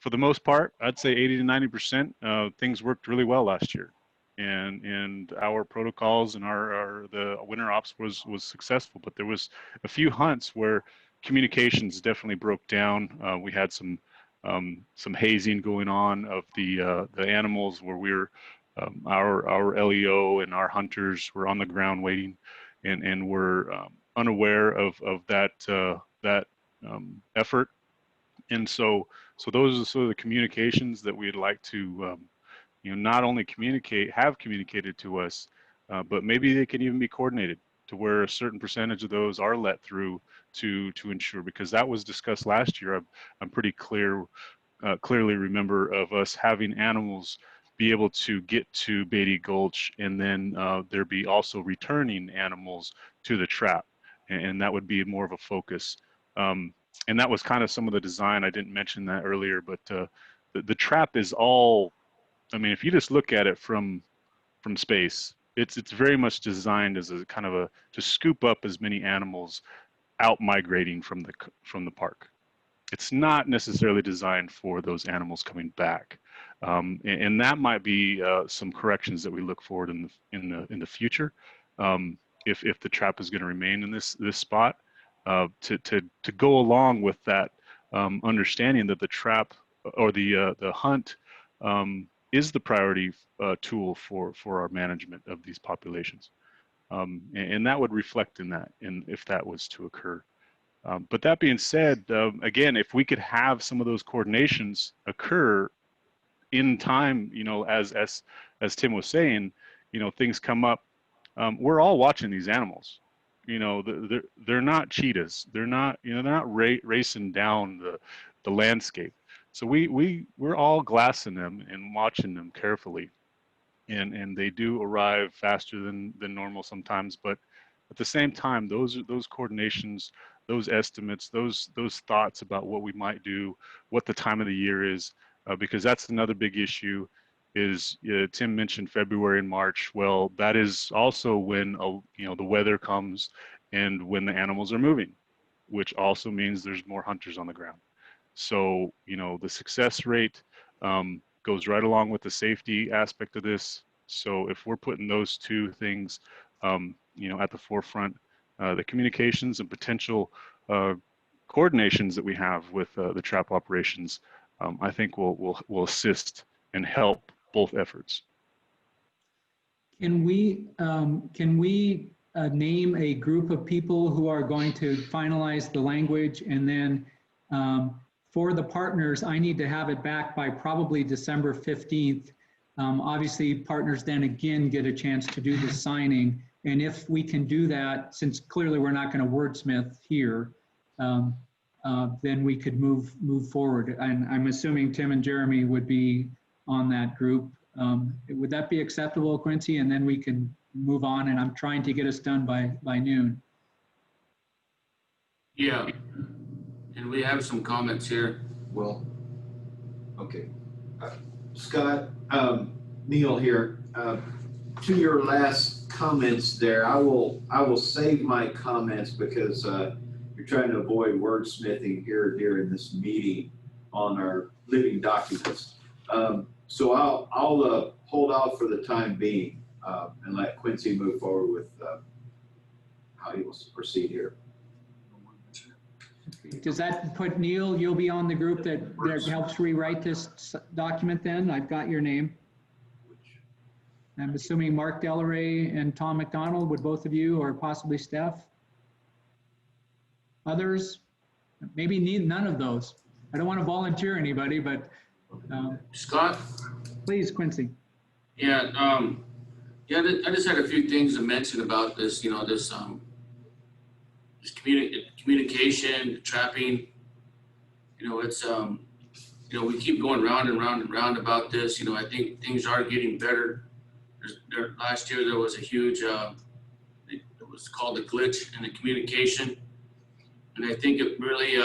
for the most part, I'd say 80 to 90%, things worked really well last year, and our protocols and the winter ops was successful. But there was a few hunts where communications definitely broke down. We had some hazing going on of the animals, where we were our LEO and our hunters were on the ground waiting, and were unaware of that effort. And so those are sort of the communications that we'd like to, you know, not only have communicated to us, but maybe they can even be coordinated to where a certain percentage of those are let through to ensure, because that was discussed last year. I'm pretty clearly remember of us having animals be able to get to Beatty Gulch, and then there be also returning animals to the trap, and that would be more of a focus. And that was kind of some of the design. I didn't mention that earlier, but the trap is all, I mean, if you just look at it from space, it's very much designed as a kind of to scoop up as many animals out migrating from the park. It's not necessarily designed for those animals coming back, and that might be some corrections that we look forward in the future, if the trap is going to remain in this spot. To go along with that understanding that the trap or the hunt is the priority tool for our management of these populations, and that would reflect in that, if that was to occur. But that being said, again, if we could have some of those coordinations occur in time, as Tim was saying, things come up. We're all watching these animals. They're not cheetahs. They're not racing down the landscape. So we're all glassing them and watching them carefully, and they do arrive faster than normal sometimes. But at the same time, those coordinations, those estimates, those thoughts about what we might do, what the time of the year is, because that's another big issue. Is Tim mentioned February and March. Well, that is also when the weather comes and when the animals are moving, which also means there's more hunters on the ground. So the success rate goes right along with the safety aspect of this. So if we're putting those two things, at the forefront, the communications and potential coordinations that we have with the trap operations, I think will assist and help both efforts. Can we name a group of people who are going to finalize the language, and then for the partners, I need to have it back by probably December 15th. Obviously, partners then again get a chance to do the signing. And if we can do that, since clearly we're not going to wordsmith here, then we could move forward. And I'm assuming Tim and Jeremy would be on that group. Would that be acceptable, Quincy? And then we can move on. And I'm trying to get us done by noon. Yeah. And we have some comments here. Well, okay. Scott, Neil here. To your last comments there, I will save my comments because you're trying to avoid wordsmithing here during this meeting on our living documents. So I'll hold out for the time being and let Quincy move forward with how he wants to proceed here. Does that put Neil, you'll be on the group that helps rewrite this document then? I've got your name. I'm assuming Mark Delaray and Tom McDonald, would both of you, or possibly Steph? Others? Maybe none of those. I don't want to volunteer anybody, but Scott? Please, Quincy. Yeah, I just had a few things to mention about this, this communication, trapping. It's, we keep going round and round and round about this. I think things are getting better. Last year there was a huge, it was called a glitch in the communication. And I think it really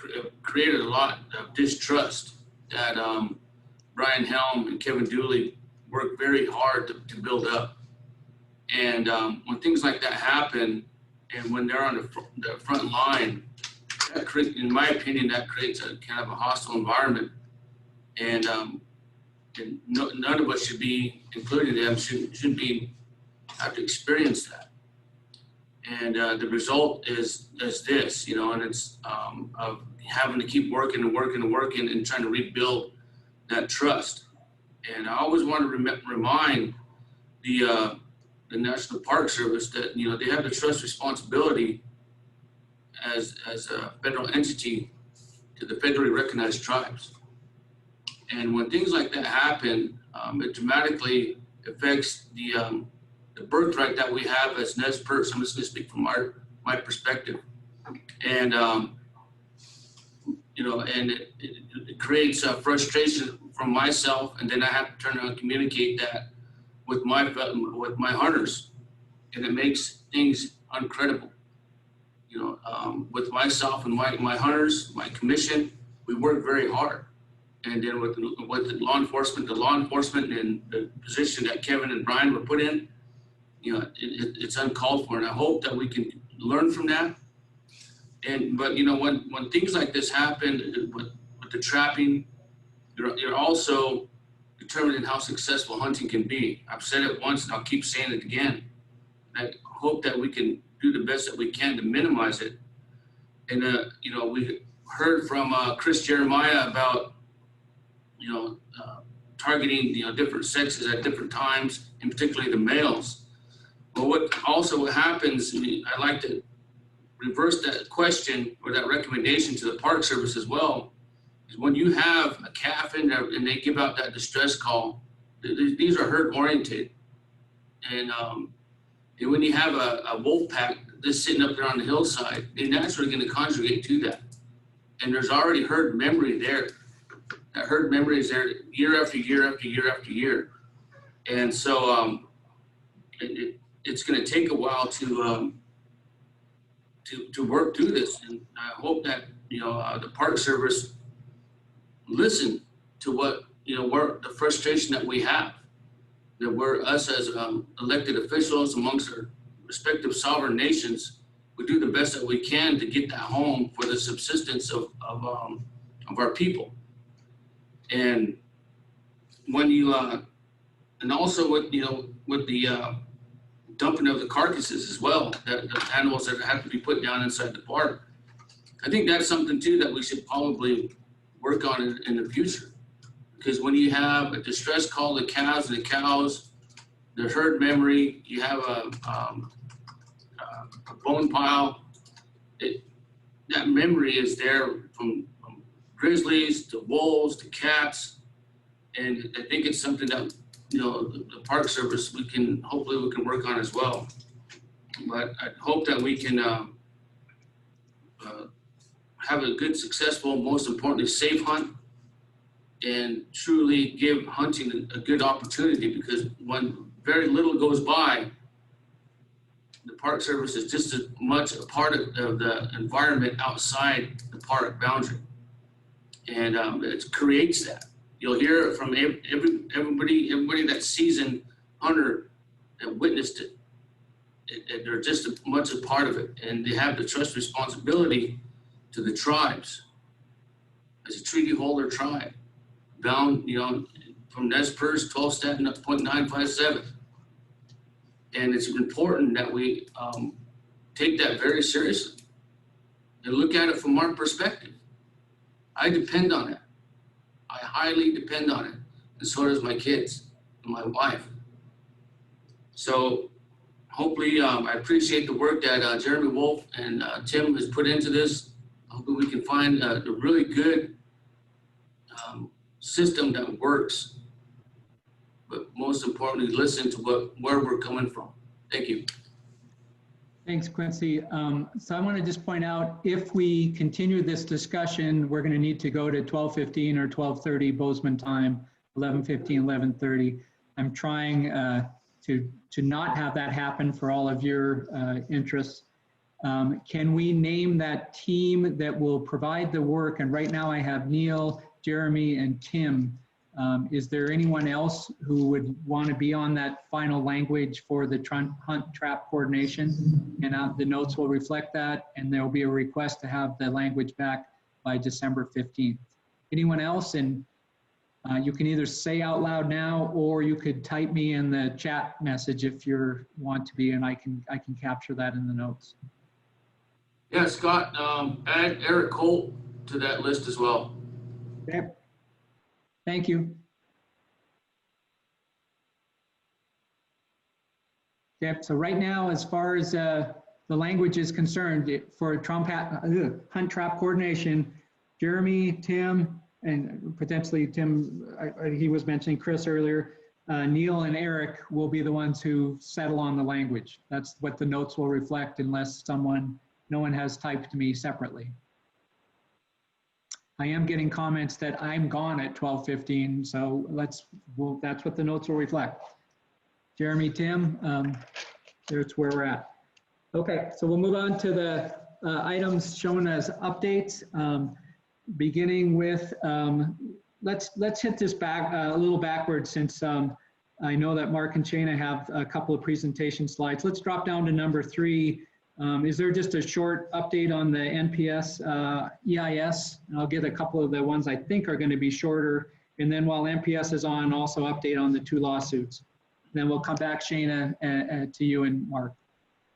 it created a lot of distrust that Brian Helm and Kevin Dooley worked very hard to build up. And when things like that happen, and when they're on the front line, in my opinion, that creates a kind of a hostile environment. And none of us should be, including them, should have to experience that. And the result is this, and it's of having to keep working and working and working and trying to rebuild that trust. And I always want to remind the National Park Service that they have the trust responsibility as a federal entity to the federally recognized tribes. And when things like that happen, it dramatically affects the birthright that we have as Nez Perce. I'm just going to speak from my perspective. And and it creates frustration from myself, and then I have to turn around and communicate that with my hunters, and it makes things uncredible. With myself and my hunters, my commission, we work very hard. And then with the law enforcement and the position that Kevin and Brian were put in, it's uncalled for. And I hope that we can learn from that. But when things like this happen with the trapping, you're also determining how successful hunting can be. I've said it once and I'll keep saying it again. I hope that we can do the best that we can to minimize it. And we heard from Chris Jeremiah about targeting different sexes at different times, and particularly the males. But what happens, I like to reverse that question or that recommendation to the Park Service as well, When you have a calf in there and they give out that distress call, these are herd oriented. And when you have a wolf pack just sitting up there on the hillside, they're naturally going to conjugate to that. And there's already herd memory there. That herd memory is there year after year after year after year. And so it's going to take a while to work through this. And I hope that, the Park Service listen to what, where the frustration that we have, that we're us as elected officials amongst our respective sovereign nations, we do the best that we can to get that home for the subsistence of our people. And when you, and also with, with the dumping of the carcasses as well, the animals that have to be put down inside the park, I think that's something too that we should probably work on in the future. Because when you have a distress call to calves and the cows, the herd memory, you have a bone pile, that memory is there from grizzlies to wolves to cats. And I think it's something that, the Park Service, hopefully we can work on as well. But I hope that we can have a good, successful, most importantly, safe hunt, and truly give hunting a good opportunity, because when very little goes by, the Park Service is just as much a part of the environment outside the park boundary. And it creates that. You'll hear it from everybody that's seasoned hunter that witnessed it. They're just as much a part of it, and they have the trust responsibility to the tribes as a treaty holder tribe, bound, from Nez Perce 12 stat 0.957. And it's important that we take that very seriously and look at it from our perspective. I depend on it. I highly depend on it, and so does my kids and my wife. So hopefully, I appreciate the work that Jeremy Wolf and Tim has put into this. Hopefully we can find a really good system that works, but most importantly, listen to where we're coming from. Thank you. Thanks, Quincy. So I want to just point out, if we continue this discussion, we're going to need to go to 12:15 or 12:30 Bozeman time, 11:15, 11:30. I'm trying to not have that happen for all of your interests. Can we name that team that will provide the work? And right now I have Neil, Jeremy, and Tim. Is there anyone else who would want to be on that final language for the hunt trap coordination? And the notes will reflect that, and there will be a request to have the language back by December 15th. Anyone else? And you can either say out loud now, or you could type me in the chat message if you want to be, and I can capture that in the notes. Yeah, Scott, add Eric Holt to that list as well. Okay. Thank you. Okay, so right now, as far as the language is concerned, for hunt trap coordination, Jeremy, Tim, and potentially Tim, he was mentioning Chris earlier, Neil and Eric will be the ones who settle on the language. That's what the notes will reflect, unless no one has typed to me separately. I am getting comments that I'm gone at 12:15, so that's what the notes will reflect. Jeremy, Tim, there's where we're at. Okay, so we'll move on to the items shown as updates, beginning with, let's hit this back a little backwards, since I know that Mark and Shana have a couple of presentation slides. Let's drop down to number 3. Is there just a short update on the NPS EIS? And I'll get a couple of the ones I think are going to be shorter. And then while NPS is on, also update on the 2 lawsuits. Then we'll come back, Shana, to you and Mark.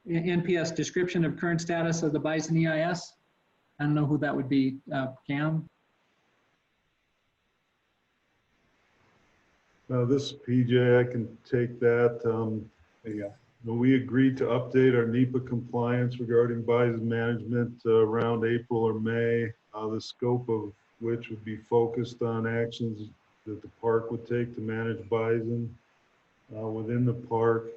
NPS, description of current status of the Bison EIS. I don't know who that would be. Cam? This is PJ. I can take that. When we agreed to update our NEPA compliance regarding bison management around April or May, the scope of which would be focused on actions that the park would take to manage bison within the park.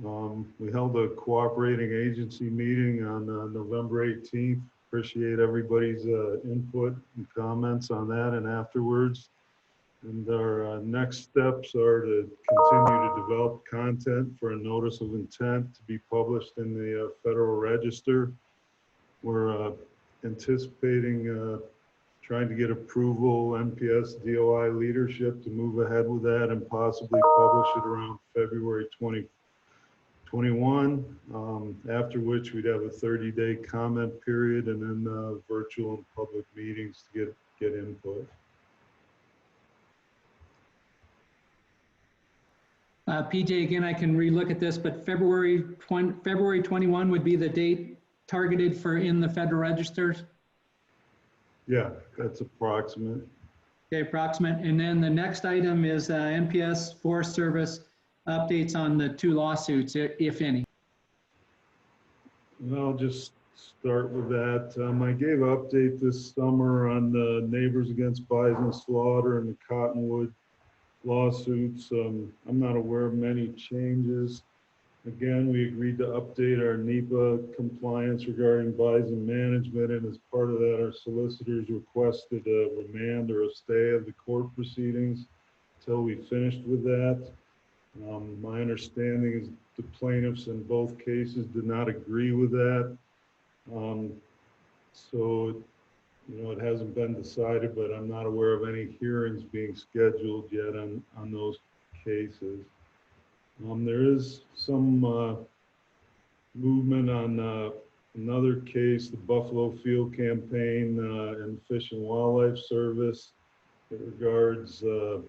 We held a cooperating agency meeting on November 18th. Appreciate everybody's input and comments on that and afterwards. And our next steps are to continue to develop content for a notice of intent to be published in the Federal Register. We're anticipating trying to get approval, NPS DOI leadership to move ahead with that and possibly publish it around February 2021, after which we'd have a 30-day comment period and then virtual and public meetings to get input. PJ, again, I can relook at this, but February 21 would be the date targeted for in the Federal Register? Yeah, that's approximate. Okay, approximate. And then the next item is NPS Forest Service updates on the 2 lawsuits, if any. I'll just start with that. I gave an update this summer on the Neighbors Against Bison Slaughter and the Cottonwood lawsuits. I'm not aware of many changes. Again, we agreed to update our NEPA compliance regarding bison management, and as part of that, our solicitors requested a remand or a stay of the court proceedings until we finished with that. My understanding is the plaintiffs in both cases did not agree with that. So, you know, it hasn't been decided, but I'm not aware of any hearings being scheduled yet on those cases. There is some movement on another case, the Buffalo Field Campaign and Fish and Wildlife Service. It regards the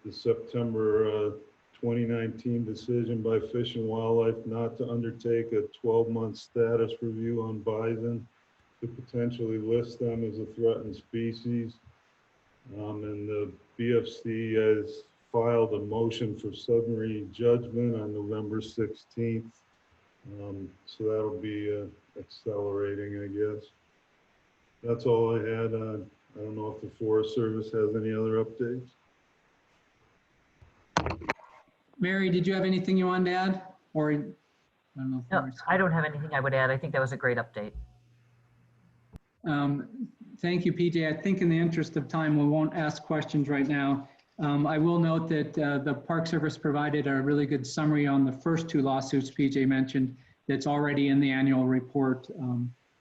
September 2019 decision by Fish and Wildlife not to undertake a 12-month status review on bison to potentially list them as a threatened species. And the BFC has filed a motion for summary judgment on November 16th. So that'll be accelerating, I guess. That's all I had. I don't know if the Forest Service has any other updates. Mary, did you have anything you wanted to add? Or I don't know. No, I don't have anything I would add. I think that was a great update. Thank you, PJ. I think in the interest of time, we won't ask questions right now. I will note that the Park Service provided a really good summary on the first 2 lawsuits PJ mentioned that's already in the annual report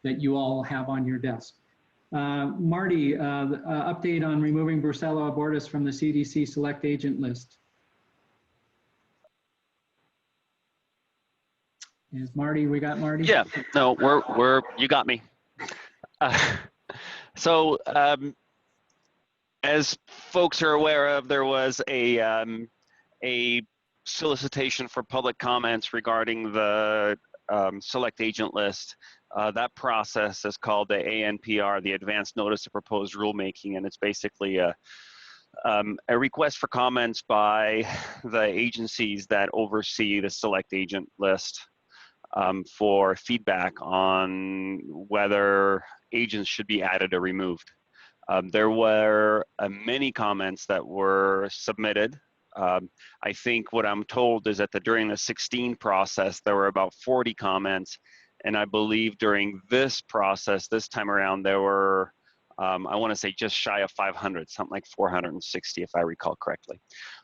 that you all have on your desk. Marty, update on removing Brucella abortus from the CDC select agent list. Is Marty, we got Marty? Yeah, no, you got me. So as folks are aware of, there was a solicitation for public comments regarding the select agent list. That process is called the ANPR, the Advanced Notice of Proposed Rulemaking, and it's basically a request for comments by the agencies that oversee the select agent list for feedback on whether agents should be added or removed. There were many comments that were submitted. I think what I'm told is that during the 16 process, there were about 40 comments. And I believe during this process, this time around, there were, I want to say just shy of 500, something like 460, if I recall correctly.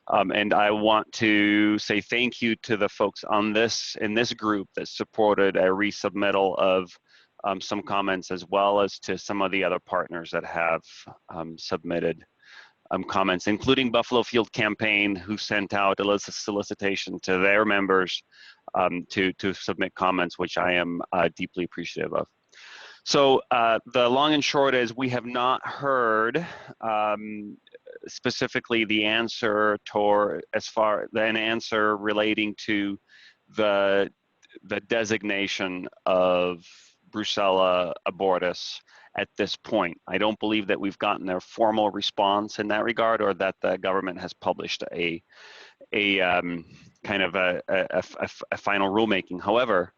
And I want to say thank you to the folks on in this group that supported a resubmittal of some comments, as well as to some of the other partners that have submitted comments, including Buffalo Field Campaign, who sent out a solicitation to their members to submit comments, which I am deeply appreciative of. So the long and short is we have not heard specifically the answer an answer relating to the designation of Brucella abortus at this point. I don't believe that we've gotten a formal response in that regard, or that the government has published a kind of a final rulemaking. However,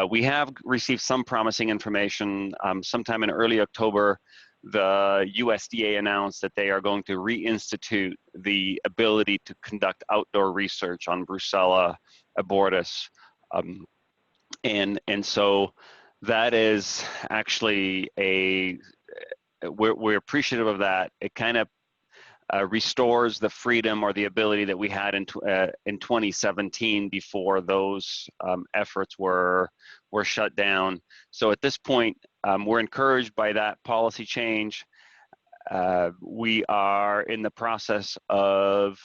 we have received some promising information. Sometime in early October, the USDA announced that they are going to reinstitute the ability to conduct outdoor research on Brucella abortus. And so that is actually we're appreciative of that. It kind of restores the freedom or the ability that we had in 2017 before those efforts were shut down. So at this point, we're encouraged by that policy change. We are in the process of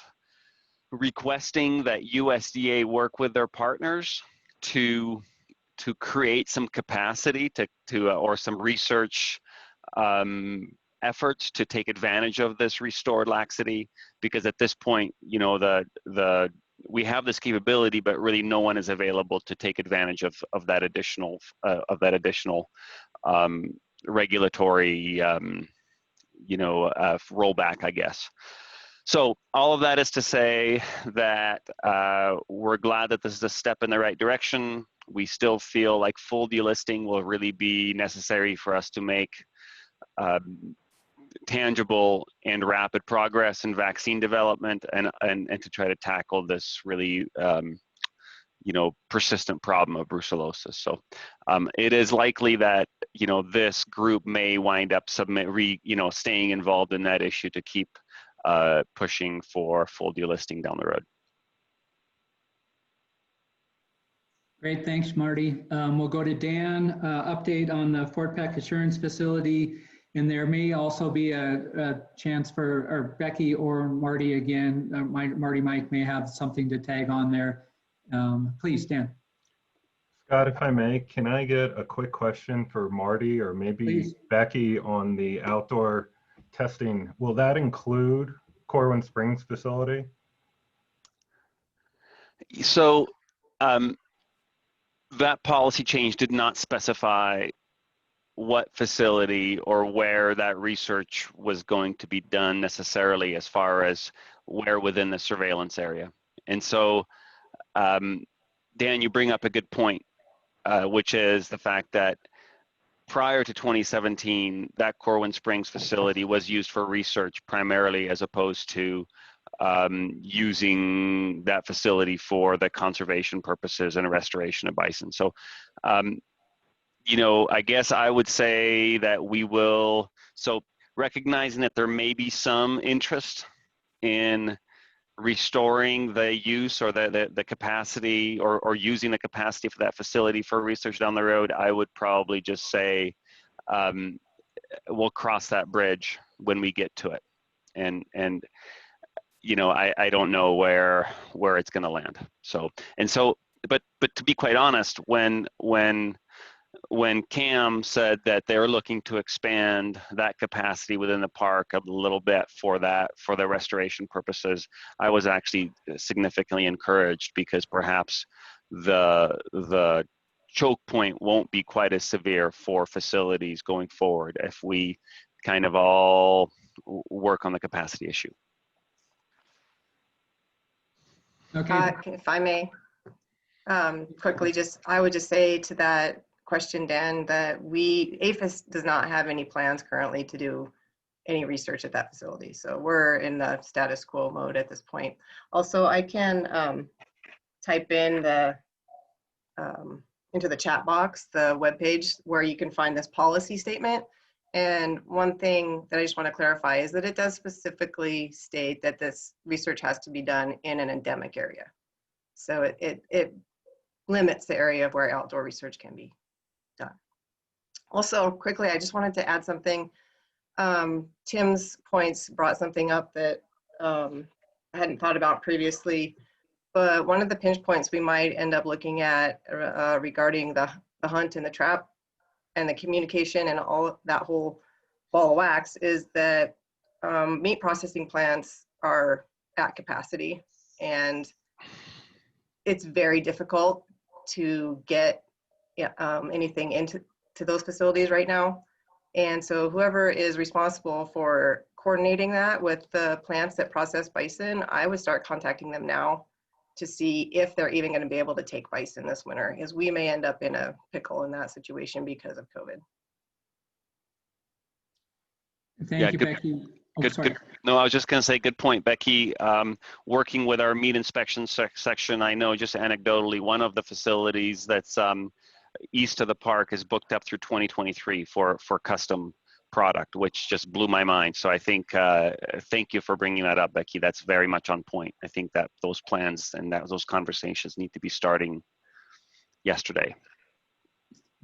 requesting that USDA work with their partners to create some capacity or some research efforts to take advantage of this restored laxity, because at this point, you know, we have this capability, but really no one is available to take advantage of that additional regulatory rollback, I guess. So all of that is to say that we're glad that this is a step in the right direction. We still feel like full delisting will really be necessary for us to make tangible and rapid progress in vaccine development and to try to tackle this really persistent problem of brucellosis. So it is likely that this group may wind up staying involved in that issue to keep pushing for full delisting down the road. Great, thanks, Marty. We'll go to Dan, update on the Fort Peck Assurance Facility, and there may also be a chance for Becky or Marty again. Marty Mike may have something to tag on there. Please, Dan. Scott, if I may, can I get a quick question for Marty or maybe Please. Becky on the outdoor testing? Will that include Corwin Springs facility? So that policy change did not specify what facility or where that research was going to be done necessarily, as far as where within the surveillance area. And so, Dan, you bring up a good point, which is the fact that prior to 2017, that Corwin Springs facility was used for research primarily, as opposed to using that facility for the conservation purposes and restoration of bison. So, I guess I would say that we will, so recognizing that there may be some interest in restoring the use or the capacity or using the capacity for that facility for research down the road, I would probably just say we'll cross that bridge when we get to it. And I don't know where it's going to land. But to be quite honest, when CAM said that they're looking to expand that capacity within the park a little bit for the restoration purposes, I was actually significantly encouraged, because perhaps the choke point won't be quite as severe for facilities going forward if we kind of all work on the capacity issue. Okay. If I may, quickly, I would just say to that question, Dan, that APHIS does not have any plans currently to do any research at that facility. So we're in the status quo mode at this point. Also, I can type in into the chat box the webpage where you can find this policy statement. And one thing that I just want to clarify is that it does specifically state that this research has to be done in an endemic area. So it limits the area of where outdoor research can be done. Also, quickly, I just wanted to add something. Tim's points brought something up that I hadn't thought about previously, but one of the pinch points we might end up looking at regarding the hunt and the trap and the communication and all that whole ball of wax is that meat processing plants are at capacity, and it's very difficult to get anything into those facilities right now. And so whoever is responsible for coordinating that with the plants that process bison, I would start contacting them now to see if they're even going to be able to take bison this winter, because we may end up in a pickle in that situation because of COVID. Thank you, Becky. Oh, sorry. No, I was just going to say, good point, Becky. Working with our meat inspection section, I know just anecdotally, one of the facilities that's east of the park is booked up through 2023 for custom product, which just blew my mind. So I think, thank you for bringing that up, Becky. That's very much on point. I think that those plans and those conversations need to be starting yesterday.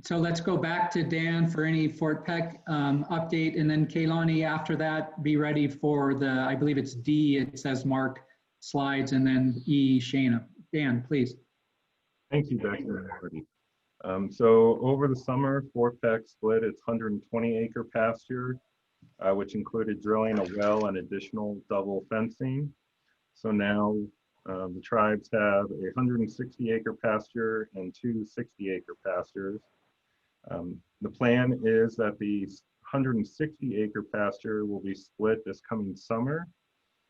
So let's go back to Dan for any Fort Peck update, and then Kaylani after that, be ready for the, I believe it's D, it says Mark slides, and then E, Shana. Dan, please. Thank you, Becky. So over the summer, Fort Peck split its 120-acre pasture, which included drilling a well and additional double fencing. So now the tribes have a 160-acre pasture and two 60-acre pastures. The plan is that the 160-acre pasture will be split this coming summer,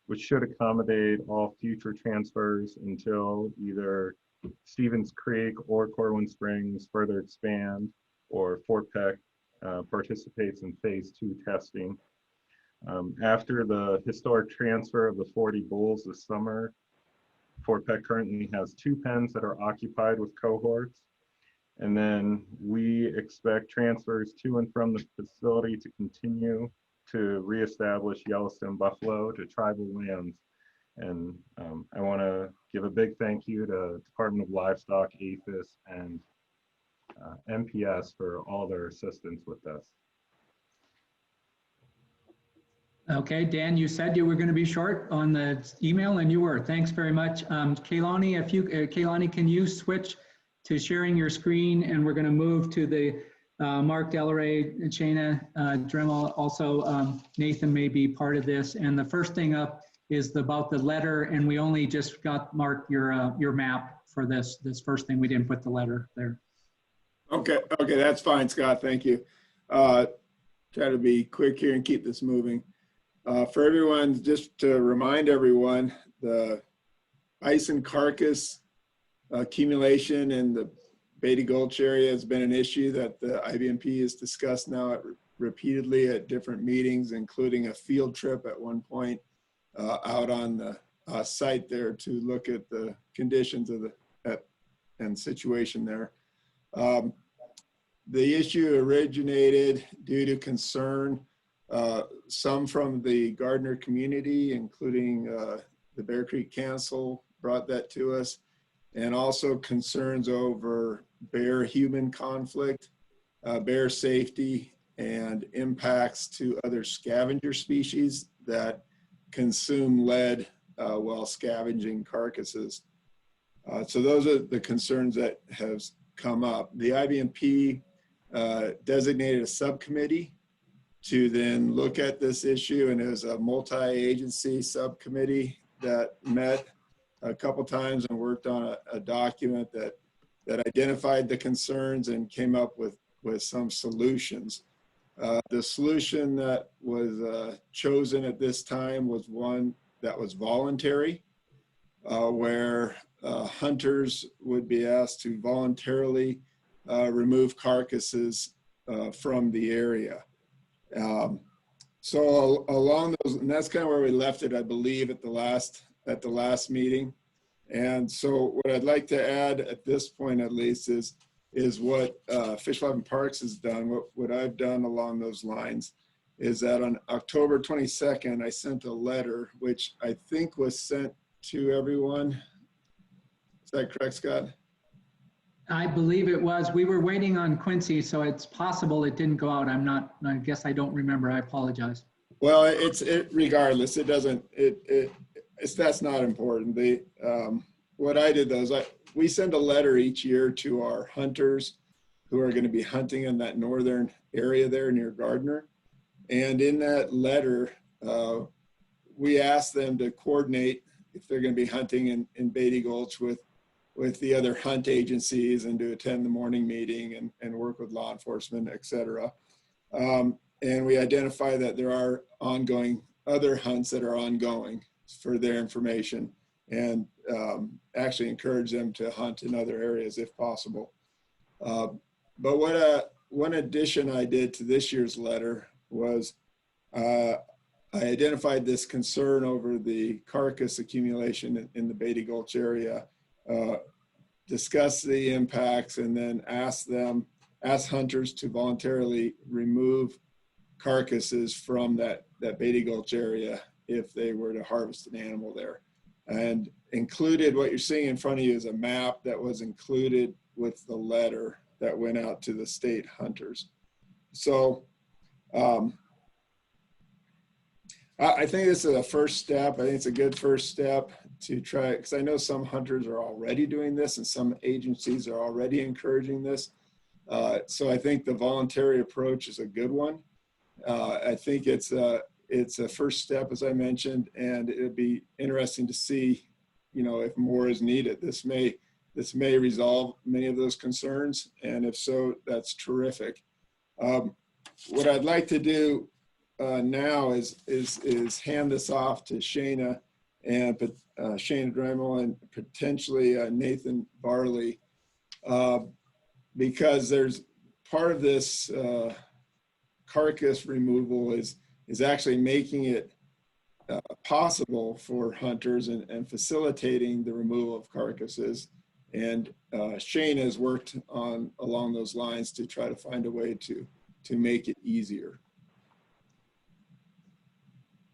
which should accommodate all future transfers until either Stevens Creek or Corwin Springs further expand, or Fort Peck participates in phase 2 testing. After the historic transfer of the 40 bulls this summer, Fort Peck currently has 2 pens that are occupied with cohorts. And then we expect transfers to and from the facility to continue to reestablish Yellowstone buffalo to tribal lands. And I want to give a big thank you to Department of Livestock, APHIS, and MPS for all their assistance with this. Okay, Dan, you said you were going to be short on the email, and you were. Thanks very much. Kaylani, Kaylani, can you switch to sharing your screen, and we're going to move to the Mark Delaray, Shana Dremel, also Nathan may be part of this. And the first thing up is about the letter, and we only just got Mark your map for this first thing. We didn't put the letter there. Okay, that's fine, Scott. Thank you. Try to be quick here and keep this moving. For everyone, just to remind everyone, the bison carcass accumulation in the Beatty Gulch area has been an issue that the IBMP has discussed now repeatedly at different meetings, including a field trip at one point out on the site there to look at the conditions of and situation there. The issue originated due to concern, some from the Gardner community, including the Bear Creek Council brought that to us, and also concerns over bear-human conflict, bear safety, and impacts to other scavenger species that consume lead while scavenging carcasses. So those are the concerns that have come up. The IBMP designated a subcommittee to then look at this issue, and it was a multi-agency subcommittee that met a couple times and worked on a document that identified the concerns and came up with some solutions. The solution that was chosen at this time was one that was voluntary, where hunters would be asked to voluntarily remove carcasses from the area. So along those, and that's kind of where we left it, I believe, at the last meeting. And so what I'd like to add at this point, at least, is what Fish, Wildlife and Parks has done. What I've done along those lines is that on October 22nd, I sent a letter, which I think was sent to everyone. Is that correct, Scott? I believe it was. We were waiting on Quincy, so it's possible it didn't go out. I guess I don't remember. I apologize. Well, regardless, it doesn't, that's not important. What I did though is we send a letter each year to our hunters who are going to be hunting in that northern area there near Gardner. And in that letter, we ask them to coordinate if they're going to be hunting in Beatty Gulch with the other hunt agencies and to attend the morning meeting and work with law enforcement, et cetera. And we identify that there are other hunts that are ongoing for their information, and actually encourage them to hunt in other areas if possible. But one addition I did to this year's letter was I identified this concern over the carcass accumulation in the Beatty Gulch area, discussed the impacts, and then asked hunters to voluntarily remove carcasses from that Beatty Gulch area if they were to harvest an animal there. And included, what you're seeing in front of you is a map that was included with the letter that went out to the state hunters. So I think this is a first step. I think it's a good first step to try, because I know some hunters are already doing this and some agencies are already encouraging this. So I think the voluntary approach is a good one. I think it's a first step, as I mentioned, and it'd be interesting to see, you know, if more is needed. This may resolve many of those concerns, and if so, that's terrific. What I'd like to do now is hand this off to Shana and Shana Dremel and potentially Nathan Barley, because there's part of this carcass removal is actually making it possible for hunters and facilitating the removal of carcasses. And Shane has worked along those lines to try to find a way to make it easier.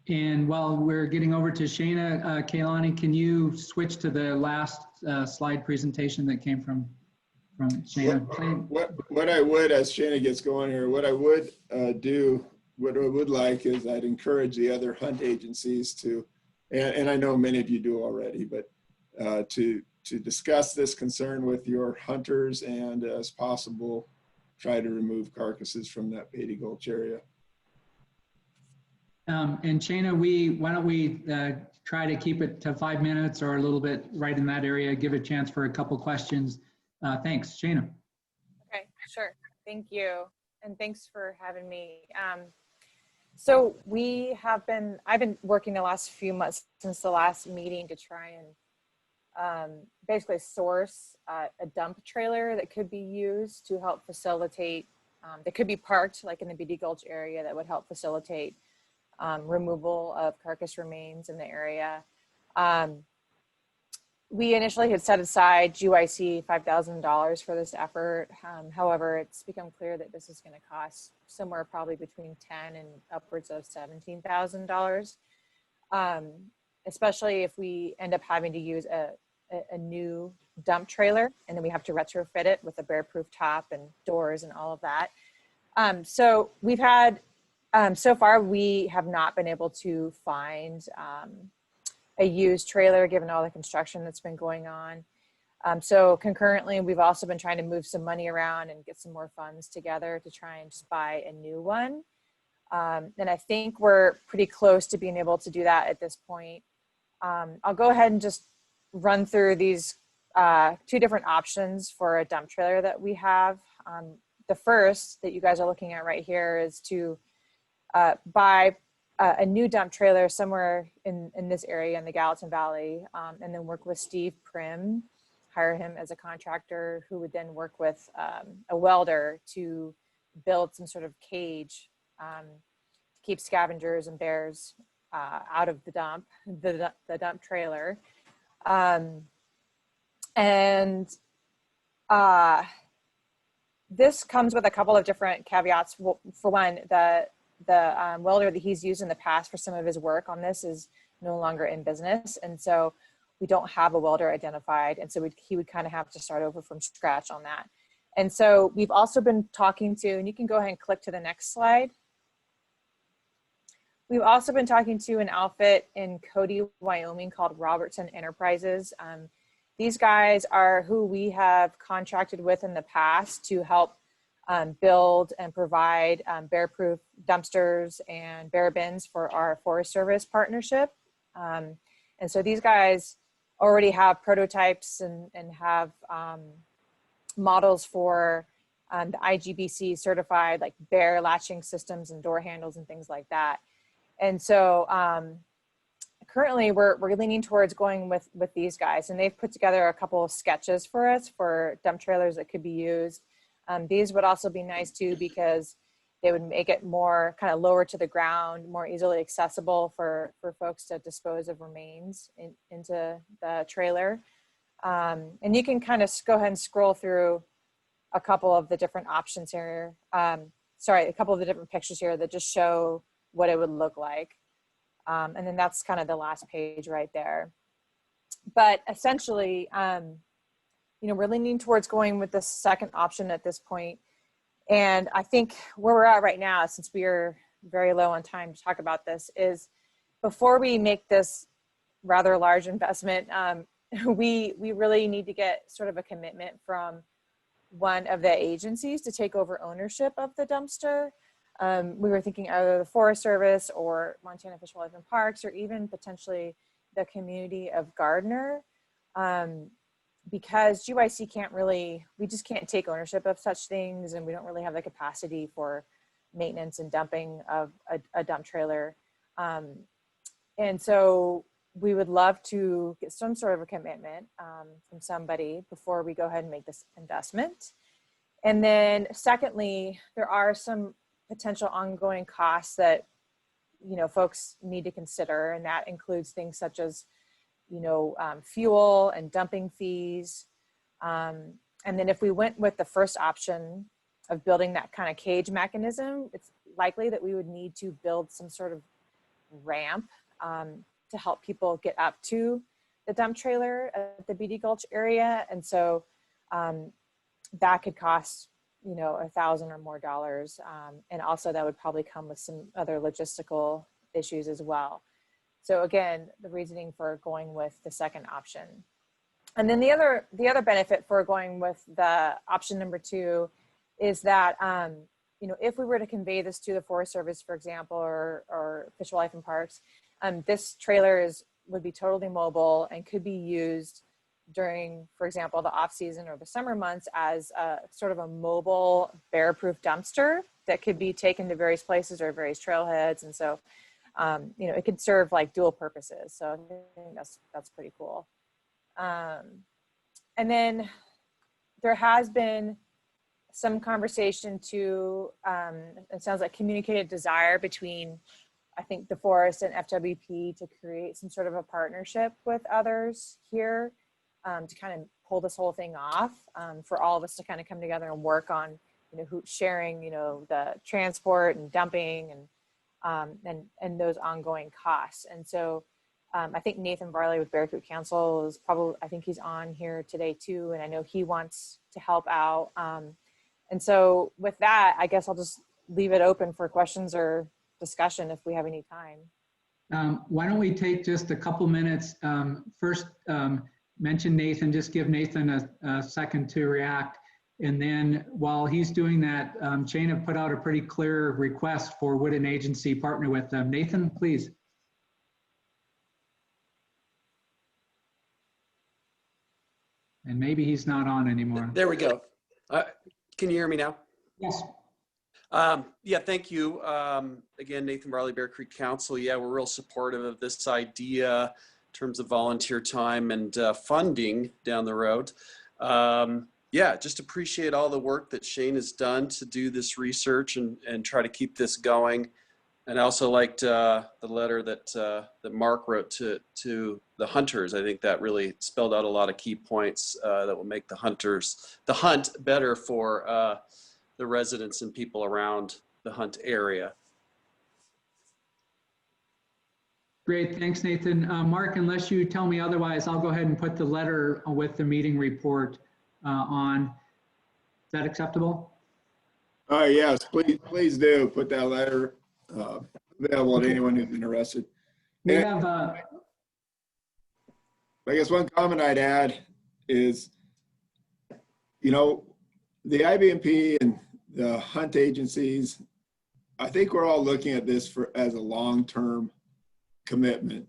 And while we're getting over to Shana, Kaylani, can you switch to the last slide presentation that came from Shana? What I would, as Shana gets going here, what I would do, what I would like is I'd encourage the other hunt agencies to, and I know many of you do already, but to discuss this concern with your hunters and, as possible, try to remove carcasses from that Beatty Gulch area. And Shana, why don't we try to keep it to 5 minutes or a little bit right in that area, give a chance for a couple questions. Thanks, Shana. Okay, sure. Thank you. And thanks for having me. So I've been working the last few months since the last meeting to try and basically source a dump trailer that could be used to help facilitate, that could be parked like in the Beatty Gulch area, that would help facilitate removal of carcass remains in the area. We initially had set aside GYC $5,000 for this effort. However, it's become clear that this is going to cost somewhere probably between $10,000 and upwards of $17,000, especially if we end up having to use a new dump trailer, and then we have to retrofit it with a bear-proof top and doors and all of that. So we've had, so far we have not been able to find a used trailer given all the construction that's been going on. So concurrently, we've also been trying to move some money around and get some more funds together to try and just buy a new one. And I think we're pretty close to being able to do that at this point. I'll go ahead and just run through these two different options for a dump trailer that we have. The first that you guys are looking at right here is to buy a new dump trailer somewhere in this area in the Gallatin Valley, and then work with Steve Prim, hire him as a contractor who would then work with a welder to build some sort of cage to keep scavengers and bears out of the dump trailer. This comes with a couple of different caveats. Well, for one, the welder that he's used in the past for some of his work on this is no longer in business. And so we don't have a welder identified. And so he would kind of have to start over from scratch on that. And so we've also been talking to, and you can go ahead and click to the next slide. We've also been talking to an outfit in Cody, Wyoming called Robertson Enterprises. These guys are who we have contracted with in the past to help build and provide bear-proof dumpsters and bear bins for our Forest Service partnership. And so these guys already have prototypes and have models for the IGBC certified like bear latching systems and door handles and things like that. And so currently we're leaning towards going with these guys, and they've put together a couple of sketches for us for dump trailers that could be used. These would also be nice too, because They would make it more kind of lower to the ground, more easily accessible for folks to dispose of remains into the trailer. And you can kind of go ahead and scroll through a couple of the different options here. Sorry, a couple of the different pictures here that just show what it would look like. And then that's kind of the last page right there. But essentially, you know, we're leaning towards going with the second option at this point. And I think where we're at right now, since we are very low on time to talk about this, is before we make this rather large investment, we really need to get sort of a commitment from one of the agencies to take over ownership of the dumpster. We were thinking either the Forest Service or Montana Fish, Wildlife and Parks, or even potentially the community of Gardner. Because GYC can't really, we just can't take ownership of such things, and we don't really have the capacity for maintenance and dumping of a dump trailer. And so we would love to get some sort of a commitment from somebody before we go ahead and make this investment. And then secondly, there are some potential ongoing costs that, you know, folks need to consider, and that includes things such as, you know, fuel and dumping fees. And then if we went with the first option of building that kind of cage mechanism, it's likely that we would need to build some sort of ramp to help people get up to the dump trailer at the Beatty Gulch area. And so that could cost, you know, $1,000 or more. And also that would probably come with some other logistical issues as well. So again, the reasoning for going with the second option. And then the other benefit for going with the option number 2 is that, you know, if we were to convey this to the Forest Service, for example, or Fish, Wildlife and Parks, this trailer would be totally mobile and could be used during, for example, the off season or the summer months as a sort of a mobile bear-proof dumpster that could be taken to various places or various trailheads. And so, you know, it could serve like dual purposes. So I think that's pretty cool. And then there has been some conversation too, it sounds like communicated desire between, I think, the forest and FWP to create some sort of a partnership with others here to kind of pull this whole thing off, for all of us to kind of come together and work on, you know, sharing, you know, the transport and dumping and those ongoing costs. And so I think Nathan Varley with Bear Creek Council is probably, I think he's on here today too, and I know he wants to help out. And so with that, I guess I'll just leave it open for questions or discussion if we have any time. Why don't we take just a couple minutes? First, mention Nathan, just give Nathan a second to react. And then while he's doing that, Shane have put out a pretty clear request for would an agency partner with them. Nathan, please. And maybe he's not on anymore. There we go. Can you hear me now? Yes. Yeah, thank you. Again, Nathan Varley, Bear Creek Council. Yeah, we're real supportive of this idea in terms of volunteer time and funding down the road. Yeah, just appreciate all the work that Shane has done to do this research and try to keep this going. And I also liked the letter that Mark wrote to the hunters. I think that really spelled out a lot of key points that will make the hunt better for the residents and people around the hunt area. Great, thanks, Nathan. Mark, unless you tell me otherwise, I'll go ahead and put the letter with the meeting report on. Is that acceptable? Yes, please do put that letter available to anyone who's interested. We have, I guess one comment I'd add is, you know, the IBMP and the hunt agencies, I think we're all looking at this as a long-term commitment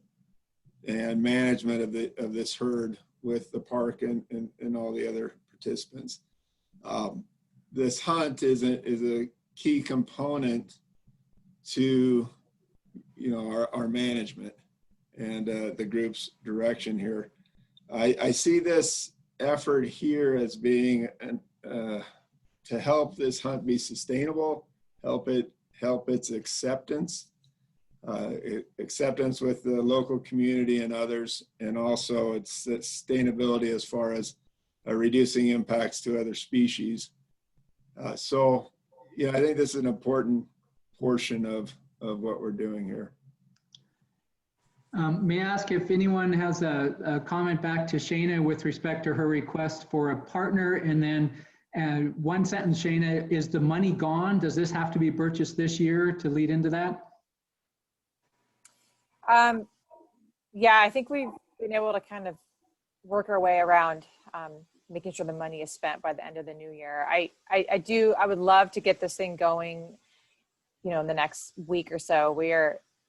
and management of this herd with the park and all the other participants. This hunt is a key component to, you know, our management and the group's direction here. I see this effort here as being to help this hunt be sustainable, help its acceptance, acceptance with the local community and others, and also its sustainability as far as reducing impacts to other species. So, yeah, I think this is an important portion of what we're doing here. May I ask if anyone has a comment back to Shana with respect to her request for a partner? And then one sentence, Shana, is the money gone? Does this have to be purchased this year to lead into that? Yeah, I think we've been able to kind of work our way around making sure the money is spent by the end of the new year. I would love to get this thing going, you know, in the next week or so.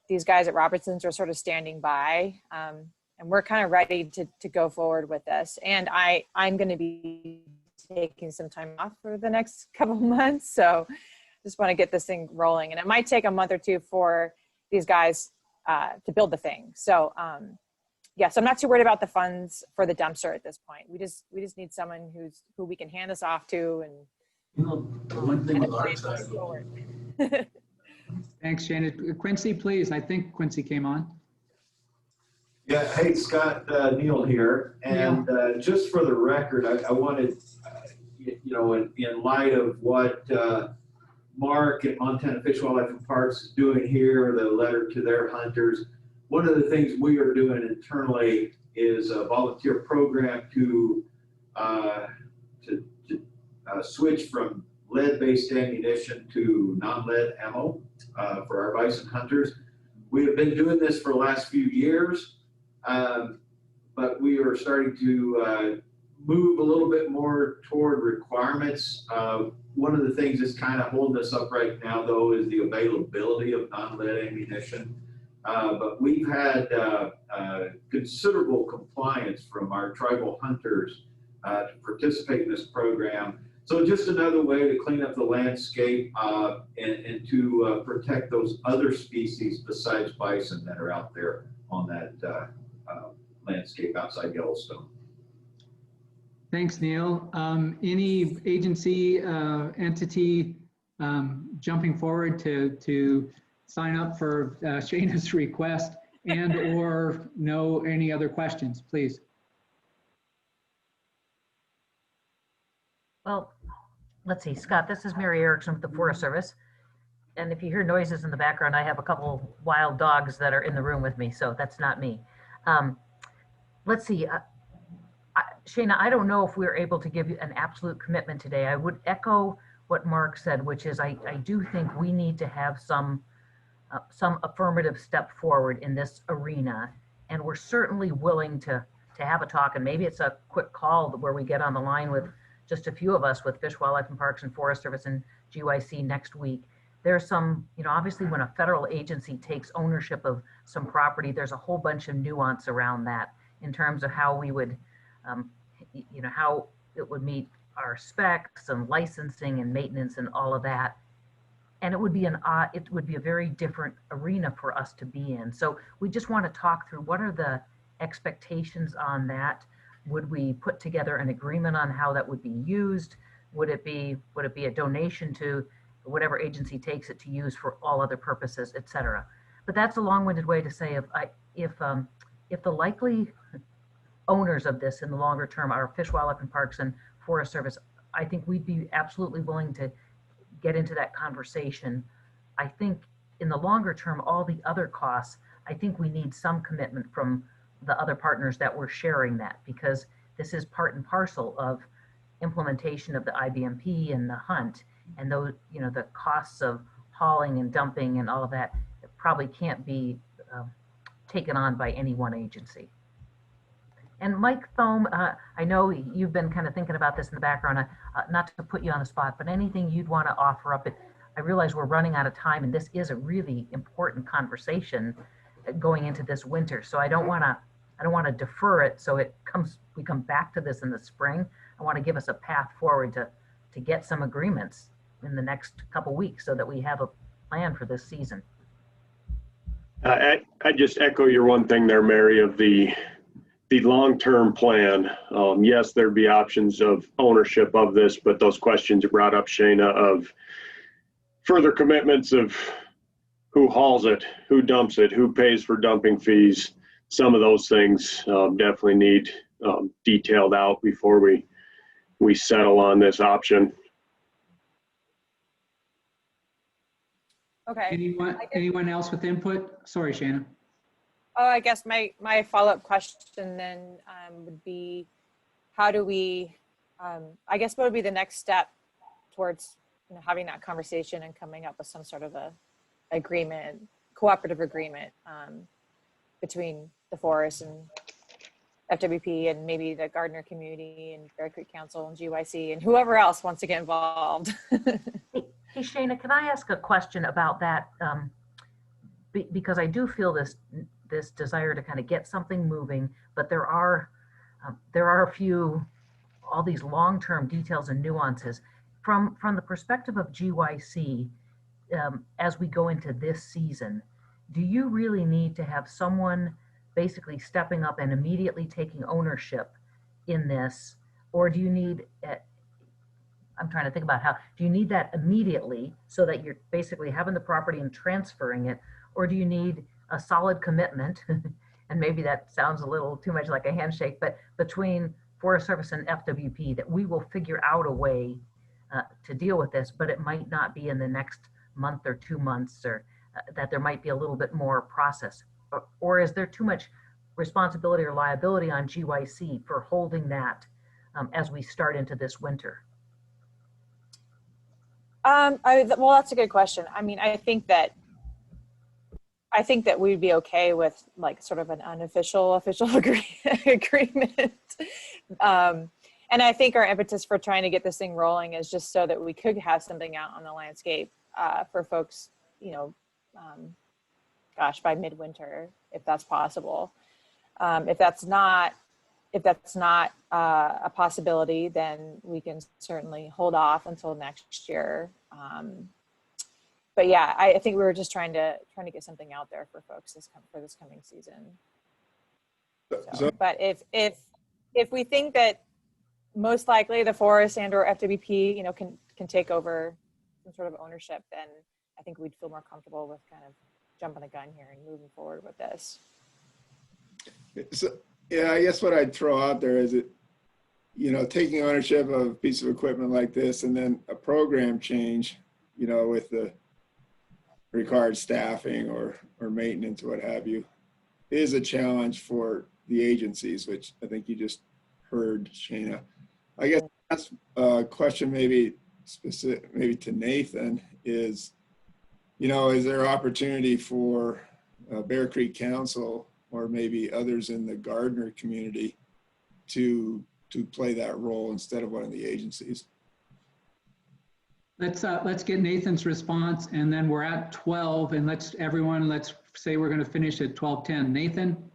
These guys at Robertson's are sort of standing by, and we're kind of ready to go forward with this. And I'm going to be taking some time off for the next couple months. So just want to get this thing rolling, and it might take a month or two for these guys to build the thing. So yeah, so I'm not too worried about the funds for the dumpster at this point. We just need someone who we can hand this off to, and You know, the one thing with our side, Thanks, Shana. Quincy, please. I think Quincy came on. Yeah, hey, Scott, Neil here. And just for the record, I wanted, you know, in light of what Mark at Montana Fish, Wildlife and Parks is doing here, the letter to their hunters, one of the things we are doing internally is a volunteer program to switch from lead-based ammunition to non-lead ammo for our bison hunters. We have been doing this for the last few years, but we are starting to move a little bit more toward requirements. One of the things that's kind of holding us up right now, though, is the availability of non-lead ammunition. But we've had considerable compliance from our tribal hunters to participate in this program. So just another way to clean up the landscape and to protect those other species besides bison that are out there on that landscape outside Yellowstone. Thanks, Neil. Any agency, entity jumping forward to sign up for Shana's request and or know any other questions, please? Well, let's see, Scott, this is Mary Erickson with the Forest Service. And if you hear noises in the background, I have a couple wild dogs that are in the room with me, so that's not me. Let's see, Shana, I don't know if we're able to give you an absolute commitment today. I would echo what Mark said, which is I do think we need to have some affirmative step forward in this arena. And we're certainly willing to have a talk, and maybe it's a quick call where we get on the line with just a few of us with Fish, Wildlife and Parks and Forest Service and GYC next week. There's some, you know, obviously when a federal agency takes ownership of some property, there's a whole bunch of nuance around that in terms of how we would, you know, how it would meet our specs and licensing and maintenance and all of that. And it would be a very different arena for us to be in. So we just want to talk through what are the expectations on that. Would we put together an agreement on how that would be used? Would it be a donation to whatever agency takes it to use for all other purposes, et cetera? But that's a long-winded way to say if the likely owners of this in the longer term are Fish, Wildlife and Parks and Forest Service, I think we'd be absolutely willing to get into that conversation. I think in the longer term, all the other costs, I think we need some commitment from the other partners that we're sharing that, because this is part and parcel of implementation of the IBMP and the hunt, and those, you know, the costs of hauling and dumping and all of that probably can't be taken on by any one agency. And Mike Thome, I know you've been kind of thinking about this in the background, not to put you on the spot, but anything you'd want to offer up. I realize we're running out of time, and this is a really important conversation going into this winter. So I don't want to defer it so we come back to this in the spring. I want to give us a path forward to get some agreements in the next couple weeks so that we have a plan for this season. I just echo your one thing there, Mary, of the long-term plan. Yes, there'd be options of ownership of this, but those questions you brought up, Shana, of further commitments of who hauls it, who dumps it, who pays for dumping fees. Some of those things definitely need detailed out before we settle on this option. Okay. Anyone else with input? Sorry, Shana. Oh, I guess my follow-up question then would be, how do we, I guess what would be the next step towards having that conversation and coming up with some sort of a agreement, cooperative agreement between the forest and FWP and maybe the Gardner community and Bear Creek Council and GYC and whoever else wants to get involved. Hey, Shana, can I ask a question about that? Because I do feel this desire to kind of get something moving, but there are a few, all these long-term details and nuances. From the perspective of GYC, as we go into this season, do you really need to have someone basically stepping up and immediately taking ownership in this? Or do you need, I'm trying to think about how, do you need that immediately so that you're basically having the property and transferring it? Or do you need a solid commitment, and maybe that sounds a little too much like a handshake, but between Forest Service and FWP, that we will figure out a way to deal with this, but it might not be in the next month or 2 months, or that there might be a little bit more process? Or is there too much responsibility or liability on GYC for holding that as we start into this winter? Well, that's a good question. I mean, I think that we'd be okay with like sort of an unofficial agreement. And I think our impetus for trying to get this thing rolling is just so that we could have something out on the landscape for folks, gosh, by midwinter, if that's possible. If that's not a possibility, then we can certainly hold off until next year. But yeah, I think we were just trying to get something out there for folks for this coming season. But if we think that most likely the forest and or FWP, can take over some sort of ownership, then I think we'd feel more comfortable with kind of jumping the gun here and moving forward with this. So, yeah, I guess what I'd throw out there is taking ownership of a piece of equipment like this and then a program change, with the required staffing or maintenance or what have you, is a challenge for the agencies, which I think you just heard, Shana. I guess that's a question maybe to Nathan is, is there opportunity for Bear Creek Council or maybe others in the Gardner community to play that role instead of one of the agencies? Let's get Nathan's response, and then we're at 12, and let's say we're going to finish at 12:10. Nathan?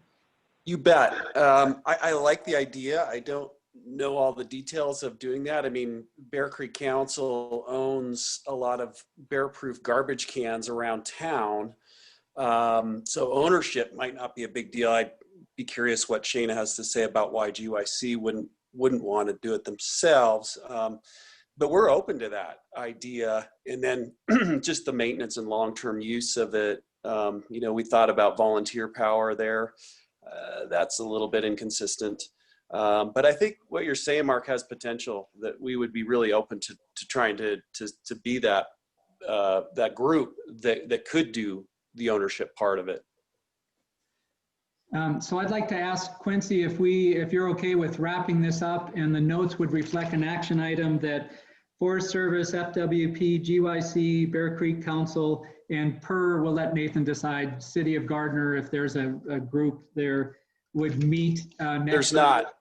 You bet. I like the idea. I don't know all the details of doing that. I mean, Bear Creek Council owns a lot of bear-proof garbage cans around town. So ownership might not be a big deal. I'd be curious what Shana has to say about why GYC wouldn't want to do it themselves. But we're open to that idea. And then just the maintenance and long-term use of it. We thought about volunteer power there. That's a little bit inconsistent. But I think what you're saying, Mark, has potential, that we would be really open to trying to be that group that could do the ownership part of it. So I'd like to ask Quincy if you're okay with wrapping this up, and the notes would reflect an action item that Forest Service, FWP, GYC, Bear Creek Council, and we'll let Nathan decide, City of Gardner, if there's a group there, would meet next. There's not.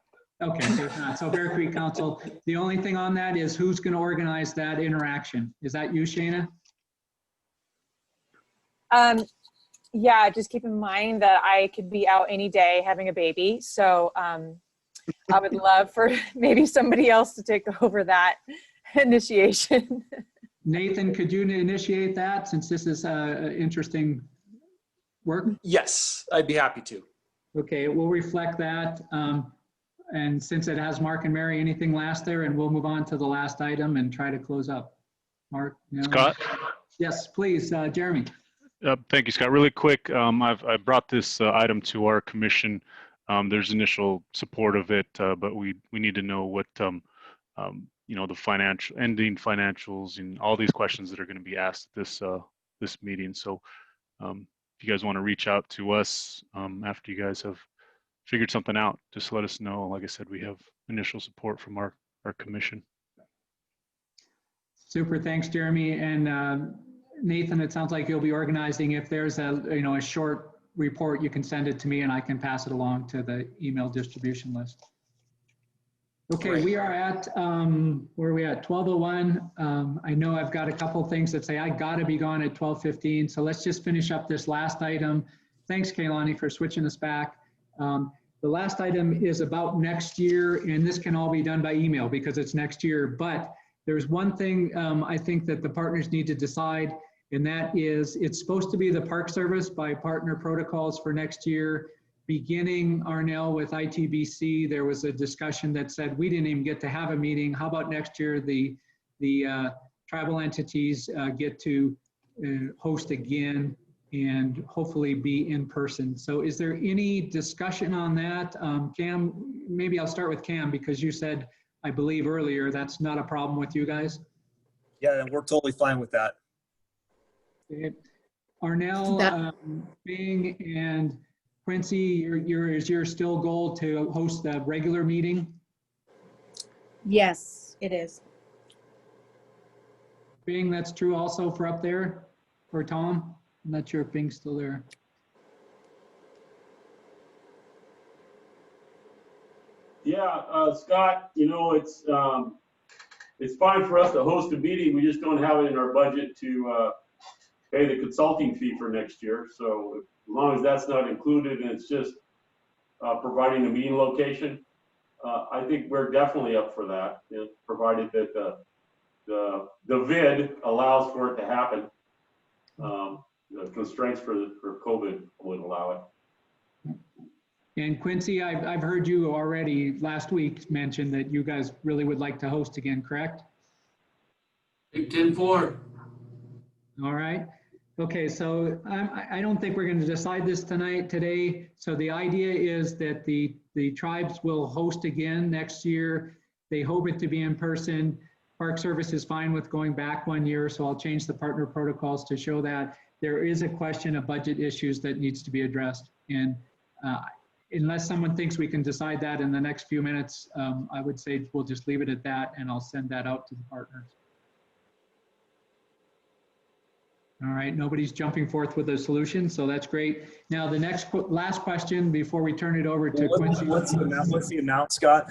Okay, there's not. So Bear Creek Council, the only thing on that is who's going to organize that interaction. Is that you, Shana? Yeah, just keep in mind that I could be out any day having a baby. So I would love for maybe somebody else to take over that initiation. Nathan, could you initiate that, since this is interesting work? Yes, I'd be happy to. Okay, we'll reflect that. And since it has Mark and Mary, anything last there, and we'll move on to the last item and try to close up. Mark? No? Scott? Yes, please, Jeremy. Thank you, Scott. Really quick, I brought this item to our commission. There's initial support of it, but we need to know what you know, the ending financials and all these questions that are going to be asked this this meeting. So if you guys want to reach out to us after you guys have figured something out, just let us know. Like I said, we have initial support from our commission. Super, thanks, Jeremy. And Nathan, it sounds like you'll be organizing. If there's a short report, you can send it to me and I can pass it along to the email distribution list. Okay, Great. we are at, where are we at? 12:01. I know I've got a couple things that say I gotta be gone at 12:15. So let's just finish up this last item. Thanks, Kaylani, for switching us back. The last item is about next year, and this can all be done by email because it's next year. But there's one thing I think that the partners need to decide, and that is it's supposed to be the Park Service by partner protocols for next year. Beginning, Arnell, with ITBC, there was a discussion that said we didn't even get to have a meeting. How about next year the tribal entities get to host again and hopefully be in person. So is there any discussion on that? Cam, maybe I'll start with Cam because you said, I believe earlier, that's not a problem with you guys? Yeah, we're totally fine with that. Okay. Arnell, Bing, and Quincy, is your still goal to host a regular meeting? Yes, it is. Bing, that's true also for up there, for Tom? I'm not sure if Bing's still there. Yeah, Scott, you know, it's fine for us to host a meeting. We just don't have it in our budget to pay the consulting fee for next year. So as long as that's not included and it's just providing a meeting location, I think we're definitely up for that, you know, provided that the vid allows for it to happen. The constraints for COVID would allow it. And Quincy, I've heard you already last week mention that you guys really would like to host again, correct? 10-4. All right. Okay, so I don't think we're going to decide this today. So the idea is that the tribes will host again next year. They hope it to be in person. Park Service is fine with going back 1 year, so I'll change the partner protocols to show that. There is a question of budget issues that needs to be addressed. And unless someone thinks we can decide that in the next few minutes, I would say we'll just leave it at that and I'll send that out to the partners. All right, nobody's jumping forth with a solution, so that's great. Now the last question before we turn it over to Quincy. What's the amount, Scott?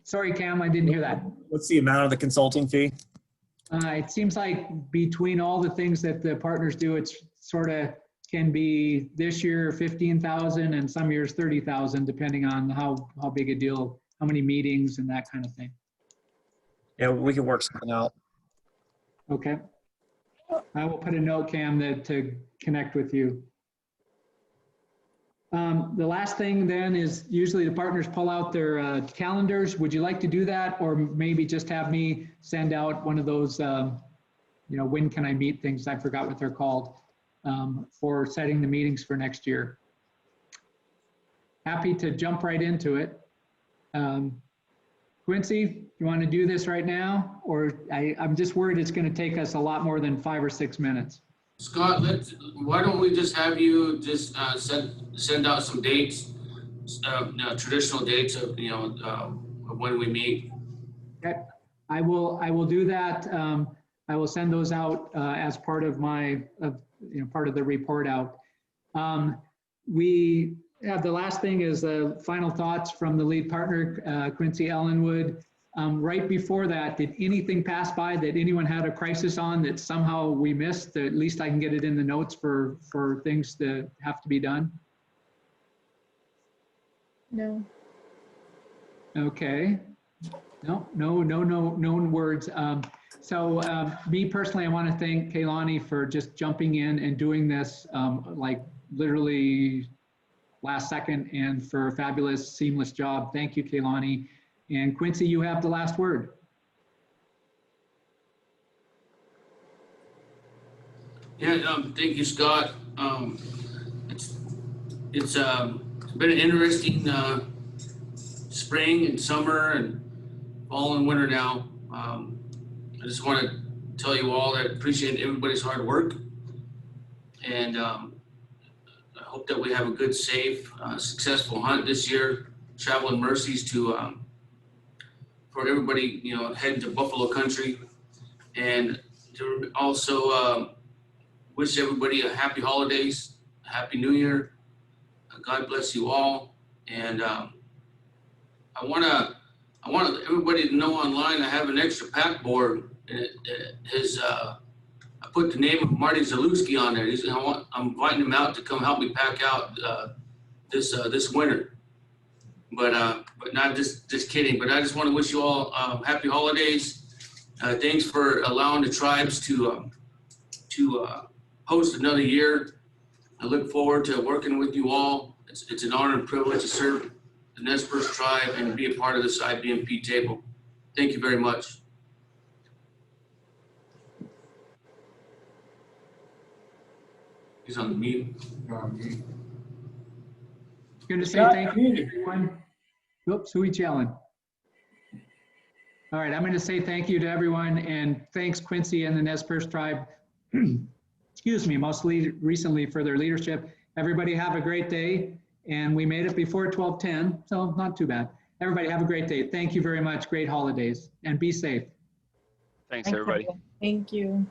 Sorry, Cam, I didn't hear that. What's the amount of the consulting fee? It seems like between all the things that the partners do, it's sort of can be this year 15,000 and some years 30,000, depending on how big a deal, how many meetings and that kind of thing. Yeah, we can work something out. Okay. I will put a note, Cam, to connect with you. The last thing then is usually the partners pull out their calendars. Would you like to do that, or maybe just have me send out one of those, when can I meet things? I forgot what they're called, for setting the meetings for next year. Happy to jump right into it. Quincy, you want to do this right now, or I'm just worried it's going to take us a lot more than 5 or 6 minutes. Scott, why don't we just have you just send out some dates, traditional dates of when we meet. Okay, I will do that. I will send those out as part of my part of the report out. We have the last thing is the final thoughts from the lead partner, Quincy Ellenwood. Right before that, did anything pass by that anyone had a crisis on that somehow we missed? At least I can get it in the notes for things that have to be done. No. Okay. No known words. So me personally, I want to thank Kaylani for just jumping in and doing this like literally last second, and for a fabulous, seamless job. Thank you, Kaylani. And Quincy, you have the last word. Yeah, thank you, Scott. It's been an interesting spring and summer and fall and winter now. I just want to tell you all that I appreciate everybody's hard work, and I hope that we have a good, safe, successful hunt this year. Traveling mercies to for everybody, you know, heading to Buffalo country, and to also wish everybody a happy holidays, a happy New Year. God bless you all, and I want everybody to know online I have an extra pack board. It is I put the name of Marty Zalewski on there. I'm inviting him out to come help me pack out this winter. But not just kidding. But I just want to wish you all happy holidays. Thanks for allowing the tribes to host another year. I look forward to working with you all. It's an honor and privilege to serve the Nez Perce tribe and be a part of this IBMP table. Thank you very much. He's on the mute. Going to say thank you to everyone. Oops, who are we yelling? All right, I'm going to say thank you to everyone, and thanks Quincy and the Nez Perce tribe, excuse me, most recently for their leadership. Everybody have a great day, and we made it before 12:10, so not too bad. Everybody have a great day. Thank you very much. Great holidays, and be safe. Thanks everybody. Thank you.